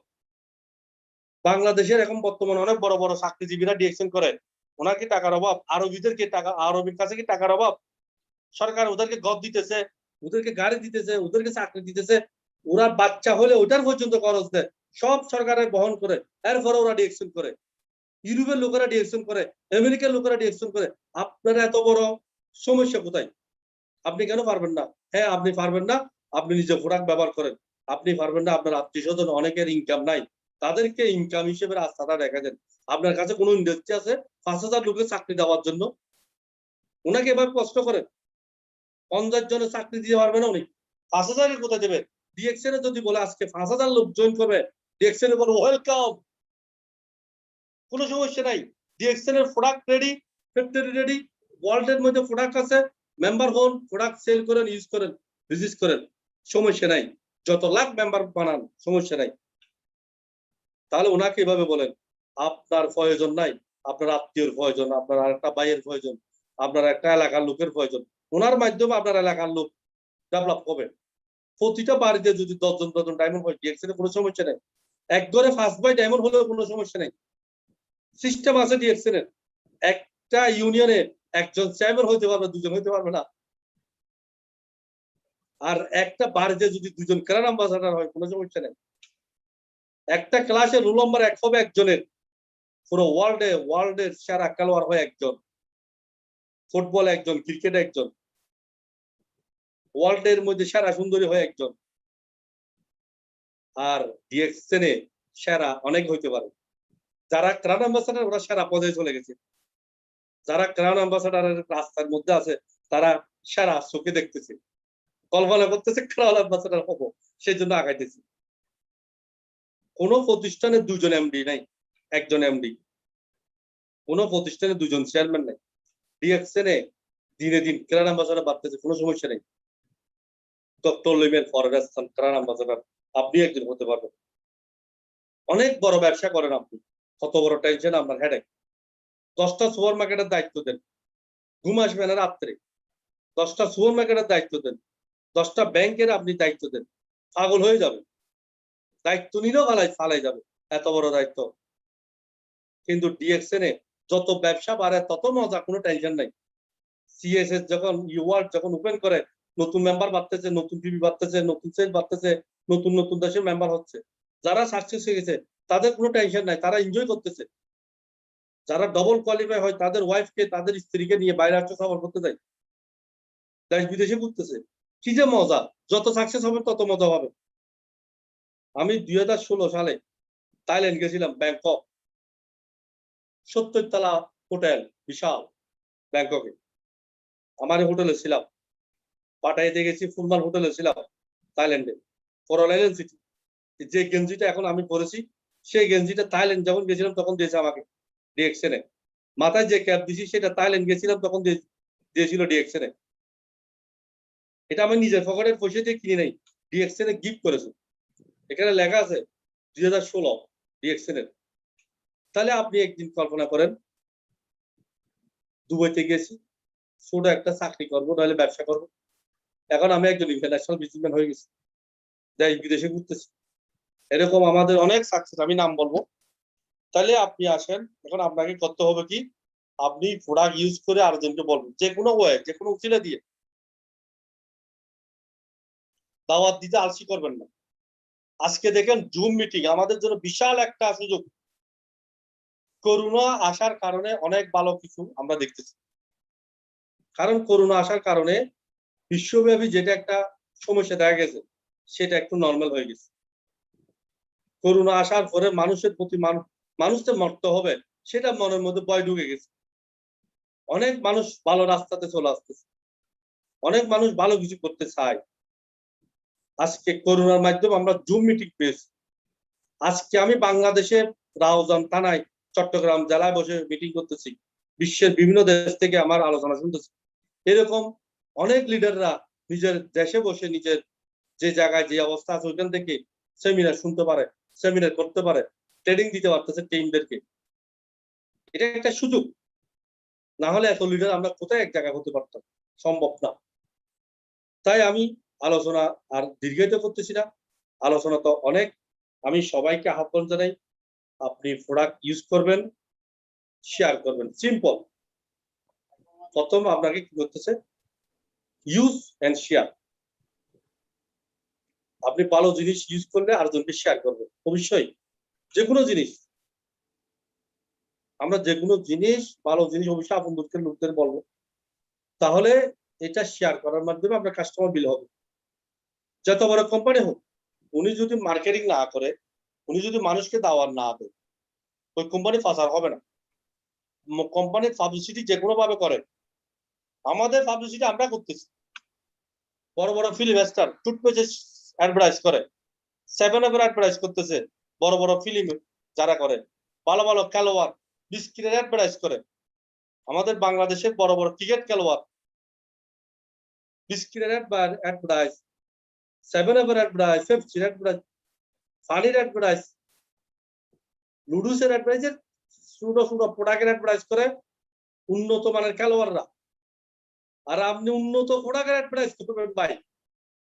বাংলাদেশের এখন বর্তমানে অনেক বড় বড় চাকরিজীবীরা ডিএক্সএন করে, ওনার কি টাকার অভাব? আরবিদের কি টাকা, আরবির কাছে কি টাকার অভাব? সরকার ওদেরকে ঘর দিতেছে, ওদেরকে গাড়ি দিতেছে, ওদেরকে চাকরি দিতেছে, ওরা বাচ্চা হলে ওটার পর্যন্ত খরচ দেয়, সব সরকারের বহন করে, এরপরে ওরা ডিএক্সএন করে। ইউরোপের লোকেরা ডিএক্সএন করে, আমেরিকার লোকেরা ডিএক্সএন করে। আপনারা এত বড় সমস্যা কোথায়? আপনি কেন পারবেন না? হ্যাঁ আপনি পারবেন না, আপনি নিজে প্রোডাক্ট ব্যবহার করেন। আপনি পারবেন না, আপনার আত্মীয় স্বজন অনেকের ইনকাম নাই, তাদেরকে ইনকাম হিসেবে রাস্তাটা দেখা দেন। আপনার কাছে কোনো ইন্ডাস্ট্রি আছে 5000 লোকের চাকরি দেওয়ার জন্য? ওনাকে এভাবে কষ্ট করেন। 50 জনের চাকরি দিতে পারবে না উনি, 5000 এর কোথায় দেবে? ডিএক্সএন এ যদি বলে আজকে 5000 লোক জয়েন করবে, ডিএক্সএন এ বলে ওয়েলকাম, কোনো সমস্যা নাই। ডিএক্সএন এর প্রোডাক্ট রেডি, ফ্যাক্টরি রেডি, ওয়ার্ল্ডের মধ্যে প্রোডাক্ট আছে, মেম্বার হন, প্রোডাক্ট সেল করেন, ইউজ করেন, বিজনেস করেন, সমস্যা নাই। যত লাখ মেম্বার বানান, সমস্যা নাই। তাহলে ওনাকে এভাবে বলেন, আপনার প্রয়োজন নাই, আপনার আত্মীয়র প্রয়োজন, আপনার আরেকটা ভাইয়ের প্রয়োজন, আপনার একটা এলাকার লোকের প্রয়োজন, ওনার মাধ্যমে আপনার এলাকার লোক ডেভেলপ হবে। প্রতিটা বাড়িতে যদি 10 জন ডায়মন্ড হয়, ডিএক্সএন এ কোনো সমস্যা নেই। এক ঘরে 5 ভাই ডায়মন্ড হলেও কোনো সমস্যা নেই, সিস্টেম আছে ডিএক্সএন এর। একটা ইউনিয়নে একজন চেয়ারম্যান হইতে পারবে, দুজন হইতে পারবে না। আর একটা বাড়িতে যদি 2 জন ক্রাউন অ্যাম্বাসাডার হয়, কোনো সমস্যা নেই। একটা ক্লাসে রোল নাম্বার 1 হবে একজনের, পুরো ওয়ার্ল্ডের সেরা খেলোয়াড় হয় একজন, ফুটবল একজন, ক্রিকেট একজন, ওয়ার্ল্ডের মধ্যে সেরা সুন্দরী হয় একজন। আর ডিএক্সএন এ সেরা অনেক হইতে পারে। যারা ক্রাউন অ্যাম্বাসাডার ওরা সেরা পদে চলে গেছে, যারা ক্রাউন অ্যাম্বাসাডারের রাস্তার মধ্যে আছে তারা সেরা চোখে দেখতেছে, কল্পনা করতেছে ক্রাউন অ্যাম্বাসাডার হবো, সেই জন্য আগাইতেছে। কোন প্রতিষ্ঠানে 2 জন এমডি নাই, একজন এমডি। কোন প্রতিষ্ঠানে 2 জন চেয়ারম্যান নাই। ডিএক্সএন এ দিনে দিন ক্রান অ্যাম্বাসাডার বাড়তেছে, কোনো সমস্যা নেই। ডক্টর লিমের ফরেনার ক্রান অ্যাম্বাসাডার আপনি একদিন হতে পারবেন। অনেক বড় ব্যবসা করেন আপনি, কত বড় টেনশন আপনার হেডেক। 10টা সুপার মার্কেটের দায়িত্ব দেন, ঘুম আসবে না রাত্রে। 10টা সুপার মার্কেটের দায়িত্ব দেন, 10টা ব্যাংকের আপনি দায়িত্ব দেন, পাগল হয়ে যাবে। দায়িত্ব নিলেও ফালাই যাবে, এত বড় দায়িত্ব। কিন্তু ডিএক্সএন এ যত ব্যবসা বাড়ে তত মজা, কোনো টেনশন নাই। সিএসএস যখন ইউয়ার্ড যখন ওপেন করে, নতুন মেম্বার বাড়তেছে, নতুন টিভি বাড়তেছে, নতুন সেল বাড়তেছে, নতুন নতুন দেশের মেম্বার হচ্ছে। যারা সাকসেস হয়ে গেছে তাদের কোনো টেনশন নাই, তারা এনজয় করতেছে। যারা ডবল কোয়ালিফাই হয় তাদের ওয়াইফকে, তাদের স্ত্রীকে নিয়ে বাইরে রাষ্ট্র সফর করতে যায়, দেশ বিদেশে ঘুরতেছে। কি যে মজা, যত সাকসেস হবে তত মজা হবে। আমি 2016 সালে থাইল্যান্ড গেছিলাম, ব্যাংকক, 70 তলা হোটেল, বিশাল, ব্যাংককে। আমার হোটেলে ছিলাম, পাটাইতে গেছি, ফুলমান হোটেলে ছিলাম থাইল্যান্ডে, কোরাল আইল্যান্ড সিটি। যে গেঞ্জিটা এখন আমি পরেছি, সেই গেঞ্জিটা থাইল্যান্ড যখন গেছিলাম তখন দিয়েছে আমাকে ডিএক্সএন এ। মাথায় যে ক্যাপ দিছি সেটা থাইল্যান্ড গেছিলাম তখন দিয়েছিল ডিএক্সএন এ। এটা আমি নিজের পকেটের পয়সা দিয়ে কিনে নাই, ডিএক্সএন এ গিফট করেছে। এখানে লেখা আছে 2016 ডিএক্সএন এর। তাহলে আপনি একদিন কল্পনা করেন, দুবাইতে গেছি, ছোট একটা চাকরি করবো, নাহলে ব্যবসা করবো। এখন আমি একজন ইন্টারন্যাশনাল বিজনেসম্যান হয়ে গেছি, দেশ বিদেশে ঘুরতেছি। এরকম আমাদের অনেক সাকসেস, আমি নাম বলবো। তাহলে আপনি আসেন, এখন আপনাকে করতে হবে কি, আপনি প্রোডাক্ট ইউজ করে আরেকজনকে বলবেন, যে কোনো ওয়ে, যে কোনো উচিলে দিয়ে। দাওয়াত দিতে আলসি করবেন না। আজকে দেখেন জুম মিটিং আমাদের জন্য বিশাল একটা সুযোগ। করোনা আসার কারণে অনেক ভালো কিছু আমরা দেখতেছি। কারণ করোনা আসার কারণে বিশ্বব্যাপী যেটা একটা সমস্যা দেখা গেছে, সেটা একটু নর্মাল হয়ে গেছে। করোনা আসার পরে মানুষের প্রতি মানুষকে মরতে হবে, সেটা মনের মধ্যে ভয় ঢুকে গেছে। অনেক মানুষ ভালো রাস্তাতে চলে আসতেছে, অনেক মানুষ ভালো কিছু করতে চায়। আজকে করোনার মাধ্যমে আমরা জুম মিটিং পেয়েছি। আজকে আমি বাংলাদেশের রাউজান থানায়, চট্টগ্রাম জেলায় বসে মিটিং করতেছি, বিশ্বের বিভিন্ন দেশ থেকে আমার আলোচনা শুনতেছি। এরকম অনেক লিডাররা নিজের দেশে বসে, নিজের যে জায়গায় যে অবস্থা আছে ওইখান থেকে সেমিনার শুনতে পারে, সেমিনার করতে পারে, ট্রেনিং দিতে পারতেছে টিমদেরকে। এটা একটা সুযোগ, না হলে এত লিডার আমরা কোথায় এক জায়গায় হতে পারতাম, সম্ভব না। তাই আমি আলোচনা আর দীর্ঘায়িত করতেছি না, আলোচনা তো অনেক। আমি সবাইকে আহ্বান জানাই, আপনি প্রোডাক্ট ইউজ করবেন, শেয়ার করবেন, সিম্পল। প্রথম আপনাকে কি করতেছে, ইউজ এন্ড শেয়ার। আপনি ভালো জিনিস ইউজ করলে আরেকজনকে শেয়ার করবেন, অবশ্যই। যে কোনো জিনিস, আমরা যে কোনো জিনিস, ভালো জিনিস অবশ্যই আপনাদেরকে লোকদের বলবো, তাহলে এটা শেয়ার করার মাধ্যমে আপনার কাস্টমার বিল হবে। যত বড় কোম্পানি হোক, উনি যদি মার্কেটিং না করে, উনি যদি মানুষকে দাওয়াত না দেয়, ওই কোম্পানি ফাসার হবে না। কোম্পানির পাবলিসিটি যে কোনো ভাবে করে, আমাদের পাবলিসিটি আমরা করতেছি। বড় বড় ফিল্ম স্টার টুথপেস্ট অ্যাডভার্টাইজ করে, 7-Up অ্যাডভার্টাইজ করতেছে, বড় বড় ফিল্ম যারা করে, ভালো ভালো খেলোয়াড় বিস্কিটের অ্যাডভার্টাইজ করে। আমাদের বাংলাদেশের বড় বড় ক্রিকেট খেলোয়াড় বিস্কিটের অ্যাডভার্টাইজ, 7-Up অ্যাডভার্টাইজ, পেপসির অ্যাডভার্টাইজ, ফানির অ্যাডভার্টাইজ, লুডুসের অ্যাডভার্টাইজ, ছোট ছোট প্রোডাক্টের অ্যাডভার্টাইজ করে উন্নত মানের খেলোয়াড়রা। আর আপনি উন্নত প্রোডাক্টের অ্যাডভার্টাইজ করবেন ভাই,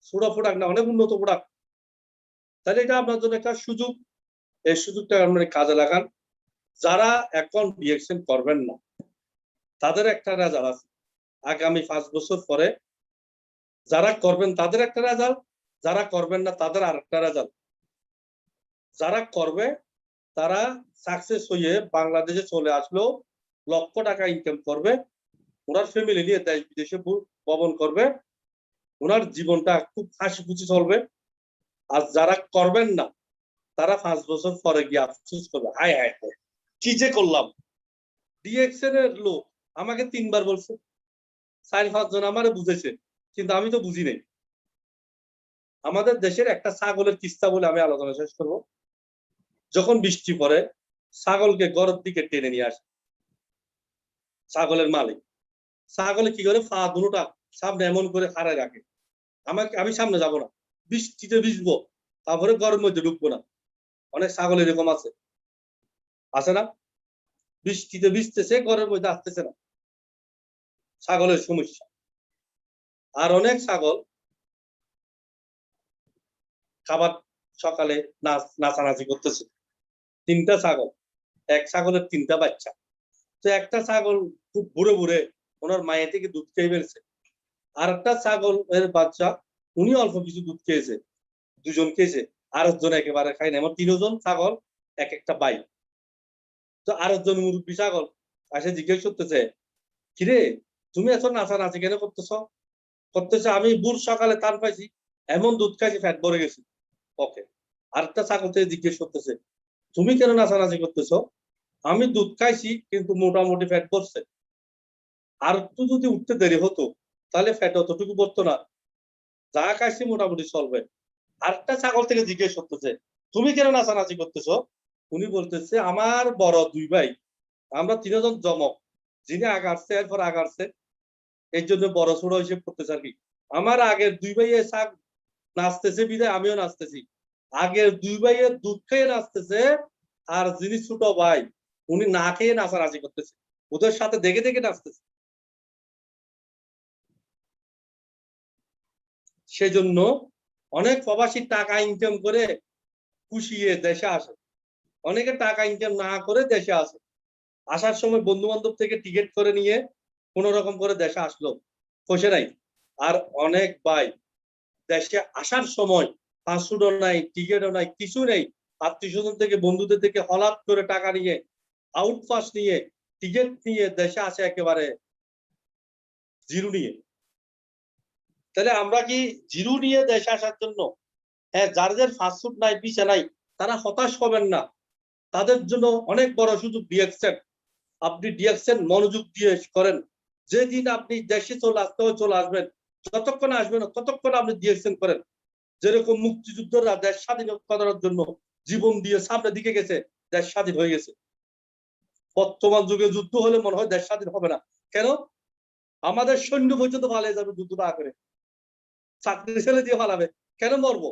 ছোট প্রোডাক্ট না, অনেক উন্নত প্রোডাক্ট। তাহলে এটা আপনার জন্য একটা সুযোগ, এই সুযোগটা আপনারা কাজে লাগান। যারা এখন ডিএক্সএন করবেন না, তাদের একটা রেজাল্ট আছে আগামী 5 বছর পরে। যারা করবেন তাদের একটা রেজাল্ট, যারা করবেন না তাদের আরেকটা রেজাল্ট। যারা করবে তারা সাকসেস হয়ে বাংলাদেশে চলে আসলেও লক্ষ টাকা ইনকাম করবে, ওনার ফ্যামিলি নিয়ে দেশ বিদেশে ভ্রমণ করবে, ওনার জীবনটা খুব হাসি খুশি চলবে। আর যারা করবেন না, তারা 5 বছর পরে গিয়ে আফসোস করবে, হায় হায় কি যে করলাম। ডিএক্সএন এর লোক আমাকে 3 বার বলছে, 4-5 জন আমারে বুঝেছে, কিন্তু আমি তো বুঝি নাই। আমাদের দেশের একটা ছাগলের কিস্তা বলে আমি আলোচনা শেষ করব। যখন বৃষ্টি পড়ে, ছাগলকে ঘরের দিকে টেনে নিয়ে আসে ছাগলের মালিক, ছাগলে কি করে পা দুটোটা সামনে এমন করে হারায় রাখে, আমি সামনে যাব না, বৃষ্টিতে ভিজবো, তারপরে গরমের মধ্যে ঢুকবো না। অনেক ছাগল এরকম আছে না, বৃষ্টিতে ভিজতেছে, গরমের মধ্যে আসতেছে না, ছাগলের সমস্যা। আর অনেক ছাগল খাবার সকালে নাচানাচি করতেছে, 3টা ছাগল, এক ছাগলের 3টা বাচ্চা। তো একটা ছাগল খুব বুড়ে বুড়ে ওনার মায়ের থেকে দুধ খেয়ে ফেলছে, আর একটা ছাগল এর বাচ্চা উনি অল্প কিছু দুধ খেয়েছে, 2জন খেয়েছে, আর একজন একেবারে খায় না। আমার 3জন ছাগল, এক একটা বাই। তো আর একজন মুরব্বী ছাগল আসে জিজ্ঞেস করতেছে, কিরে তুমি এত নাচানাচি কেন করতেছে? আমি বুড় সকালে টান পাইছি, এমন দুধ খাইছি, ফ্যাট ভরে গেছি। ওকে। আরেকটা ছাগল থেকে জিজ্ঞেস করতেছে, তুমি কেন নাচানাচি করতেছো? আমি দুধ খাইছি কিন্তু মোটামুটি ফ্যাট পড়ছে, আর একটু যদি উঠতে দেরি হতো তাহলে ফ্যাট অতটুকু পড়তো না, যা খাইছি মোটামুটি চলবে। আরেকটা ছাগল থেকে জিজ্ঞেস করতেছে, তুমি কেন নাচানাচি করতেছো? উনি বলতেছে, আমার বড় 2 ভাই, আমরা 3জন জমক, যিনি আগাচ্ছে এরপর আগাচ্ছে, এই জন্য বড় ছোট হিসেব করতেছে আর কি। আমার আগের 2 ভাইয়ে নাচতেছে বিদায় আমিও নাচতেছি, আগের 2 ভাইয়ের দুধ খেয়ে নাচতেছে, আর যিনি ছোট ভাই উনি না খেয়ে নাচানাচি করতেছে, ওদের সাথে দেখে দেখে নাচতেছে। সেজন্য অনেক প্রবাসী টাকা ইনকাম করে খুশিয়ে দেশে আসে, অনেকে টাকা ইনকাম না করে দেশে আসে, আসার সময় বন্ধু বান্ধব থেকে টিকিট করে নিয়ে কোন রকম করে দেশে আসলো, বসে নাই। আর অনেক ভাই দেশে আসার সময় পাসপোর্টও নাই, টিকিটও নাই, কিছু নেই, আত্মীয় স্বজন থেকে বন্ধুদের থেকে হলাৎ করে টাকা নিয়ে, আউটপাস নিয়ে, টিকিট নিয়ে দেশে আসে একেবারে জিরো নিয়ে। তাহলে আমরা কি জিরো নিয়ে দেশে আসার জন্য, হ্যাঁ, যাদের পাসপোর্ট নাই, ভিসা নাই, তারা হতাশ হবেন না, তাদের জন্য অনেক বড় সুযোগ ডিএক্সেন। আপনি ডিএক্সেন মনোযোগ দিয়ে করেন, যেদিন আপনি দেশে চলে আসবেন, যতক্ষণ আসবেন ততক্ষণ আপনি ডিএক্সেন করেন। যেরকম মুক্তিযুদ্ধরা দেশ স্বাধীন করার জন্য জীবন দিয়ে সামনের দিকে গেছে, দেশ স্বাধীন হয়ে গেছে। বর্তমান যুগে যুদ্ধ হলে মনে হয় দেশ স্বাধীন হবে না। কেন? আমাদের সৈন্য পর্যন্ত পালিয়ে যাবে যুদ্ধ না করে, চাকরি ছেলে দিয়ে পালাবে। কেন মরবো?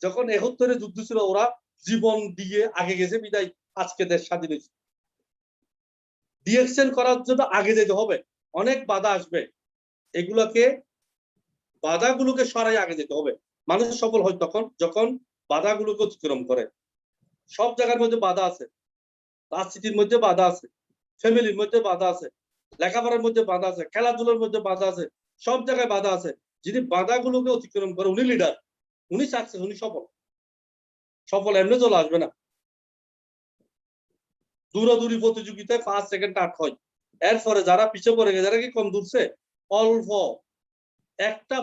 যখন 71-এ যুদ্ধ ছিল, ওরা জীবন দিয়ে আগে গেছে বিদায় আজকে দেশ স্বাধীন হয়েছে। ডিএক্সেন করার জন্য আগে যেতে হবে, অনেক বাধা আসবে, বাধাগুলোকে সরাই আগে যেতে হবে। মানুষ সফল হয় তখন যখন বাধাগুলোকে অতিক্রম করে। সব জায়গার মধ্যে বাধা আছে, রাজনীতির মধ্যে বাধা আছে, ফ্যামিলির মধ্যে বাধা আছে, লেখাপড়ার মধ্যে বাধা আছে, খেলাধুলার মধ্যে বাধা আছে, সব জায়গায় বাধা আছে। যিনি বাধাগুলোকে অতিক্রম করে উনি লিডার, উনি সাকসেস, উনি সফল এমনি চলে আসবে না। দৌড়াদৌড়ি প্রতিযোগিতায় 5 সেকেন্ড আট হয়, এরপরে যারা পিছিয়ে পড়ে গেছে, যারা কি কম দূরছে, অল্প একটা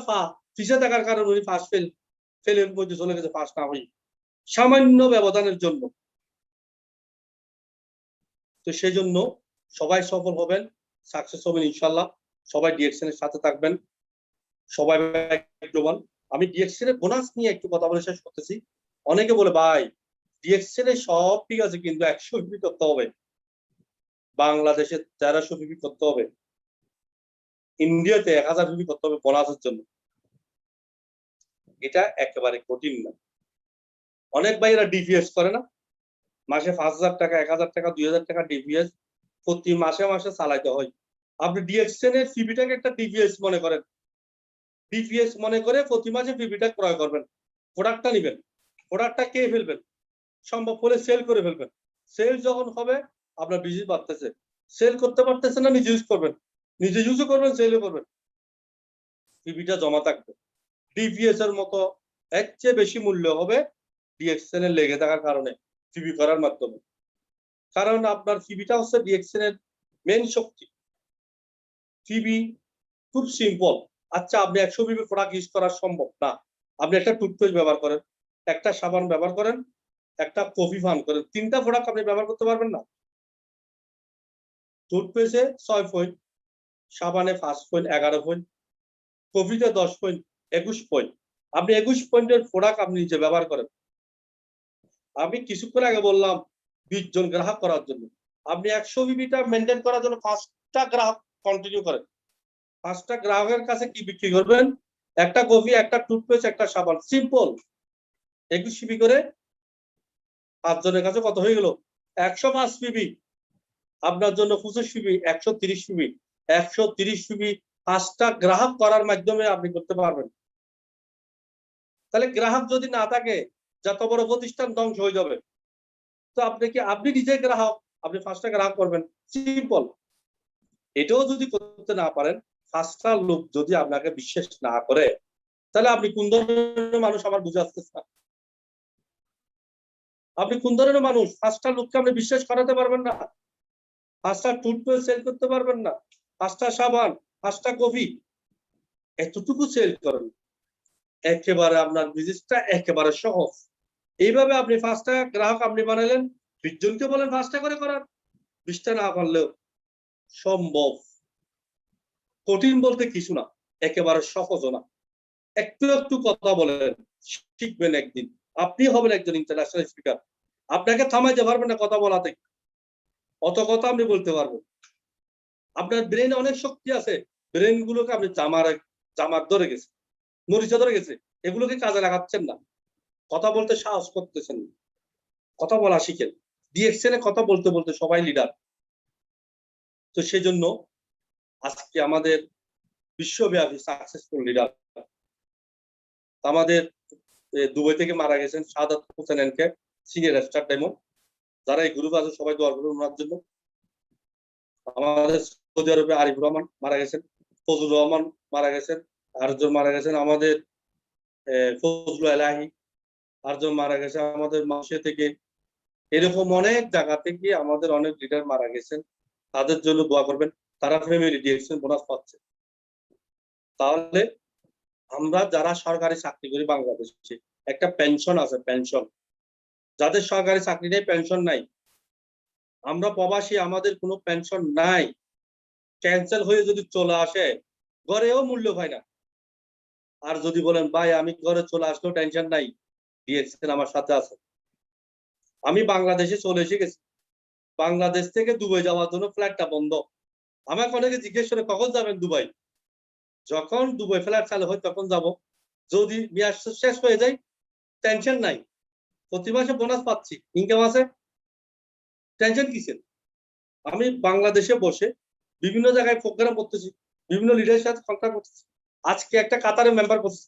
পিছিয়ে থাকার কারণে উনি ফার্স্ট ফেলের মধ্যে চলে গেছে, ফার্স্ট না হই সামান্য ব্যবধানের জন্য। তো সেই জন্য সবাই সফল হবেন, সাকসেস হবেন ইনশাল্লাহ। সবাই ডিএক্সএন এর সাথে থাকবেন, সবাই ভাগ্যবান। আমি ডিএক্সএন এর বোনাস নিয়ে একটু কথা বলে শেষ করতেছি। অনেকে বলে, ভাই ডিএক্সএন এ সব ঠিক আছে কিন্তু 100 বিপি করতে হবে, বাংলাদেশে 1300 বিপি করতে হবে, ইন্ডিয়াতে 1000 বিপি করতে হবে বোনাসের জন্য। এটা একেবারে কঠিন না। অনেক ভাইরা ডিপিএস করে না, মাসে 5000 টাকা, 1000 টাকা, 2000 টাকা ডিপিএস প্রতি মাসে মাসে চালাইতে হয়। আপনি ডিএক্সএন এর ফিবিটাকে একটা ডিপিএস মনে করেন, ডিপিএস মনে করে প্রতি মাসে ফিবিটা ক্রয় করবেন, প্রোডাক্টটা নেবেন, প্রোডাক্টটা কে ফেলবেন, সম্ভব হলে সেল করে ফেলবেন। সেল যখন হবে আপনার বিজনেস বাড়তেছে, সেল করতে পারতেছে না, নিজে ইউজ করবেন, নিজে ইউজও করবেন, সেলও করবেন, ফিবিটা জমা থাকবে। ডিপিএস এর মতো এর চেয়ে বেশি মূল্য হবে ডিএক্সএন এর লেগে থাকার কারণে, ফিবি করার মাধ্যমে। কারণ আপনার ফিবিটা হচ্ছে ডিএক্সএন এর মেন শক্তি। ফিবি খুব সিম্পল। আচ্ছা, আপনি 100 বিবি প্রোডাক্ট ইউজ করা সম্ভব না, আপনি একটা টুথপেস্ট ব্যবহার করেন, একটা সাবান ব্যবহার করেন, একটা কফি পান করেন, 3টা প্রোডাক্ট আপনি ব্যবহার করতে পারবেন না? টুথপেস্টে 6 পয়েন্ট, সাবানে 5 পয়েন্ট, 11 পয়েন্ট, কফিতে 10 পয়েন্ট, 21 পয়েন্ট। আপনি 21 পয়েন্টের প্রোডাক্ট আপনি নিজে ব্যবহার করেন। আমি কিছুক্ষণ আগে বললাম 20 জন গ্রাহক করার জন্য, আপনি 100 বিবিটা মেনটেন করার জন্য 5টা গ্রাহক কন্টিনিউ করেন। 5টা গ্রাহকের কাছে কি বিক্রি করবেন? একটা কফি, একটা টুথপেস্ট, একটা সাবান, সিম্পল। 21 পিবি করে 5 জনের কাছে কত হয়ে গেল? 105 পিবি। আপনার জন্য 25 পিবি, 130 পিবি। 130 পিবি 5টা গ্রাহক করার মাধ্যমে আপনি করতে পারবেন। তাহলে গ্রাহক যদি না থাকে, যত বড় প্রতিষ্ঠান ধ্বংস হয়ে যাবে। তো আপনি নিজে গ্রাহক, আপনি 5টা গ্রাহক করবেন, সিম্পল। এটাও যদি করতে না পারেন, 5টা লোক যদি আপনাকে বিশ্বাস না করে, তাহলে আপনি কোন ধরনের মানুষ আমার বুঝে আসতেছে না। আপনি কোন ধরনের মানুষ? 5টা লোককে আপনি বিশ্বাস করাতে পারবেন না, 5টা টুথপেস্ট সেল করতে পারবেন না, 5টা সাবান, 5টা কফি, এতটুকু সেল করেন। একেবারে আপনার বিজনেসটা একেবারে সহজ। এইভাবে আপনি 5টা গ্রাহক আপনি বানালেন, 20 জনকে বলেন 5টা করে করার, 20টা না পারলেও সম্ভব। কঠিন বলতে কিছু না, একেবারে সহজও না। একটু একটু কথা বলেন, শিখবেন একদিন। আপনি হবেন একজন ইন্টারন্যাশনাল স্পিকার। আপনাকে থামাইতে পারবেন না কথা বলাতে, অত কথা আপনি বলতে পারবেন। আপনার ব্রেনে অনেক শক্তি আছে, ব্রেন গুলোকে আপনি জামার ধরে গেছে, মরিচা ধরে গেছে, এগুলোকে কাজে লাগাচ্ছেন না। কথা বলতে সাহস করতেছেন না। কথা বলা শিখেন। ডিএক্সএল কথা বলতে বলতে সবাই লিডার। তো সেজন্য আজকে আমাদের বিশ্বব্যাপী সাকসেসফুল লিডার আমাদের দুবাই থেকে মারা গেছেন Sadat Hossain NK, senior star diamond. যারা এই গ্রুপ আছে সবাই দোয়া করবেন ওনার জন্য। আমাদের সৌদি আরবে আরিফুর রহমান মারা গেছেন, ফজলুর রহমান মারা গেছেন, আরেকজন মারা গেছেন আমাদের ফজলুল এলাহি, আরেকজন মারা গেছে আমাদের মাসে থেকে। এরকম অনেক জায়গা থেকে আমাদের অনেক লিডার মারা গেছেন, তাদের জন্য দোয়া করবেন। তারা ফ্যামিলি ডিএক্সএল বোনাস পাচ্ছে। তাহলে আমরা যারা সরকারি চাকরি করি বাংলাদেশে, একটা পেনশন আছে, পেনশন। যাদের সরকারি চাকরি নেই, পেনশন নাই, আমরা প্রবাসী, আমাদের কোনো পেনশন নাই। ক্যান্সেল হয়ে যদি চলে আসে, ঘরেও মূল্য পায় না। আর যদি বলেন ভাই আমি ঘরে চলে আসলেও টেনশন নাই, ডিএক্সএল আমার সাথে আছে। আমি বাংলাদেশে চলে এসে গেছি, বাংলাদেশ থেকে দুবাই যাওয়ার জন্য ফ্লাইটটা বন্ধ। আমাকে অনেকে জিজ্ঞেস করে কখন যাবেন দুবাই? যখন দুবাই ফ্লাইট চালু হয় তখন যাব। যদি মেয়াদ শেষ হয়ে যায়, টেনশন নাই, প্রতি মাসে বোনাস পাচ্ছি, ইনকাম আছে, টেনশন কিসের? আমি বাংলাদেশে বসে বিভিন্ন জায়গায় প্রোগ্রাম করতেছি, বিভিন্ন লিডারের সাথে কন্ট্যাক্ট করতেছি। আজকে একটা কাতারে মেম্বার করছি,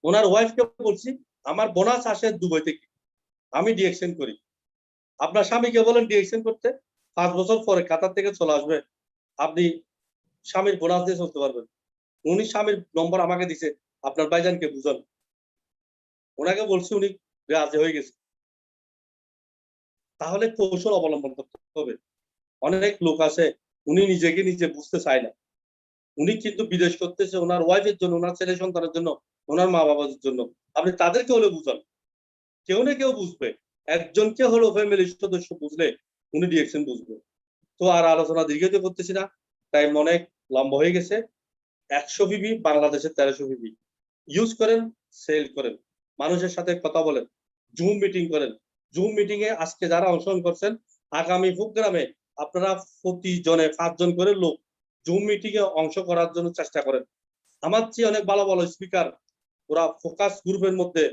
ওনার ওয়াইফকে বলছি আমার বোনাস আসে দুবাই থেকে, আমি ডিএক্সএন করি। আপনার স্বামীকে বলেন ডিএক্সএন করতে, 5 বছর পরে কাতার থেকে চলে আসবে, আপনি স্বামীর বোনাস দিয়ে চলতে পারবেন। উনি স্বামীর নম্বর আমাকে দিছে, আপনার ভাইজানকে বুঝান। ওনাকে বলছি, উনি রাজি হয়ে গেছে। তাহলে কৌশল অবলম্বন করতে হবে। অনেক লোক আছে উনি নিজেকে নিজে বুঝতে চায় না, উনি কিন্তু বিদেশ করতেছে ওনার ওয়াইফের জন্য, ওনার ছেলে সন্তানের জন্য, ওনার মা বাবার জন্য। আপনি তাদেরকে হলে বুঝান, কেউ না কেউ বুঝবে। একজনকে হলো ফ্যামিলির সদস্য বুঝলে উনি ডিরেকশন বুঝবে। তো আর আলোচনা দীর্ঘায়িত করতেছি না, টাইম অনেক লম্বা হয়ে গেছে। 100 পিবি বাংলাদেশের 1300 পিবি ইউজ করেন, সেল করেন, মানুষের সাথে কথা বলেন, জুম মিটিং করেন। জুম মিটিং এ আজকে যারা অংশগ্রহণ করছেন, আগামী প্রোগ্রামে আপনারা প্রতি জনে 5 জন করে লোক জুম মিটিং এ অংশ করার জন্য চেষ্টা করেন। আমার চেয়ে অনেক ভালো ভালো স্পিকার ওরা ফোকাস গ্রুপের মধ্যে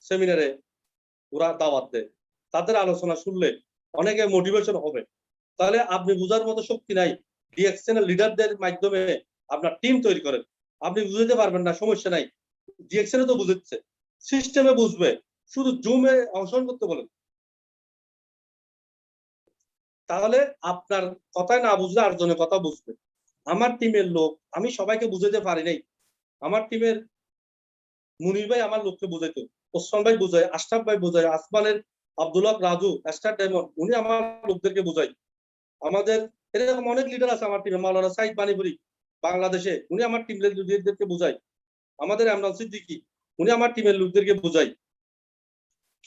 সেমিনারে ওরা দাওয়াত দেয়, তাদের আলোচনা শুনলে অনেকে মোটিভেশন হবে। তাহলে আপনি বুঝার মতো শক্তি নাই, ডিএক্সএন লিডারদের মাধ্যমে আপনার টিম তৈরি করেন। আপনি বুঝতে পারবেন না, সমস্যা নাই, ডিএক্সএন তো বুঝছে, সিস্টেমে বুঝবে, শুধু জুমে অংশগ্রহণ করতে বলেন। তাহলে আপনার কথায় না বুঝলে আরেকজনের কথা বুঝবে। আমার টিমের লোক, আমি সবাইকে বুঝাতে পারি নাই। আমার টিমের মুনির ভাই আমার লোককে বুঝাইতো, ওসমান ভাই বুঝায়, আশরাফ ভাই বুঝায়, আসমানের আব্দুল্লাহ রাজু, স্টার ডায়মন্ড, উনি আমার লোকদেরকে বুঝাই। আমাদের এরকম অনেক লিডার আছে আমার টিমে, মাওলানা সাইদ বানিপুরি বাংলাদেশে, উনি আমার টিম লিডারদেরকে বুঝাই। আমাদের আমরান সিদ্দিকী, উনি আমার টিমের লোকদেরকে বুঝাই।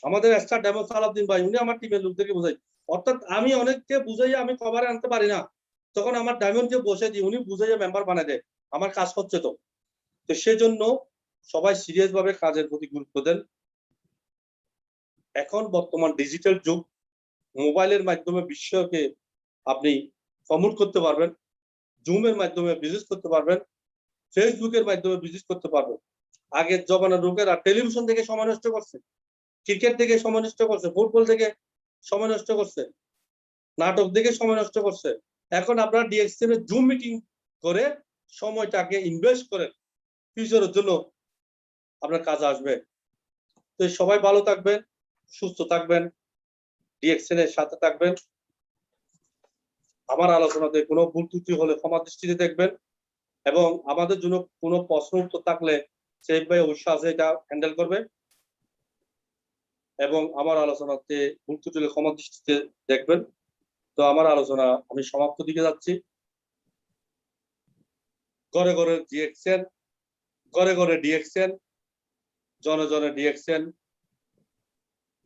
আমাদের স্টার ডায়মন্ড সালাউদ্দিন ভাই, উনি আমার টিমের লোকদেরকে বুঝাই। অর্থাৎ আমি অনেককে বুঝাইয়া আমি কভারে আনতে পারি না, তখন আমার ডায়মন্ডকে বসে দিই, উনি বুঝাইয়া মেম্বার বানায় দেয়। আমার কাজ হচ্ছে তো। তো সেজন্য সবাই সিরিয়াস ভাবে কাজের প্রতি গুরুত্ব দেন। এখন বর্তমান ডিজিটাল যুগ, মোবাইলের মাধ্যমে বিশ্বকে আপনি প্রমোট করতে পারবেন, জুমের মাধ্যমে বিজনেস করতে পারবেন, ফেসবুকের মাধ্যমে বিজনেস করতে পারবেন। আগের জমানার লোকেরা টেলিভিশন থেকে সময় নষ্ট করছে, ক্রিকেট থেকে সময় নষ্ট করছে, ফুটবল থেকে সময় নষ্ট করছে, নাটক দেখে সময় নষ্ট করছে। এখন আপনারা ডিএক্সএন এর জুম মিটিং করে সময়টাকে ইনভেস্ট করেন, ফিউচারের জন্য আপনার কাজ আসবে। তো সবাই ভালো থাকবেন, সুস্থ থাকবেন, ডিএক্সএন এর সাথে থাকবেন। আমার আলোচনাতে কোনো ভুল ত্রুটি হলে ক্ষমা দৃষ্টিতে দেখবেন, এবং আমাদের জন্য কোনো প্রশ্ন উত্তর থাকলে সেই ভাই অবশ্যই আছে এটা হ্যান্ডেল করবে। এবং আমার আলোচনাতে ভুল ত্রুটি হলে ক্ষমা দৃষ্টিতে দেখবেন। তো আমার আলোচনা আমি সমাপ্ত দিকে যাচ্ছি। ঘরে ঘরে ডিএক্সএন, ঘরে ঘরে ডিএক্সএন, জনে জনে DXN,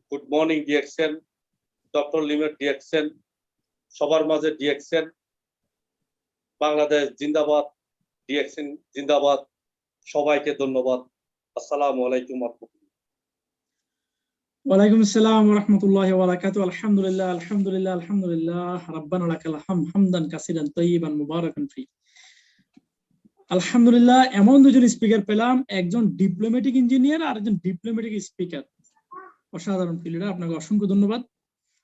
good morning DXN, doctor limit DXN, সবার মাঝে ডিএক্সএন, বাংলাদেশ জিন্দাবাদ, ডিএক্সএন জিন্দাবাদ। সবাইকে ধন্যবাদ। আসসালামু আলাইকুম। ওয়ালাইকুম আসসালাম ওয়া রাহমাতুল্লাহি ওয়া বারাকাতুহু। আলহামদুলিল্লাহ আলহামদুলিল্লাহ আলহামদুলিল্লাহ রাব্বানা লাকাল হামদান কাসিরান তাইয়িবান মুবারাকান ফি। আলহামদুলিল্লাহ, এমন দুজন স্পিকার পেলাম, একজন ডিপ্লোম্যাটিক ইঞ্জিনিয়ার আর একজন ডিপ্লোম্যাটিক স্পিকার। অসাধারণ ফিল্ডার, আপনাকে অসংখ্য ধন্যবাদ।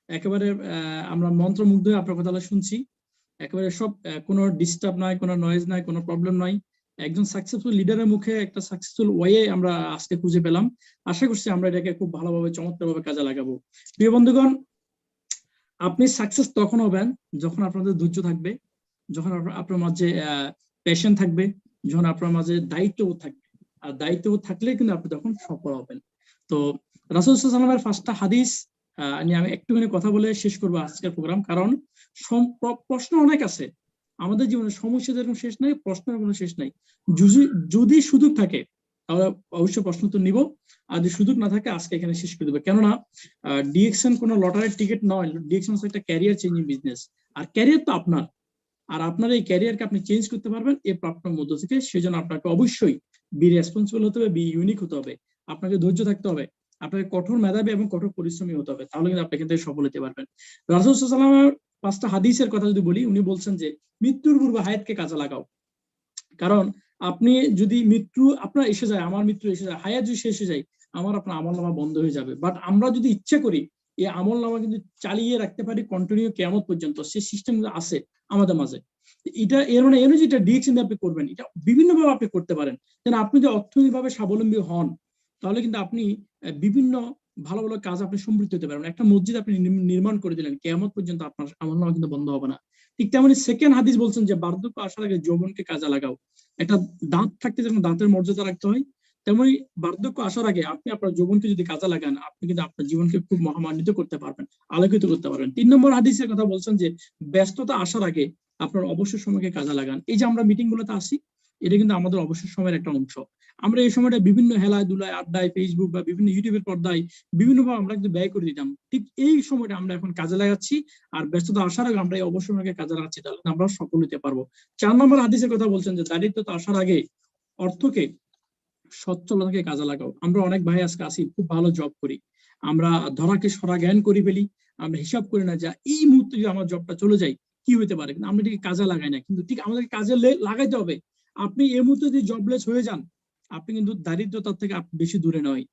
একেবারে আমরা মন্ত্রমুগ্ধ হয়ে আপনার কথা শুনছি। একেবারে সব কোনো ডিস্টার্ব নাই, কোনো নয়েজ নাই, কোনো প্রবলেম নাই। একজন সাকসেসফুল লিডারের মুখে একটা সাকসেসফুল ওয়ে আমরা আজকে খুঁজে পেলাম। আশা করছি আমরা এটাকে খুব ভালোভাবে চমৎকারভাবে কাজে লাগাবো। প্রিয় বন্ধুগণ, আপনি সাকসেস তখন হবেন যখন আপনাদের ধৈর্য থাকবে, যখন আপনার মাঝে প্যাশন থাকবে, যখন আপনার মাঝে দায়িত্ববোধ থাকবে। আর দায়িত্ববোধ থাকলে কিন্তু আপনি তখন সফল হবেন। তো রাসূল সাল্লাল্লাহু আলাইহি ওয়াসাল্লামের 5টা হাদিস নিয়ে আমি একটুখানি কথা বলে শেষ করবো আজকের প্রোগ্রাম। কারণ প্রশ্ন অনেক আছে আমাদের জীবনে, সমস্যা যেরকম শেষ নাই, প্রশ্নের কোনো শেষ নাই। যদি সুযোগ থাকে তাহলে অবশ্যই প্রশ্ন তো নিব, আর যদি সুযোগ না থাকে আজকে এখানে শেষ করে দেবো। কেননা ডিএক্সএন কোনো লটারির টিকিট নয়, ডিএক্সএন হচ্ছে একটা ক্যারিয়ার চেঞ্জিং বিজনেস। আর ক্যারিয়ার তো আপনার, আর আপনার এই ক্যারিয়ারকে আপনি চেঞ্জ করতে পারবেন এই প্ল্যাটফর্মের মধ্য থেকে। সেজন্য আপনাকে অবশ্যই বি রেসপন্সিবল হতে হবে, বি ইউনিক হতে হবে, আপনাকে ধৈর্য থাকতে হবে, আপনাকে কঠোর মেধাবী এবং কঠোর পরিশ্রমী হতে হবে, তাহলে কিন্তু আপনি এখান থেকে সফল হতে পারবেন। রাসূল সাল্লাল্লাহু আলাইহি ওয়াসাল্লামের 5টা হাদিসের কথা যদি বলি, উনি বলছেন যে মৃত্যুর পূর্বে হায়াতকে কাজে লাগাও। কারণ আপনি যদি মৃত্যু আপনার এসে যায়, আমার মৃত্যু এসে যায়, হায়াত যদি শেষ হয়ে যায়, আপনার আমলনামা বন্ধ হয়ে যাবে। বাট আমরা যদি ইচ্ছা করি এই আমলনামা কিন্তু চালিয়ে রাখতে পারি কন্টিনিউ কিয়ামত পর্যন্ত, সেই সিস্টেম আছে আমাদের মাঝে। এটা এর মানে যেটা ডিএক্সএন আপনি করবেন, এটা বিভিন্নভাবে আপনি করতে পারেন। যেন আপনি যদি অর্থনৈতিকভাবে স্বাবলম্বী হন, তাহলে কিন্তু আপনি বিভিন্ন ভালো ভালো কাজ আপনি সমৃদ্ধ হতে পারবেন। একটা মসজিদ আপনি নির্মাণ করে দিলেন, কিয়ামত পর্যন্ত আপনার আমলনামা কিন্তু বন্ধ হবে না। ঠিক তেমনি সেকেন্ড হাদিস বলছেন যে বার্ধক্য আসার আগে যৌবনকে কাজে লাগাও। একটা দাঁত থাকতে যেমন দাঁতের মর্যাদা রাখতে হয়, তেমনি বার্ধক্য আসার আগে আপনি আপনার যৌবনকে যদি কাজে লাগান, আপনি কিন্তু আপনার জীবনকে খুব মহামান্বিত করতে পারবেন, আলোকিত করতে পারবেন। 3 নম্বর হাদিসের কথা বলছেন যে ব্যস্ততা আসার আগে আপনার অবসর সময়কে কাজে লাগান। এই যে আমরা মিটিং গুলোতে আসি, এটা কিন্তু আমাদের অবসর সময়ের একটা অংশ। আমরা এই সময়টা বিভিন্ন হেলায় দুলায়, আড্ডায়, ফেসবুক বা বিভিন্ন ইউটিউবের পর্দায় বিভিন্নভাবে আমরা কিন্তু ব্যয় করে দিতাম। ঠিক এই সময়টা আমরা এখন কাজে লাগাচ্ছি, আর ব্যস্ততা আসার আগে আমরা এই অবসর সময়কে কাজে লাগাচ্ছি, তাহলে আমরা সফল হতে পারবো। 4 নম্বর হাদিসের কথা বলছেন যে দারিদ্রতা আসার আগে অর্থকে, সচ্ছলতাকে কাজে লাগাও। আমরা অনেক ভাই আজকে আসি, খুব ভালো জব করি, আমরা ধরাকে সরা জ্ঞান করে ফেলি, আমরা হিসাব করি না যে এই মুহূর্তে যদি আমার জবটা চলে যায় কি হতে পারে, কিন্তু আমরা এটাকে কাজে লাগাই না। কিন্তু ঠিক আমাদেরকে কাজে লাগাইতে হবে। আপনি এই মুহূর্তে যদি জবলেস হয়ে যান, আপনি কিন্তু দারিদ্রতার থেকে বেশি দূরে নয়,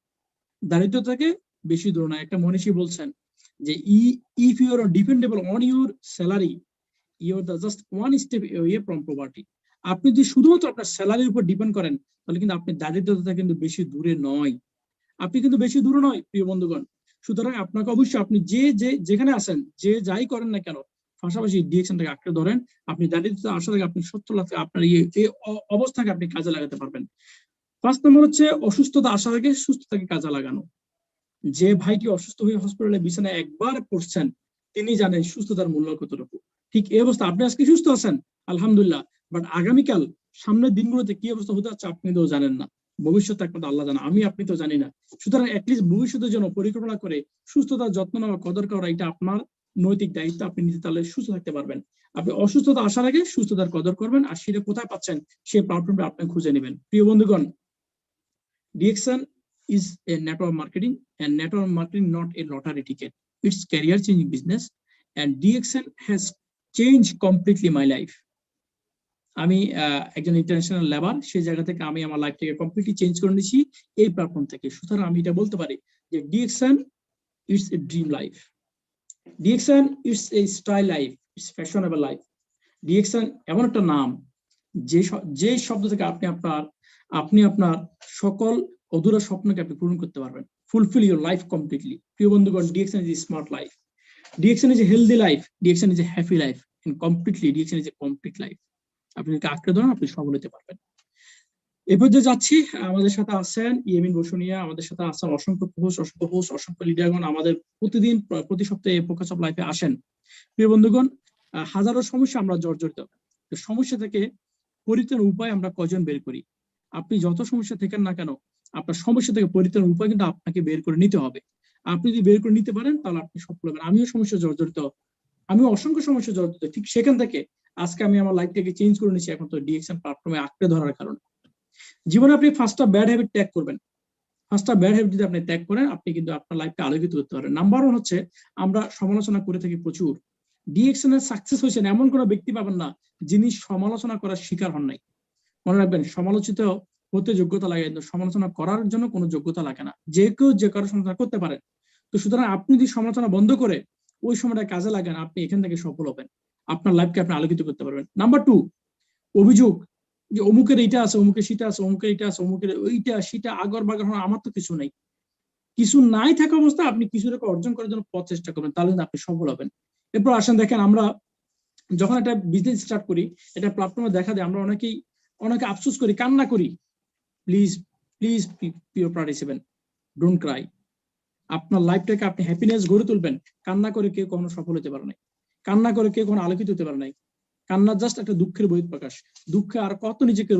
দারিদ্র থেকে বেশি দূরে নয়। একটা মনীষী বলছেন যে if you are dependable on your salary, you are just one step away from poverty. আপনি যদি শুধুমাত্র আপনার স্যালারির উপর ডিপেন্ড করেন, তাহলে কিন্তু আপনি দারিদ্রতা কিন্তু বেশি দূরে নয়, আপনি কিন্তু বেশি দূরে নয় প্রিয় বন্ধুগণ। সুতরাং আপনাকে অবশ্যই আপনি যেখানে আছেন, যে যাই করেন না কেন, পাশাপাশি ডিএক্সএনটাকে আঁকড়ে ধরেন। আপনি দারিদ্রতা আসার আগে আপনি সচ্ছলতা, আপনার এই অবস্থাকে আপনি কাজে লাগাতে পারবেন। 5 নম্বর হচ্ছে অসুস্থতা আসার আগে সুস্থতাকে কাজে লাগানো। যে ভাইটি অসুস্থ হয়ে হসপিটালে বিছানায় একবার পড়ছেন, তিনি জানেন সুস্থতার মূল্য কতটুকু। ঠিক এই অবস্থা, আপনি আজকে সুস্থ আছেন আলহামদুলিল্লাহ, বাট আগামীকাল সামনের দিনগুলোতে কি অবস্থা হতে যাচ্ছে আপনি তো জানেন না, ভবিষ্যৎ একমাত্র আল্লাহ জানে, আপনি তো জানি না। সুতরাং অ্যাটলিস্ট ভবিষ্যতের জন্য পরিকল্পনা করে সুস্থতার যত্ন নেওয়া, কদর করা, এটা আপনার নৈতিক দায়িত্ব। আপনি নিতে তাহলে সুস্থ থাকতে পারবেন। আপনি অসুস্থতা আসার আগে সুস্থতার কদর করবেন, আর সেটা কোথায় পাচ্ছেন সেই প্ল্যাটফর্মটা আপনি খুঁজে নেবেন। প্রিয় বন্ধুগণ, DXN is a network marketing, and network marketing not a lottery ticket. It's career changing business, and DXN has change completely my life. আমি একজন ইন্টারন্যাশনাল লেবার, সেই জায়গা থেকে আমি আমার লাইফটাকে কমপ্লিটলি চেঞ্জ করে নিয়েছি এই প্ল্যাটফর্ম থেকে। সুতরাং আমি এটা বলতে পারি যে DXN it's a dream life, DXN it's a style life, it's fashionable life. DXN এমন একটা নাম যে শব্দ থেকে আপনি আপনার সকল অধুরা স্বপ্নকে আপনি পূরণ করতে পারবেন, ফুলফিল ইউর লাইফ কমপ্লিটলি। প্রিয় বন্ধুগণ, DXN is smart life, DXN is a healthy life, DXN is a happy life, and completely DXN is a complete life. আপনি আঁকড়ে ধরেন, আপনি সফল হতে পারবেন। এরপর যে যাচ্ছি, আমাদের সাথে আছেন ইয়ামিন বসুনিয়া, আমাদের সাথে আছেন অসংখ্য হোস্ট, অসংখ্য লিডারগণ আমাদের প্রতিদিন প্রতি সপ্তাহে ফোকাস অফ লাইফে আসেন। প্রিয় বন্ধুগণ, হাজারো সমস্যা আমরা জর্জরিত, সমস্যা থেকে পরিত্রাণের উপায় আমরা কজন বের করি? আপনি যত সমস্যা থাকেন না কেন, আপনার সমস্যা থেকে পরিত্রাণের উপায় কিন্তু আপনাকে বের করে নিতে হবে। আপনি যদি বের করে নিতে পারেন তাহলে আপনি সফল হবেন। আমিও সমস্যা জর্জরিত, আমিও অসংখ্য সমস্যা জর্জরিত, ঠিক সেখান থেকে আজকে আমি আমার লাইফটাকে চেঞ্জ করে নিয়েছি এখন তো ডিএক্সএন প্ল্যাটফর্মে আঁকড়ে ধরার কারণে। জীবনে আপনি ফার্স্টটা ব্যাড হ্যাবিট ত্যাগ করবেন। ফার্স্টটা ব্যাড হ্যাবিট যদি আপনি ত্যাগ করেন, আপনি কিন্তু আপনার লাইফকে আলোকিত করতে পারেন। নাম্বার 1 হচ্ছে, আমরা সমালোচনা করে থাকি প্রচুর। ডিএক্সএন এর সাকসেস হয়েছেন এমন কোনো ব্যক্তি পাবেন না যিনি সমালোচনা করার শিকার হন নাই। মনে রাখবেন, সমালোচিত হতে যোগ্যতা লাগে, কিন্তু সমালোচনা করার জন্য কোনো যোগ্যতা লাগে না। যে কেউ যে কারো সমালোচনা করতে পারে। তো সুতরাং আপনি যদি সমালোচনা বন্ধ করে ওই সময়টা কাজে লাগান, আপনি এখান থেকে সফল হবেন, আপনার লাইফকে আপনি আলোকিত করতে পারবেন। নাম্বার 2, অভিযোগ যে অমুকের এইটা আছে, অমুকের সেটা আছে, অমুকের এটা আছে, অমুকের ওইটা সেটা, আগর বাগর, আমার তো কিছু নেই। কিছু নাই থাকা অবস্থায় আপনি কিছু একটা অর্জন করার জন্য পথ চেষ্টা করবেন, তাহলে আপনি সফল হবেন। এরপর আসেন, দেখেন আমরা যখন একটা বিজনেস স্টার্ট করি, এটা প্ল্যাটফর্মে দেখা যায় আমরা অনেকে আফসোস করি, কান্না করি। প্লিজ প্লিজ প্রিয় পার্টিসিপেন্ট, ডোন্ট ক্রাই। আপনার লাইফটাকে আপনি হ্যাপিনেস গড়ে তুলবেন। কান্না করে কেউ কখনো সফল হতে পারে নাই, কান্না করে কেউ কখনো আলোকিত হতে পারে নাই। কান্না জাস্ট একটা দুঃখের বহিঃপ্রকাশ। দুঃখে আর কত নিজেকে